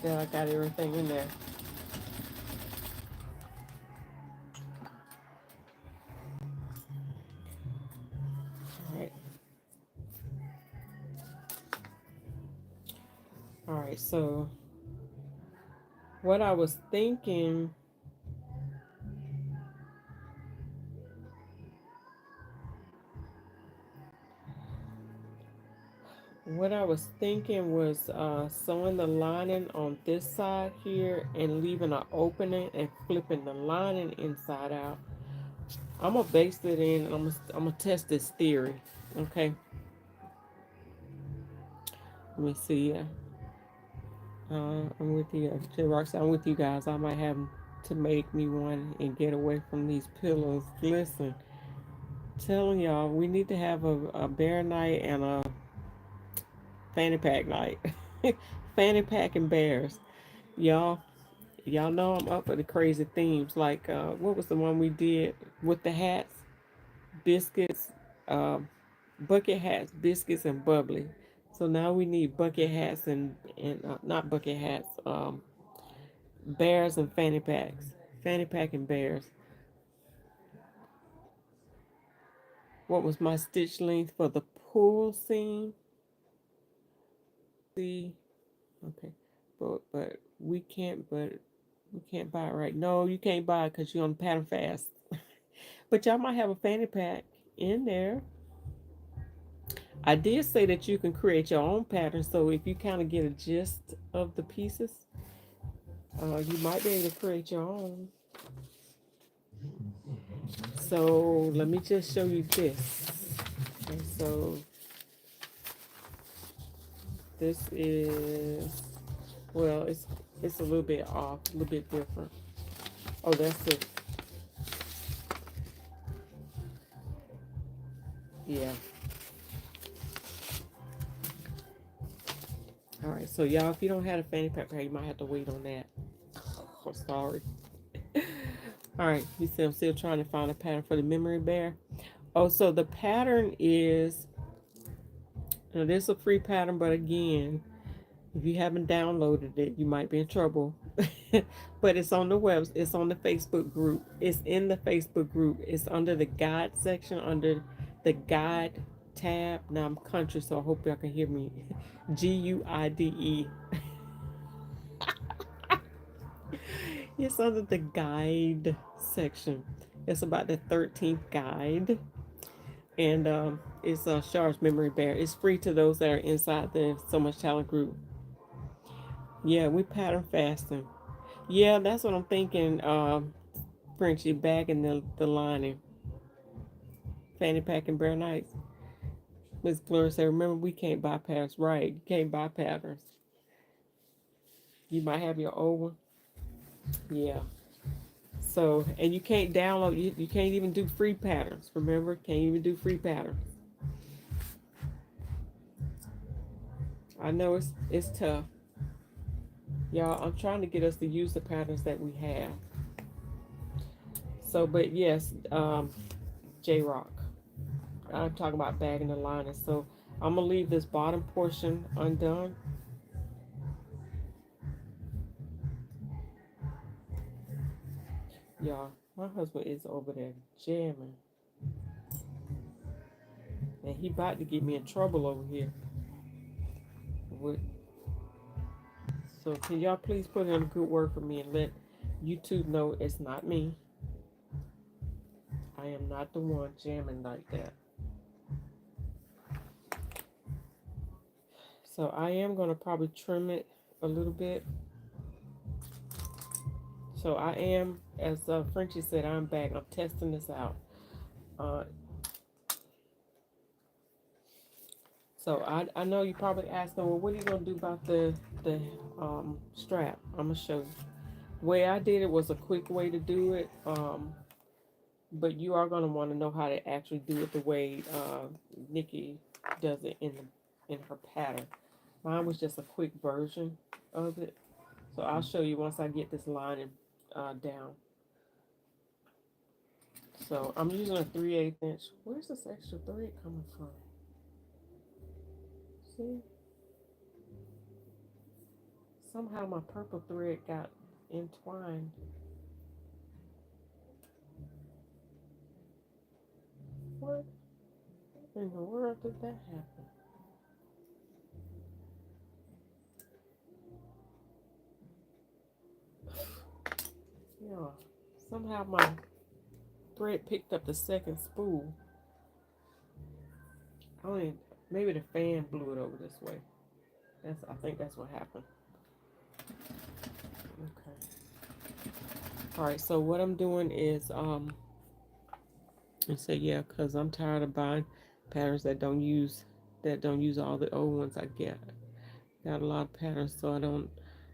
that I got everything in there. All right. All right. So what I was thinking, was sewing the lining on this side here and leaving an opening and flipping the lining inside out. I'm gonna base it in. And I'm gonna test this theory. Okay. Let me see. I'm with you, Rocks. I'm with you guys. I might have to make me one and get away from these pillows. Listen, telling y'all, we need to have a bear night and a fanny pack night. Fanny pack and bears, y'all. Y'all know I'm up for the crazy themes. Like, what was the one we did with the hats, biscuits, uh, bucket hats, biscuits, and bubbly. So now we need bucket hats and not bucket hats, bears and fanny packs, fanny pack and bears. What was my stitch length for the pull seam? See, okay, but we can't buy it right. No, you can't buy it because you're on pattern fast. But y'all might have a fanny pack in there. I did say that you can create your own pattern, so if you kind of get a gist of the pieces, you might be able to create your own. So let me just show you this. Okay, so this is well, it's a little bit off, a little bit different. Oh, that's it. Yeah. All right. So y'all, if you don't have a fanny pack, you might have to wait on that. Oh, sorry. All right. You see, I'm still trying to find a pattern for the memory bear. Oh, so the pattern is. Now, this is a free pattern, but again, if you haven't downloaded it, you might be in trouble. But it's on the web. It's on the Facebook group. It's in the Facebook group. It's under the guide section, under the guide tab. Now I'm country, so I hope y'all can hear me. GUIDE. It's under the guide section. It's about the 13th guide. And it's a Shar's Memory Bear. It's free to those that are inside the So Much Talent group. Yeah, we pattern fasting. Yeah, that's what I'm thinking. Frenchie back in the lining. Fanny Pack and Bear Nights. Miss Gloria said, remember, we can't buy patterns. Right, you can't buy patterns. You might have your old one. Yeah. So, and you can't download, you can't even do free patterns. Remember, can't even do free patterns. I know it's tough. Y'all, I'm trying to get us to use the patterns that we have. So, but yes, J-Rock. I'm talking about bagging the lining. So I'm gonna leave this bottom portion undone. Y'all, my husband is over there jamming. And he about to get me in trouble over here. With, so can y'all please put in a good word for me and let YouTube know it's not me. I am not the one jamming like that. So I am going to probably trim it a little bit. So I am, as Frenchie said, I'm back. I'm testing this out. Uh, so I know you're probably asking, well, what are you going to do about the strap? I'm going to show you. The way I did it was a quick way to do it. But you are going to want to know how to actually do it the way Nikki does it in her pattern. Mine was just a quick version of it. So I'll show you once I get this lining down. So I'm using a 3/8 inch. Where's this extra thread coming from? See? Somehow my purple thread got entwined. What in the world did that happen? Yeah. Somehow my thread picked up the second spool. I mean, maybe the fan blew it over this way. I think that's what happened. Okay. All right. So what I'm doing is and say yeah, cause I'm tired of buying patterns that don't use all the old ones I get. Got a lot of patterns, so I don't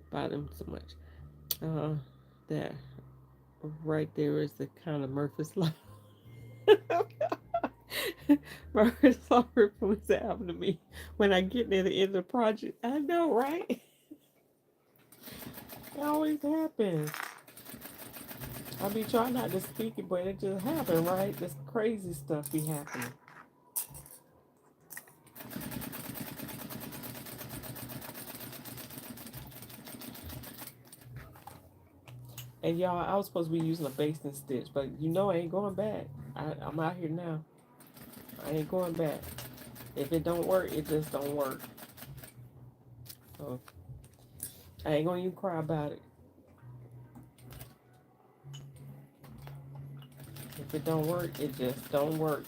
buy them so much. That right there is the kind of Murphy's Law. Murphy's Law reference that happened to me when I get near the end of the project. I know, right? It always happens. I be trying not to speak it, but it just happened, right? This crazy stuff be happening. And y'all, I was supposed to be using a basting stitch, but you know I ain't going back. I'm out here now. I ain't going back. If it don't work, it just don't work. So I ain't gonna even cry about it. If it don't work, it just don't work.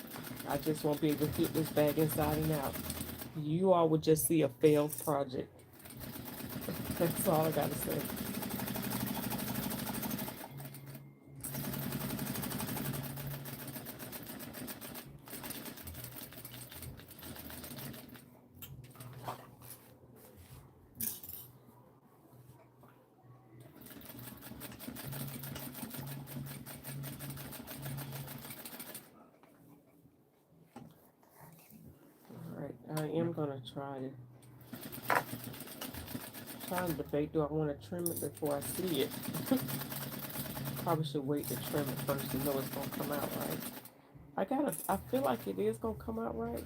I just won't be able to fit this bag inside and out. You all would just see a failed project. That's all I gotta say. Alright, I am gonna try to debate, do I want to trim it before I see it? Probably should wait to trim it first to know it's gonna come out right. I feel like it is gonna come out right.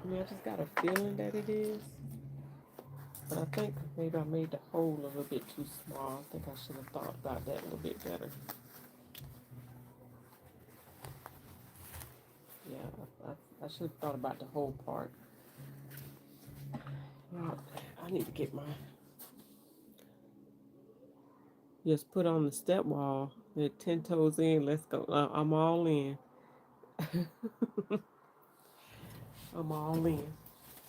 I mean, I just got a feeling that it is. But I think maybe I made the hole a little bit too small. I think I should have thought about that a little bit better. Yeah, I should have thought about the whole part. Yeah, I need to get my, just put on the step wall. 10 toes in, let's go. I'm all in. I'm all in.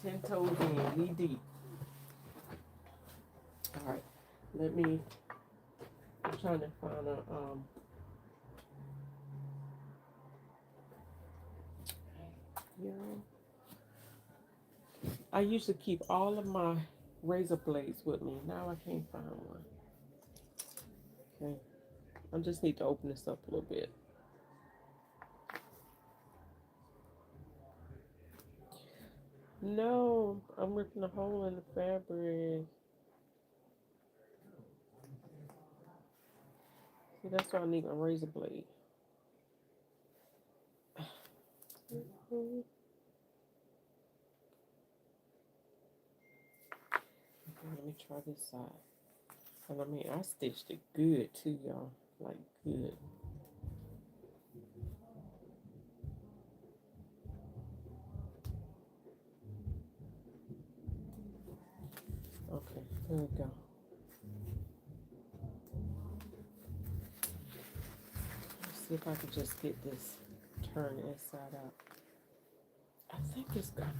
10 toes in, knee deep. All right, I'm trying to find a, yeah. I used to keep all of my razor blades with me. Now I can't find one. Okay, I just need to open this up a little bit. No, I'm ripping a hole in the fabric. See, that's why I need a razor blade. Let me try this side. And I mean, I stitched it good too, y'all. Like, good. Okay, there we go. Let's see if I can just get this turned inside out. I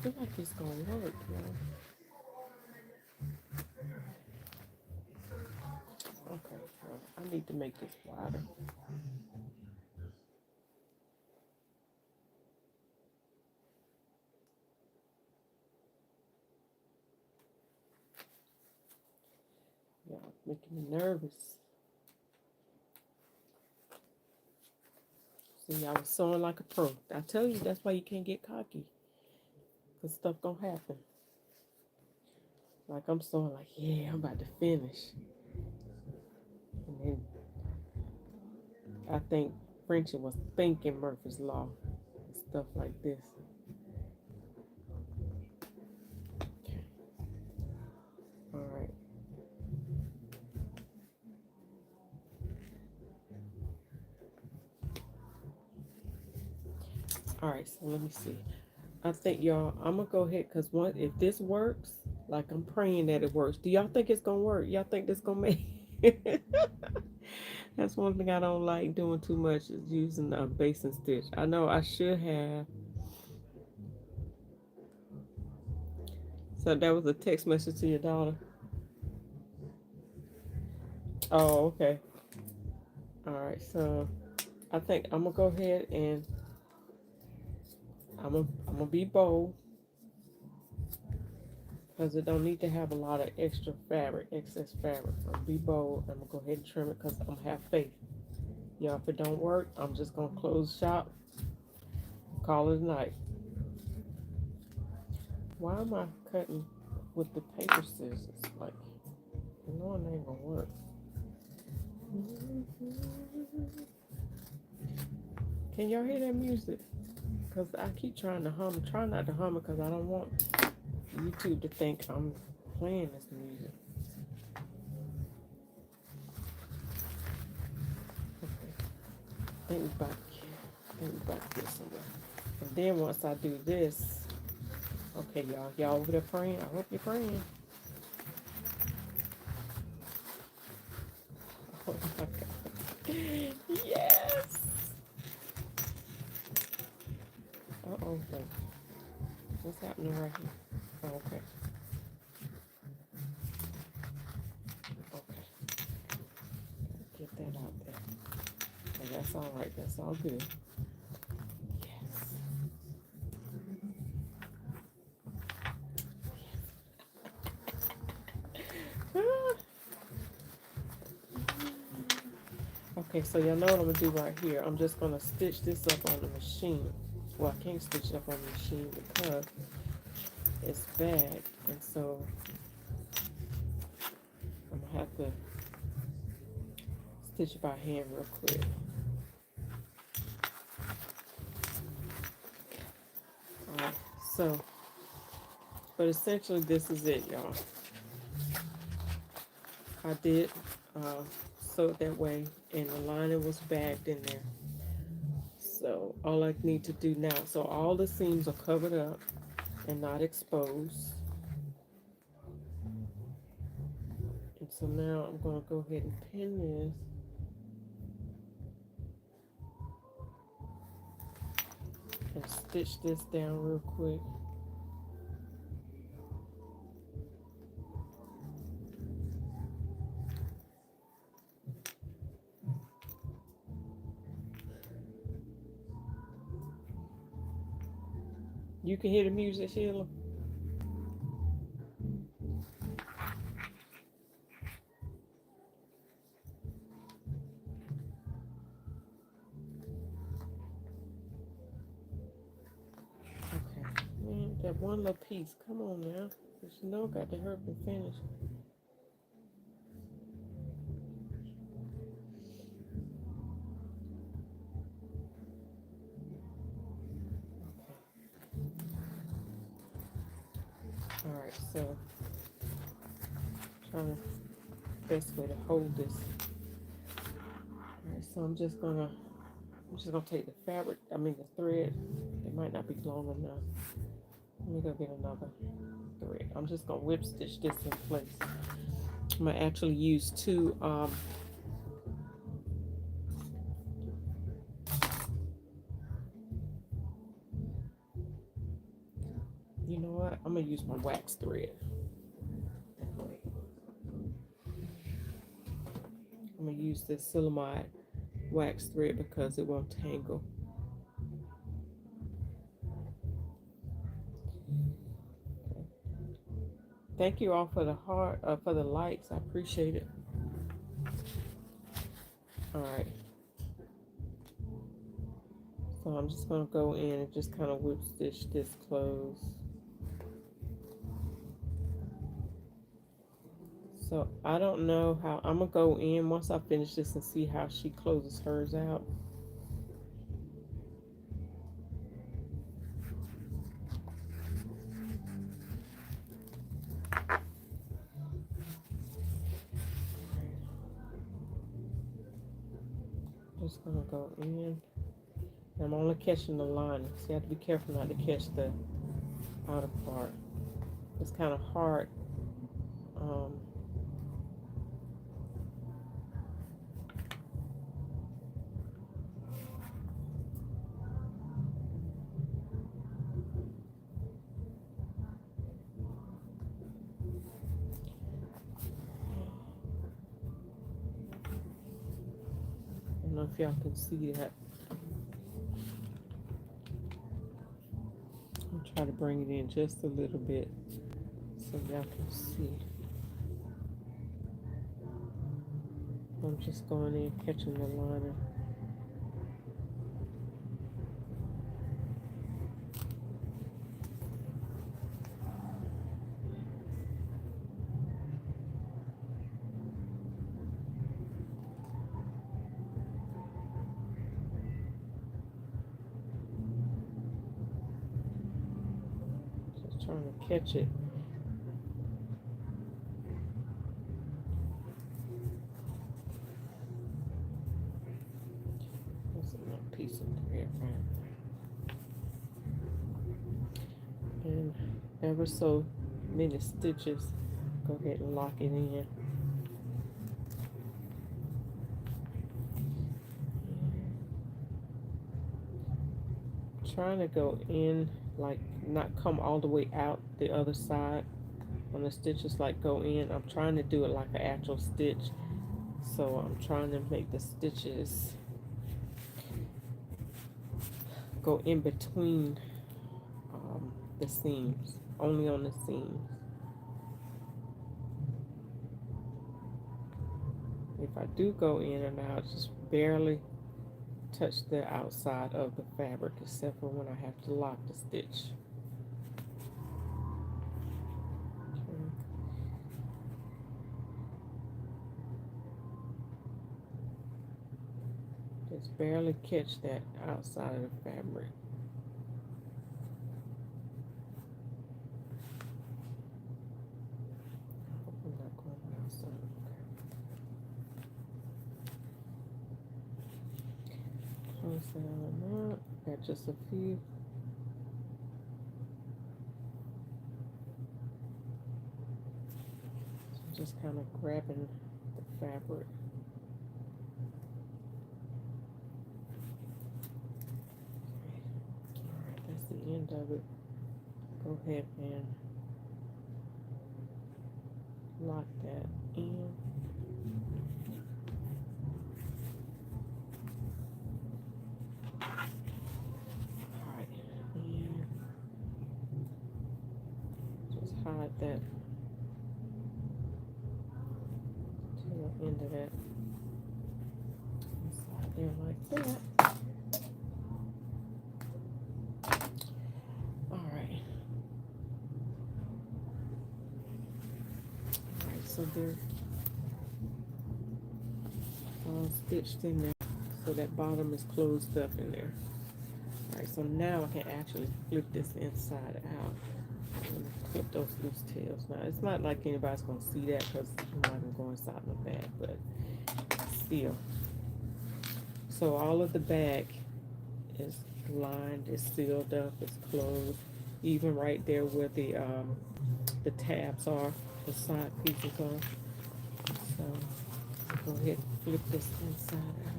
feel like it's gonna work, y'all. Okay, well, I need to make this wider. Y'all making me nervous. See, I was sewing like a pro. I tell you, that's why you can't get cocky. Because stuff gonna happen. Like I'm sewing like, yeah, I'm about to finish. And then I think Frenchie was thinking Murphy's Law and stuff like this. Okay. All right. All right, so let me see. I think y'all, I'm gonna go ahead because if this works, like I'm praying that it works. Do y'all think it's gonna work? Y'all think this gonna make? That's one thing I don't like doing too much is using a base and stitch. I know I should have. So that was a text message to your daughter. Oh, okay. All right. So I think I'm gonna go ahead and I'm gonna be bold because it don't need to have a lot of extra fabric, excess fabric. I'm gonna be bold. I'm gonna go ahead and trim it because I'm gonna have faith. Yeah, if it don't work, I'm just gonna close shop, call it a night. Why am I cutting with the paper scissors? Like, you know it ain't gonna work. Can y'all hear that music? Because I keep trying to hum. Try not to hum it because I don't want YouTube to think I'm playing this music. Okay. Think we about to get somewhere. And then once I do this, okay, y'all over there praying? I hope you're praying. Oh my God. Yes! Uh-oh, what's happening right here? Oh, okay. Okay. Get that out there. And that's all right. That's all good. Yes. Okay, so y'all know what I'm gonna do right here. I'm just gonna stitch this up on the machine. Well, I can't stitch it up on the machine because it's bagged, and so I'm gonna have to stitch it by hand real quick. Alright, so, but essentially this is it, y'all. I did sew it that way, and the lining was bagged in there. So all I need to do now, so all the seams are covered up and not exposed. And so now I'm going to go ahead and pin this. And stitch this down real quick. You can hear the music, Sheila? Okay. That that one little piece. Come on now. Because you know, got to hurry and finish. Alright, so trying to best way to hold this. Alright, so I'm just gonna take the fabric, the thread. It might not be long enough. Let me go get another thread. I'm just gonna whip stitch this in place. I'm gonna actually use two you know what? I'm gonna use my wax thread. I'm gonna use this silicone wax thread because it won't tangle. Okay. Thank you all for the heart, for the likes. I appreciate it. All right. So I'm just gonna go in and just kind of whip stitch this close. So I don't know how I'm gonna go in once I finish this and see how she closes hers out. Just gonna go in. I'm only catching the lining, so you have to be careful not to catch the outer part. It's kind of hard. I don't know if y'all can see that. I'll try to bring it in just a little bit so y'all can see. I'm just going in, catching the liner. Just trying to catch it. That's a piece of thread right there. And ever so many stitches. Go ahead and lock it in. Trying to go in, like not come all the way out the other side when the stitches like go in. I'm trying to do it like an actual stitch, so I'm trying to make the stitches go in between the seams, only on the seams. If I do go in and out, just barely touch the outside of the fabric, except for when I have to lock the stitch. Okay. Just barely catch that outside of the fabric. I'm not going outside. Close that on up. Got just a few. So just kind of grabbing the fabric. Alright, that's the end of it. Go ahead and lock that in. Alright, and just hide that to the end of that. Slide there like that. Alright. so they're all stitched in there. So that bottom is closed up in there. Alright, so now I can actually flip this inside out. I'm gonna clip those loose tails. Now, it's not like anybody's gonna see that because I'm not gonna go inside my bag, but still. So all of the bag is lined, it's sealed up, it's closed. Even right there where the tabs are, the side pieces are. So go ahead and flip this inside out.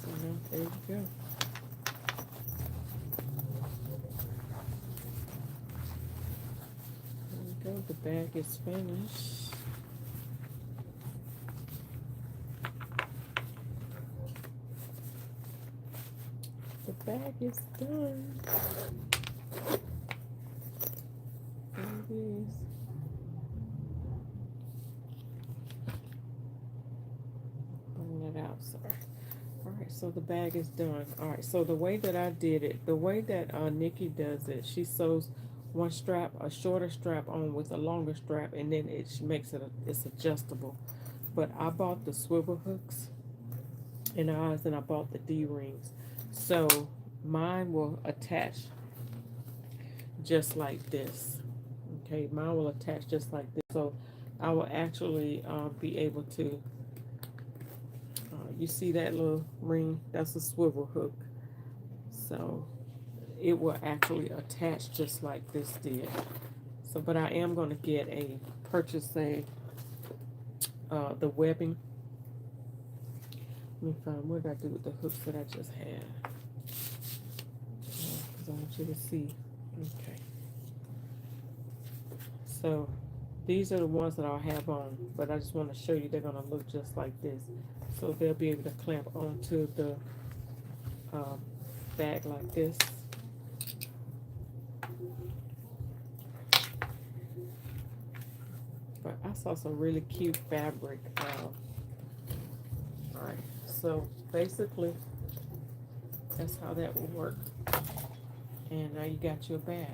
So now there you go. There you go. The bag is finished. The bag is done. There it is. Bring that out, sorry. Alright, so the bag is done. Alright, so the way that I did it, the way that Nikki does it, she sews one strap, a shorter strap on with a longer strap, and then it makes it, it's adjustable. But I bought the swivel hooks in ours, and I bought the D-rings. So mine will attach just like this. Okay, mine will attach just like this. So I will actually be able to, you see that little ring? That's a swivel hook. So it will actually attach just like this did. So, but I am going to purchase the webbing. Let me find, what did I do with the hooks that I just had? Because I want you to see. Okay. So these are the ones that I'll have on, but I just want to show you they're going to look just like this. So they'll be able to clamp onto the bag like this. But I saw some really cute fabric. Alright, so basically that's how that will work. And now you got your bag.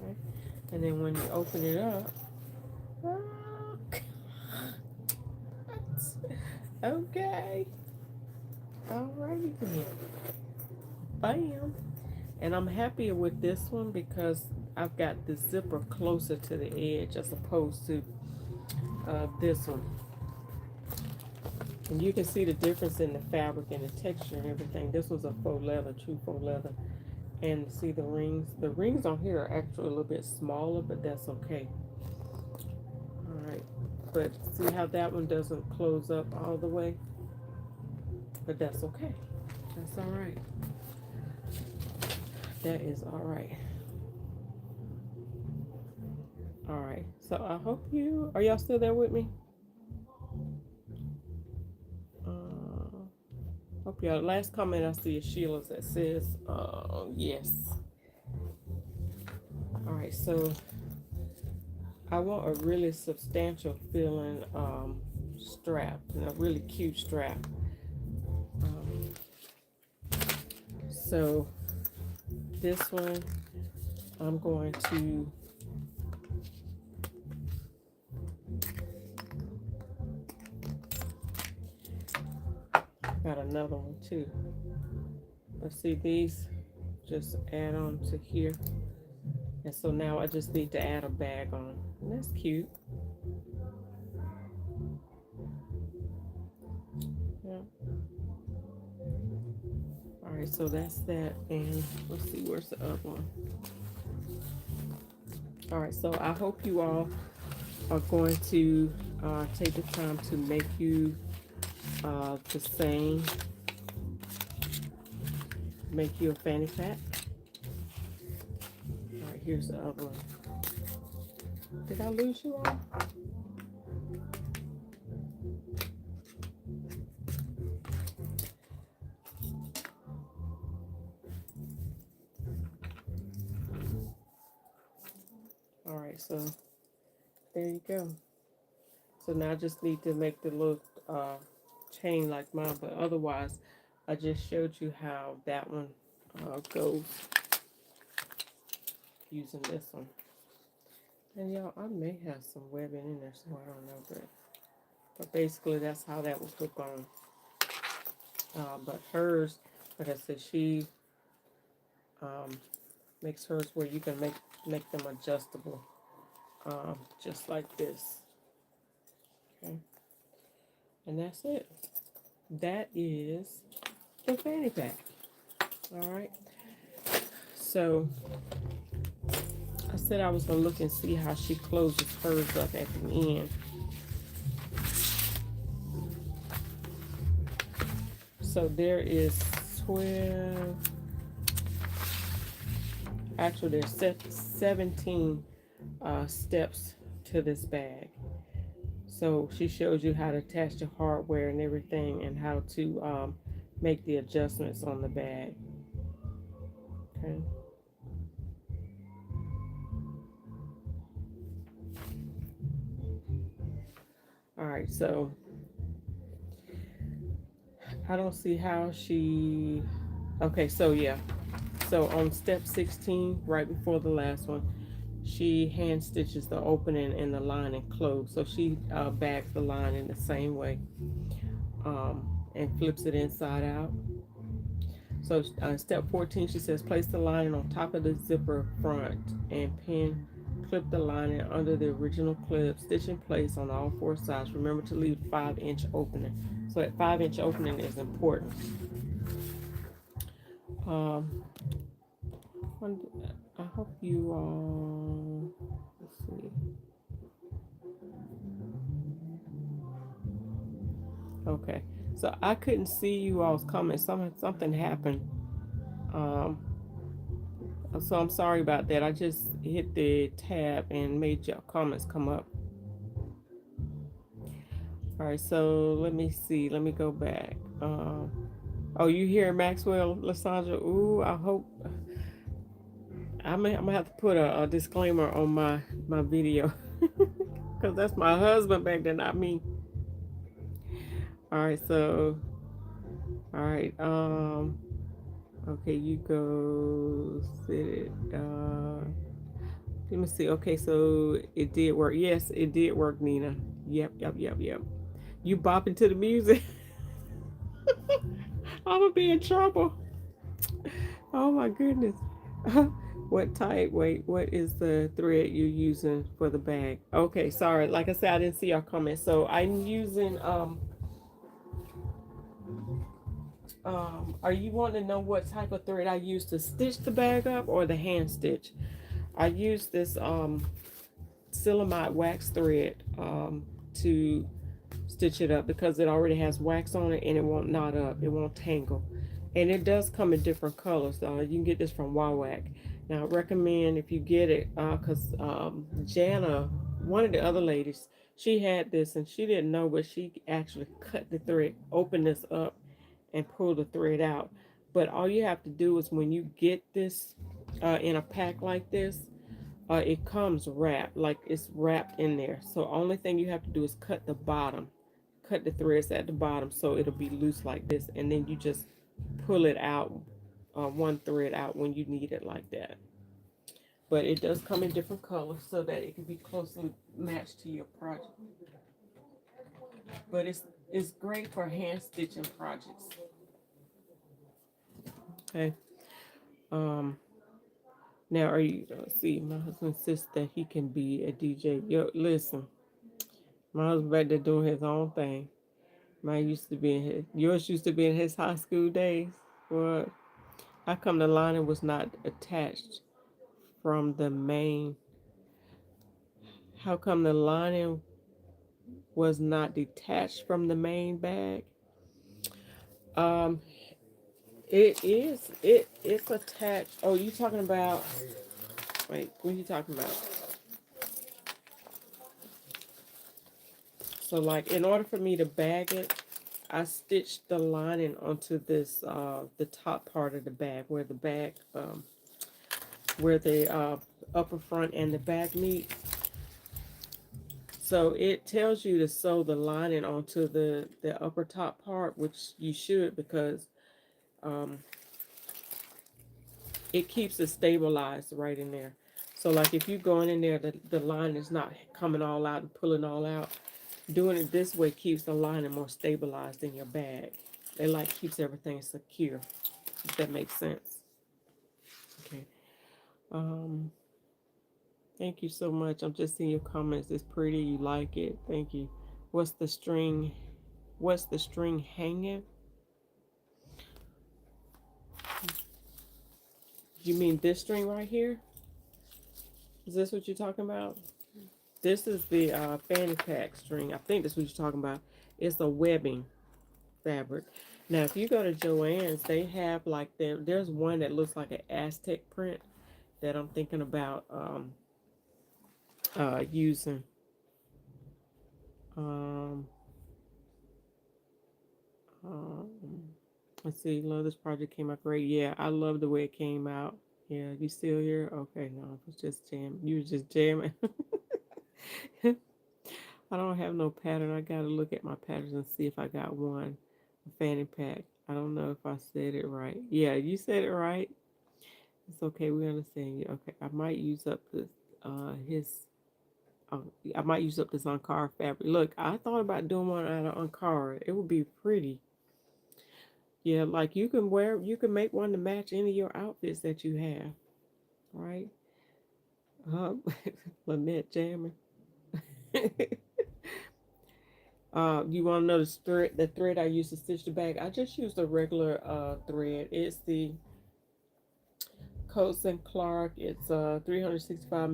Okay? And then when you open it up, okay. Alrighty then. Bam. And I'm happier with this one because I've got the zipper closer to the edge as opposed to this one. And you can see the difference in the fabric and the texture and everything. This was a faux leather, true faux leather. And see the rings. The rings on here are actually a little bit smaller, but that's okay. Alright. But see how that one doesn't close up all the way? But that's okay. That's alright. That is alright. Alright. So I hope are y'all still there with me? Hope y'all, last comment I see is Sheila's that says, yes. Alright, so I want a really substantial feeling strap, and a really cute strap. So this one, I'm going to got another one too. Let's see, these just add on to here. And so now I just need to add a bag on. And that's cute. Yeah. Alright, so that's that. And let's see, where's the other one? Alright, so I hope you all are going to take the time to make you the same. Make you a fanny pack. Alright, here's the other one. Did I lose you all? Alright, so there you go. So now I just need to make the little chain like mine, but otherwise I just showed you how that one goes using this one. And y'all, I may have some webbing in there, so I don't know, but basically that's how that will hook on. But hers, like I said, she makes hers where you can make them adjustable, just like this. Okay, and that's it. That is the fanny pack. All right. So I said I was gonna look and see how she closes hers up at the end. So there is 12. Actually, there's 17 steps to this bag. So she shows you how to attach the hardware and everything, and how to make the adjustments on the bag. Okay. All right. So I don't see how she. Okay. So yeah. So on step 16, right before the last one, she hand stitches the opening and the lining closed. So she bags the line in the same way, and flips it inside out. So step 14, she says place the lining on top of the zipper front and pin, clip the lining under the original clip, stitch in place on all four sides. Remember to leave 5-inch opening. So that 5-inch opening is important. I hope you all, let's see. Okay, so I couldn't see you all's comments. Something happened. So I'm sorry about that. I just hit the tab and made your comments come up. All right, so let me see. Let me go back. Oh, you hear Maxwell, Lysandra? Ooh, I hope. I'm gonna have to put a disclaimer on my video because that's my husband back there, not me. All right, so all right. Okay, you go sit it. Let me see. Okay, so it did work. Yes, it did work, Nina. Yep. You bopping to the music. I'm gonna be in trouble. Oh my goodness. What type? Wait, what is the thread you're using for the bag? Okay, sorry. Like I said, I didn't see your comment. So I'm using are you wanting to know what type of thread I use to stitch the bag up or the hand stitch? I use this silicone wax thread to stitch it up because it already has wax on it and it won't knot up, it won't tangle, and it does come in different colors. You can get this from Wawac. Now I recommend if you get it because Jana, one of the other ladies, she had this and she didn't know, but she actually cut the thread, opened this up and pull the thread out. But all you have to do is when you get this in a pack like this, it comes wrapped, like it's wrapped in there. So only thing you have to do is cut the bottom, cut the threads at the bottom so it'll be loose like this, and then you just pull it out, one thread out when you need it like that. But it does come in different colors so that it can be closely matched to your project. But it's great for hand stitching projects. Okay. Now are you see my husband insists that he can be a DJ. Yo, listen, my husband back there doing his own thing. Mine used to be in his, yours used to be in his high school days. What? How come the lining was not attached from the main? How come the lining was not detached from the main bag? Um, it is. It's attached. Oh, you talking about? Wait, what are you talking about? So, like, in order for me to bag it, I stitched the lining onto this, the top part of the bag, where the bag, where the upper front and the back meet. So it tells you to sew the lining onto the upper top part, which you should, because um, it keeps it stabilized right in there. So like if you're going in there, the line is not coming all out and pulling all out. Doing it this way keeps the lining more stabilized in your bag. It like keeps everything secure, if that makes sense. Okay. Um, Thank you so much. I'm just seeing your comments. It's pretty. You like it. Thank you. What's the string? What's the string hanging? You mean this string right here? Is this what you're talking about? This is the Fanny Pack string. I think that's what you're talking about. It's a webbing fabric. Now, if you go to Joann's, they have like there's one that looks like an Aztec print that I'm thinking about using. Um, um, let's see. Love this project came out great. Yeah, I love the way it came out. Yeah, you still here? Okay, no, I was just jamming. You was just jamming. I don't have no pattern. I gotta look at my patterns and see if I got one. A fanny pack. I don't know if I said it right. Yeah, you said it right. It's okay. We understand you. Okay, I might use up this. His. I might use up this Ankara fabric. Look, I thought about doing one out of Ankara. It would be pretty. Yeah, like you can wear. You can make one to match any of your outfits that you have. Right? Lynette jamming. You want to know the thread I use to stitch the bag? I just use the regular thread. It's the Coats and Clark. It's 365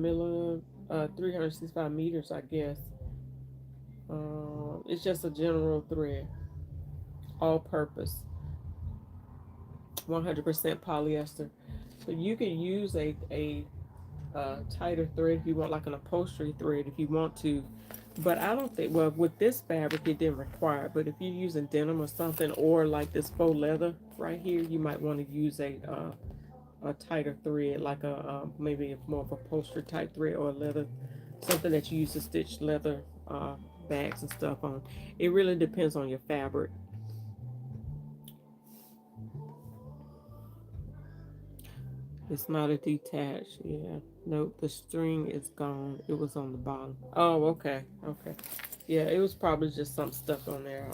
meters, I guess. It's just a general thread, all purpose, 100% polyester. So you can use a tighter thread if you want, like an upholstery thread if you want to. But I don't think, well, with this fabric, it didn't require it. But if you're using denim or something, or like this faux leather right here, you might want to use a tighter thread, like maybe a more of a upholstery type thread or a leather, something that you use to stitch leather bags and stuff on. It really depends on your fabric. It's not a detached, yeah. Nope, the string is gone. It was on the bottom. Oh, okay, okay. Yeah, it was probably just some stuff on there.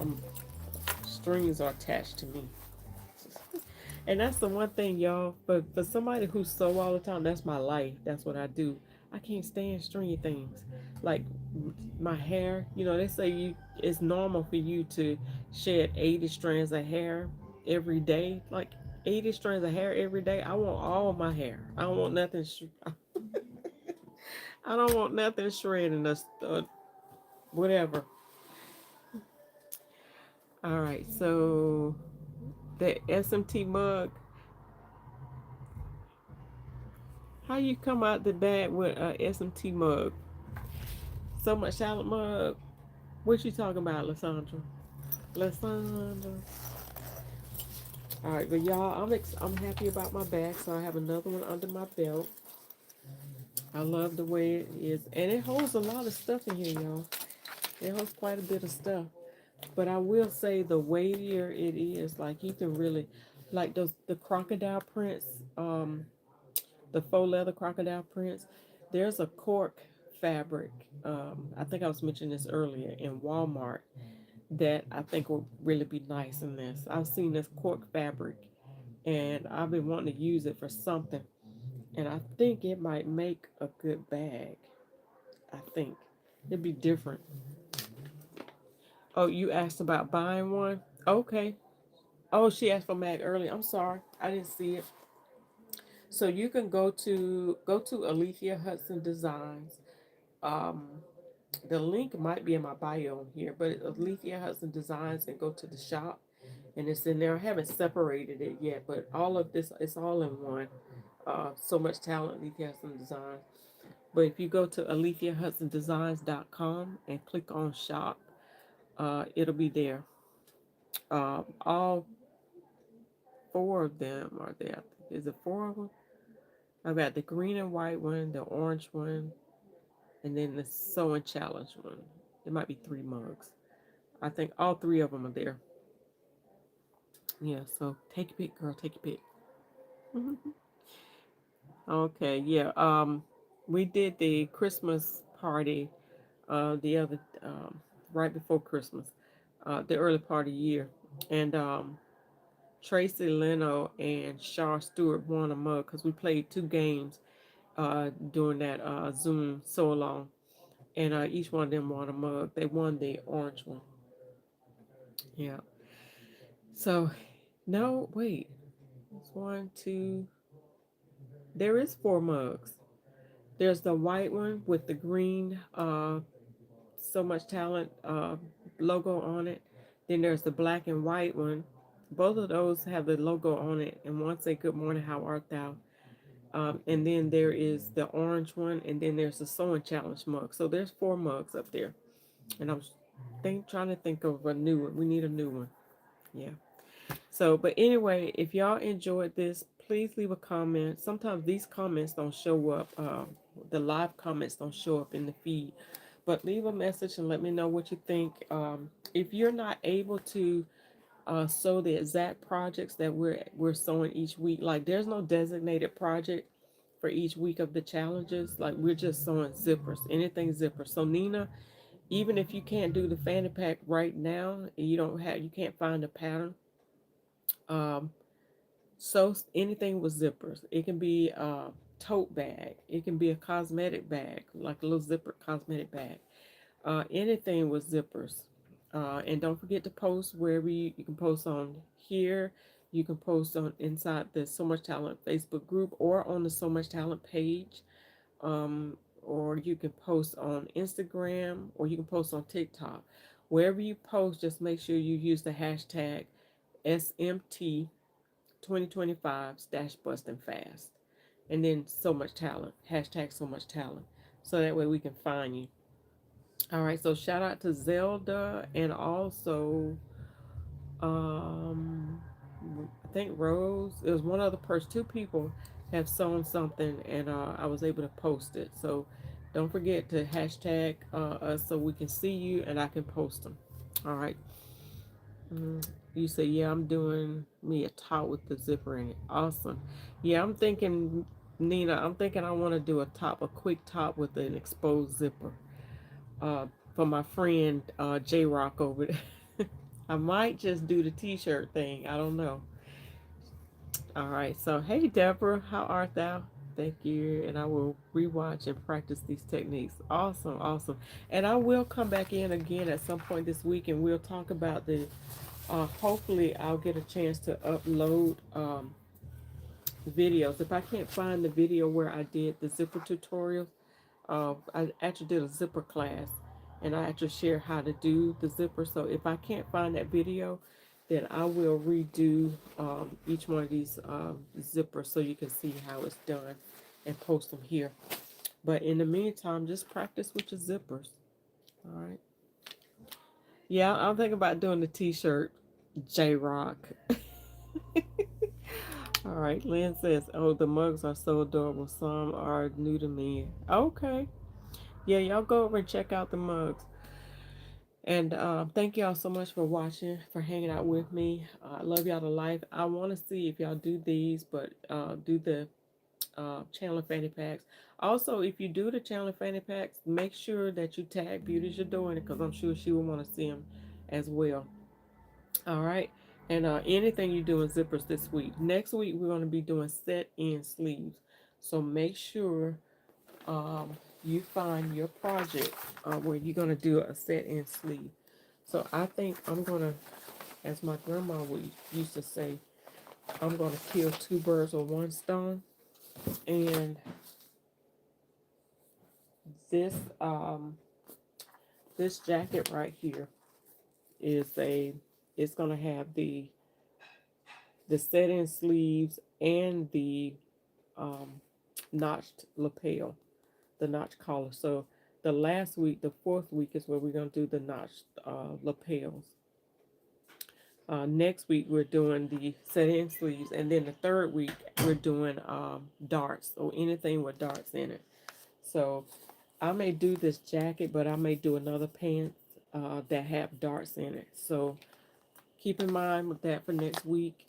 Strings are attached to me. And that's the one thing, y'all. For somebody who sew all the time, that's my life. That's what I do. I can't stand stringy things. Like my hair, they say it's normal for you to shed 80 strands of hair every day. Like 80 strands of hair every day. I want all my hair. I don't want nothing. I don't want nothing shredding us. Whatever. All right. So the SMT mug. How you come out the bag with a SMT mug? So much salad mug. What you talking about, Lysandra? Lysandra. All right, but y'all, I'm happy about my bag, so I have another one under my belt. I love the way it is, and it holds a lot of stuff in here, y'all. It holds quite a bit of stuff. But I will say the weightier it is, like you can really, like the crocodile prints, the faux leather crocodile prints. There's a cork fabric. I think I was mentioning this earlier in Walmart that I think will really be nice in this. I've seen this cork fabric and I've been wanting to use it for something. And I think it might make a good bag. I think it'd be different. Oh, you asked about buying one? Okay. Oh, she asked for mag earlier. I'm sorry. I didn't see it. So you can go to Alethea Hudson Designs. Um, the link might be in my bio here, but Alethea Hudson Designs and go to the shop and it's in there. I haven't separated it yet, but all of this it's all in one. So much talent, Alethea Hudson Designs. But if you go to aletheahudsondesigns.com and click on shop, it'll be there. All four of them are there. Is it four of them? I've got the green and white one, the orange one, and then the sewing challenge one. There might be 3 mugs. I think all 3 of them are there. Yeah, so take a pick, girl. Take a pick. Okay, yeah. We did the Christmas party the other right before Christmas, the early part of the year, and Tracy Leno and Shaw Stewart won a mug because we played 2 games during that Zoom so long, and each one of them won a mug. They won the orange one. Yeah. So no, wait. It's one, two. There is 4 mugs. There's the white one with the green so much talent logo on it. Then there's the black and white one. Both of those have the logo on it, and one say "Good morning, how art thou?" And then there is the orange one, and then there's the sewing challenge mug. So there's 4 mugs up there, and I'm trying to think of a new one. We need a new one. Yeah. So, but anyway, if y'all enjoyed this, please leave a comment. Sometimes these comments don't show up. The live comments don't show up in the feed, but leave a message and let me know what you think. If you're not able to sew the exact projects that we're sewing each week, like there's no designated project for each week of the challenges. Like we're just sewing zippers, anything zipper. So Nina, even if you can't do the fanny pack right now, you can't find a pattern. Um, So anything with zippers. It can be a tote bag. It can be a cosmetic bag, like a little zipper cosmetic bag. Anything with zippers. And don't forget to post wherever you can post on here. You can post on inside the So Much Talent Facebook group or on the So Much Talent page. Or you can post on Instagram or you can post on TikTok. Wherever you post, just make sure you use the hashtag SMT 2025 Stashbusting Fast. And then so much talent. Hashtag so much talent. So that way we can find you. All right. So shout out to Zelda and also um I think Rose. It was one other person. 2 people have sewn something and I was able to post it. So don't forget to hashtag us so we can see you and I can post them. All right. You say, yeah, I'm doing me a top with the zipper in it. Awesome. Yeah, I'm thinking, Nina, I'm thinking I want to do a quick top with an exposed zipper for my friend J Rock over there. I might just do the t shirt thing. I don't know. All right. So, hey, Deborah, how art thou? Thank you. And I will rewatch and practice these techniques. Awesome. Awesome. And I will come back in again at some point this week and we'll talk about the hopefully I'll get a chance to upload videos. If I can't find the video where I did the zipper tutorial, I actually did a zipper class and I actually share how to do the zipper. So if I can't find that video, then I will redo each one of these zippers so you can see how it's done and post them here. But in the meantime, just practice with your zippers. All right. Yeah, I'm thinking about doing the t-shirt, J-Rock. All right, Lynn says, "Oh, the mugs are so adorable. Some are new to me." Okay, yeah, y'all go over and check out the mugs. And thank y'all so much for watching, for hanging out with me. I love y'all to life. I want to see if y'all do these, but do the Chandler Fanny Packs. Also, if you do the Chandler Fanny Packs, make sure that you tag Beautejadore in it because I'm sure she will want to see them as well. All right. And anything you do in zippers this week. Next week, we're going to be doing set-in sleeves. So make sure you find your project where you're going to do a set-in sleeve. So I think I'm going to, as my grandma would used to say, I'm going to kill 2 birds with one stone. And this this jacket right here is it's going to have the set-in sleeves and the notched lapel, the notched collar. So the last week, the 4th week, is where we're going to do the notched lapels. Next week, we're doing the set-in sleeves. And then the 3rd week, we're doing darts or anything with darts in it. So I may do this jacket, but I may do another pants that have darts in it. So keep in mind with that for next week.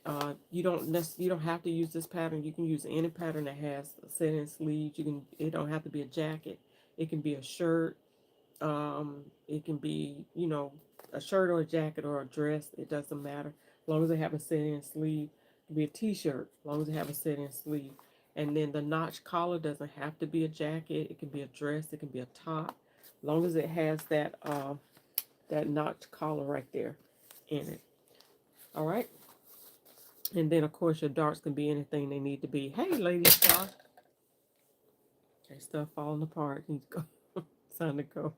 You don't have to use this pattern. You can use any pattern that has set-in sleeves. You can. It don't have to be a jacket. It can be a shirt. It can be, a shirt or a jacket or a dress. It doesn't matter. As long as they have a set-in sleeve. It can be a t-shirt. As long as they have a set-in sleeve. And then the notch collar doesn't have to be a jacket. It can be a dress. It can be a top. As long as it has that notch collar right there in it. All right. And then of course your darts can be anything they need to be. Hey, Lady Star. Okay, stuff falling apart. Need to go. It's time to go.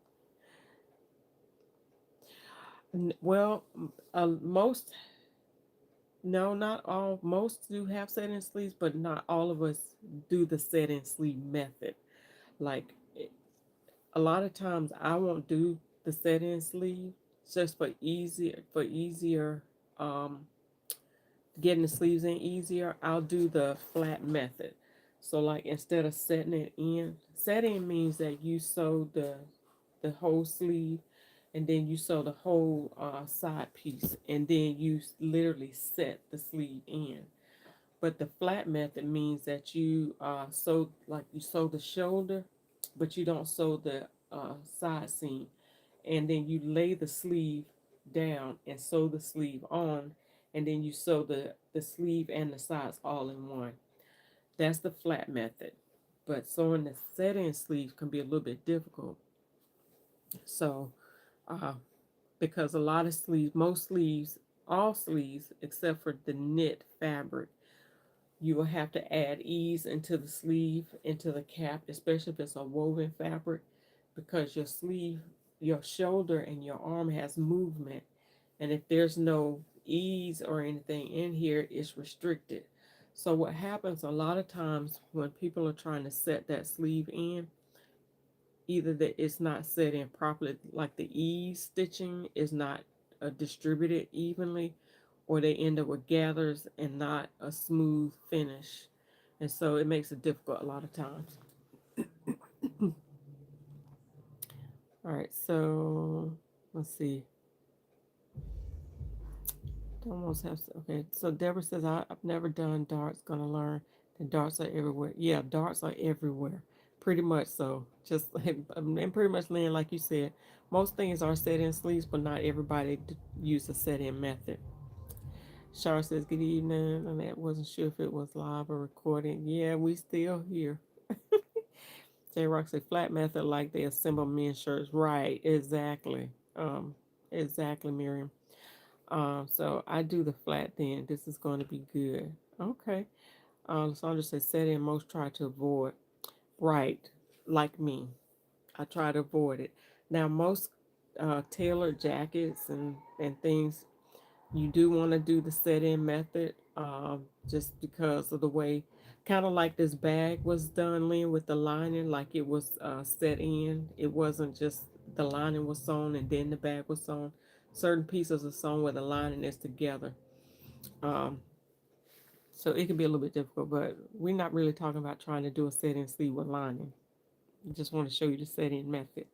Well, most, no, not all. Most do have set-in sleeves, but not all of us do the set-in sleeve method. Like a lot of times, I won't do the set-in sleeve just for easier, um, getting the sleeves in easier. I'll do the flat method. So like instead of setting it in, setting means that you sew the whole sleeve, and then you sew the whole side piece, and then you literally set the sleeve in. But the flat method means that you sew, like you sew the shoulder, but you don't sew the side seam, and then you lay the sleeve down and sew the sleeve on, and then you sew the sleeve and the sides all in one. That's the flat method. But sewing the set-in sleeves can be a little bit difficult. So uh, because a lot of sleeves, most sleeves, all sleeves except for the knit fabric, you will have to add ease into the sleeve, into the cap, especially if it's a woven fabric, because your sleeve, your shoulder, and your arm has movement. And if there's no ease or anything in here, it's restricted. So, what happens a lot of times when people are trying to set that sleeve in, either that it's not set in properly, like the ease stitching is not distributed evenly, or they end up with gathers and not a smooth finish. And so it makes it difficult a lot of times. All right, so let's see. Almost have okay. So Deborah says I've never done darts. Gonna learn. The darts are everywhere. Yeah, darts are everywhere. Pretty much so. Just and pretty much, Lynn, like you said, most things are set in sleeves, but not everybody use a set in method. Shar says good evening, and I wasn't sure if it was live or recording. Yeah, we still here. J Rock said flat method like they assemble men's shirts. Right, exactly. Exactly, Miriam. So I do the flat then. This is going to be good. Okay. Sandra says set in most try to avoid. Right, like me. I try to avoid it. Now most tailored jackets and things, you do want to do the set in method, just because of the way, kind of like this bag was done, Lynn, with the lining, like it was set in. It wasn't just the lining was sewn and then the bag was sewn. Certain pieces are sewn where the lining is together. Um, so it can be a little bit difficult, but we're not really talking about trying to do a set in sleeve with lining. I just want to show you the set in method.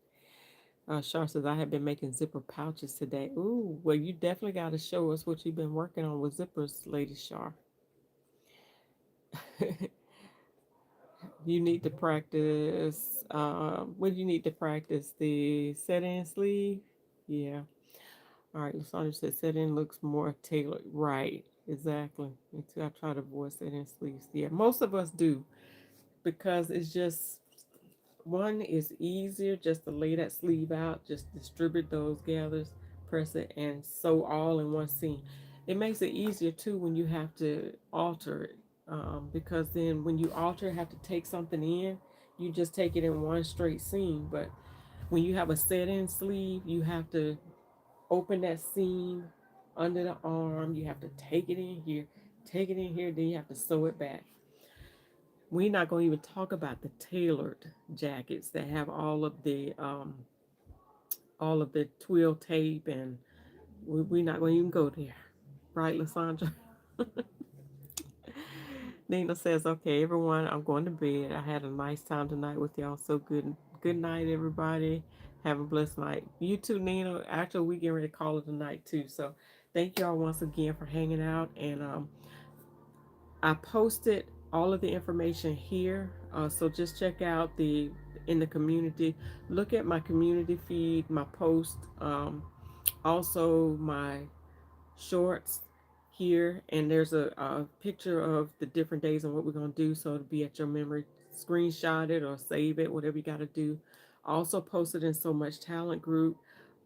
Shar says, I have been making zipper pouches today. Ooh, well, you definitely got to show us what you've been working on with zippers, Lady Shar. You need to practice. What do you need to practice? The set in sleeve? Yeah. All right, Lasandra said set in looks more tailored. Right, exactly. Me too. I try to avoid set in sleeves. Yeah, most of us do because it's just one is easier just to lay that sleeve out, just distribute those gathers, press it, and sew all in one seam. It makes it easier too when you have to alter it, because then when you alter, have to take something in, you just take it in one straight seam. But when you have a set-in sleeve, you have to open that seam under the arm. You have to take it in here, then you have to sew it back. We're not going to even talk about the tailored jackets that have all of the twill tape, and we're not going to even go there, right, Lysandra? Nina says, "Okay, everyone, I'm going to bed. I had a nice time tonight with y'all. So good, Good night, everybody. Have a blessed night. You too, Nina. Actually, we getting ready to call it a night too. So thank y'all once again for hanging out. And I posted all of the information here. So just check out the in the community. Look at my community feed, my post, also my shorts here, and there's a picture of the different days and what we're going to do, so it'll be at your memory. Screenshot it or save it, whatever you got to do. Also posted in So Much Talent group.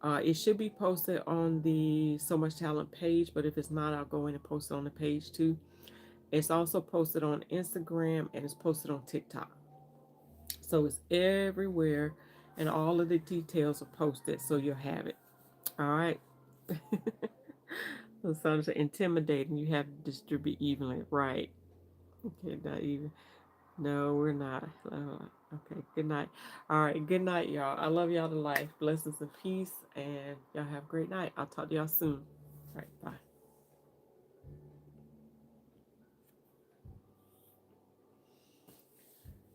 It should be posted on the So Much Talent page, but if it's not, I'll go in and post it on the page too. It's also posted on Instagram and it's posted on TikTok, so it's everywhere, and all of the details are posted, so you'll have it. All right. So sounds intimidating. You have to distribute evenly, right? Okay, not even. No, we're not. Okay, good night. All right, good night, y'all. I love y'all to life. Blessings and peace, and y'all have a great night. I'll talk to y'all soon. All right, bye.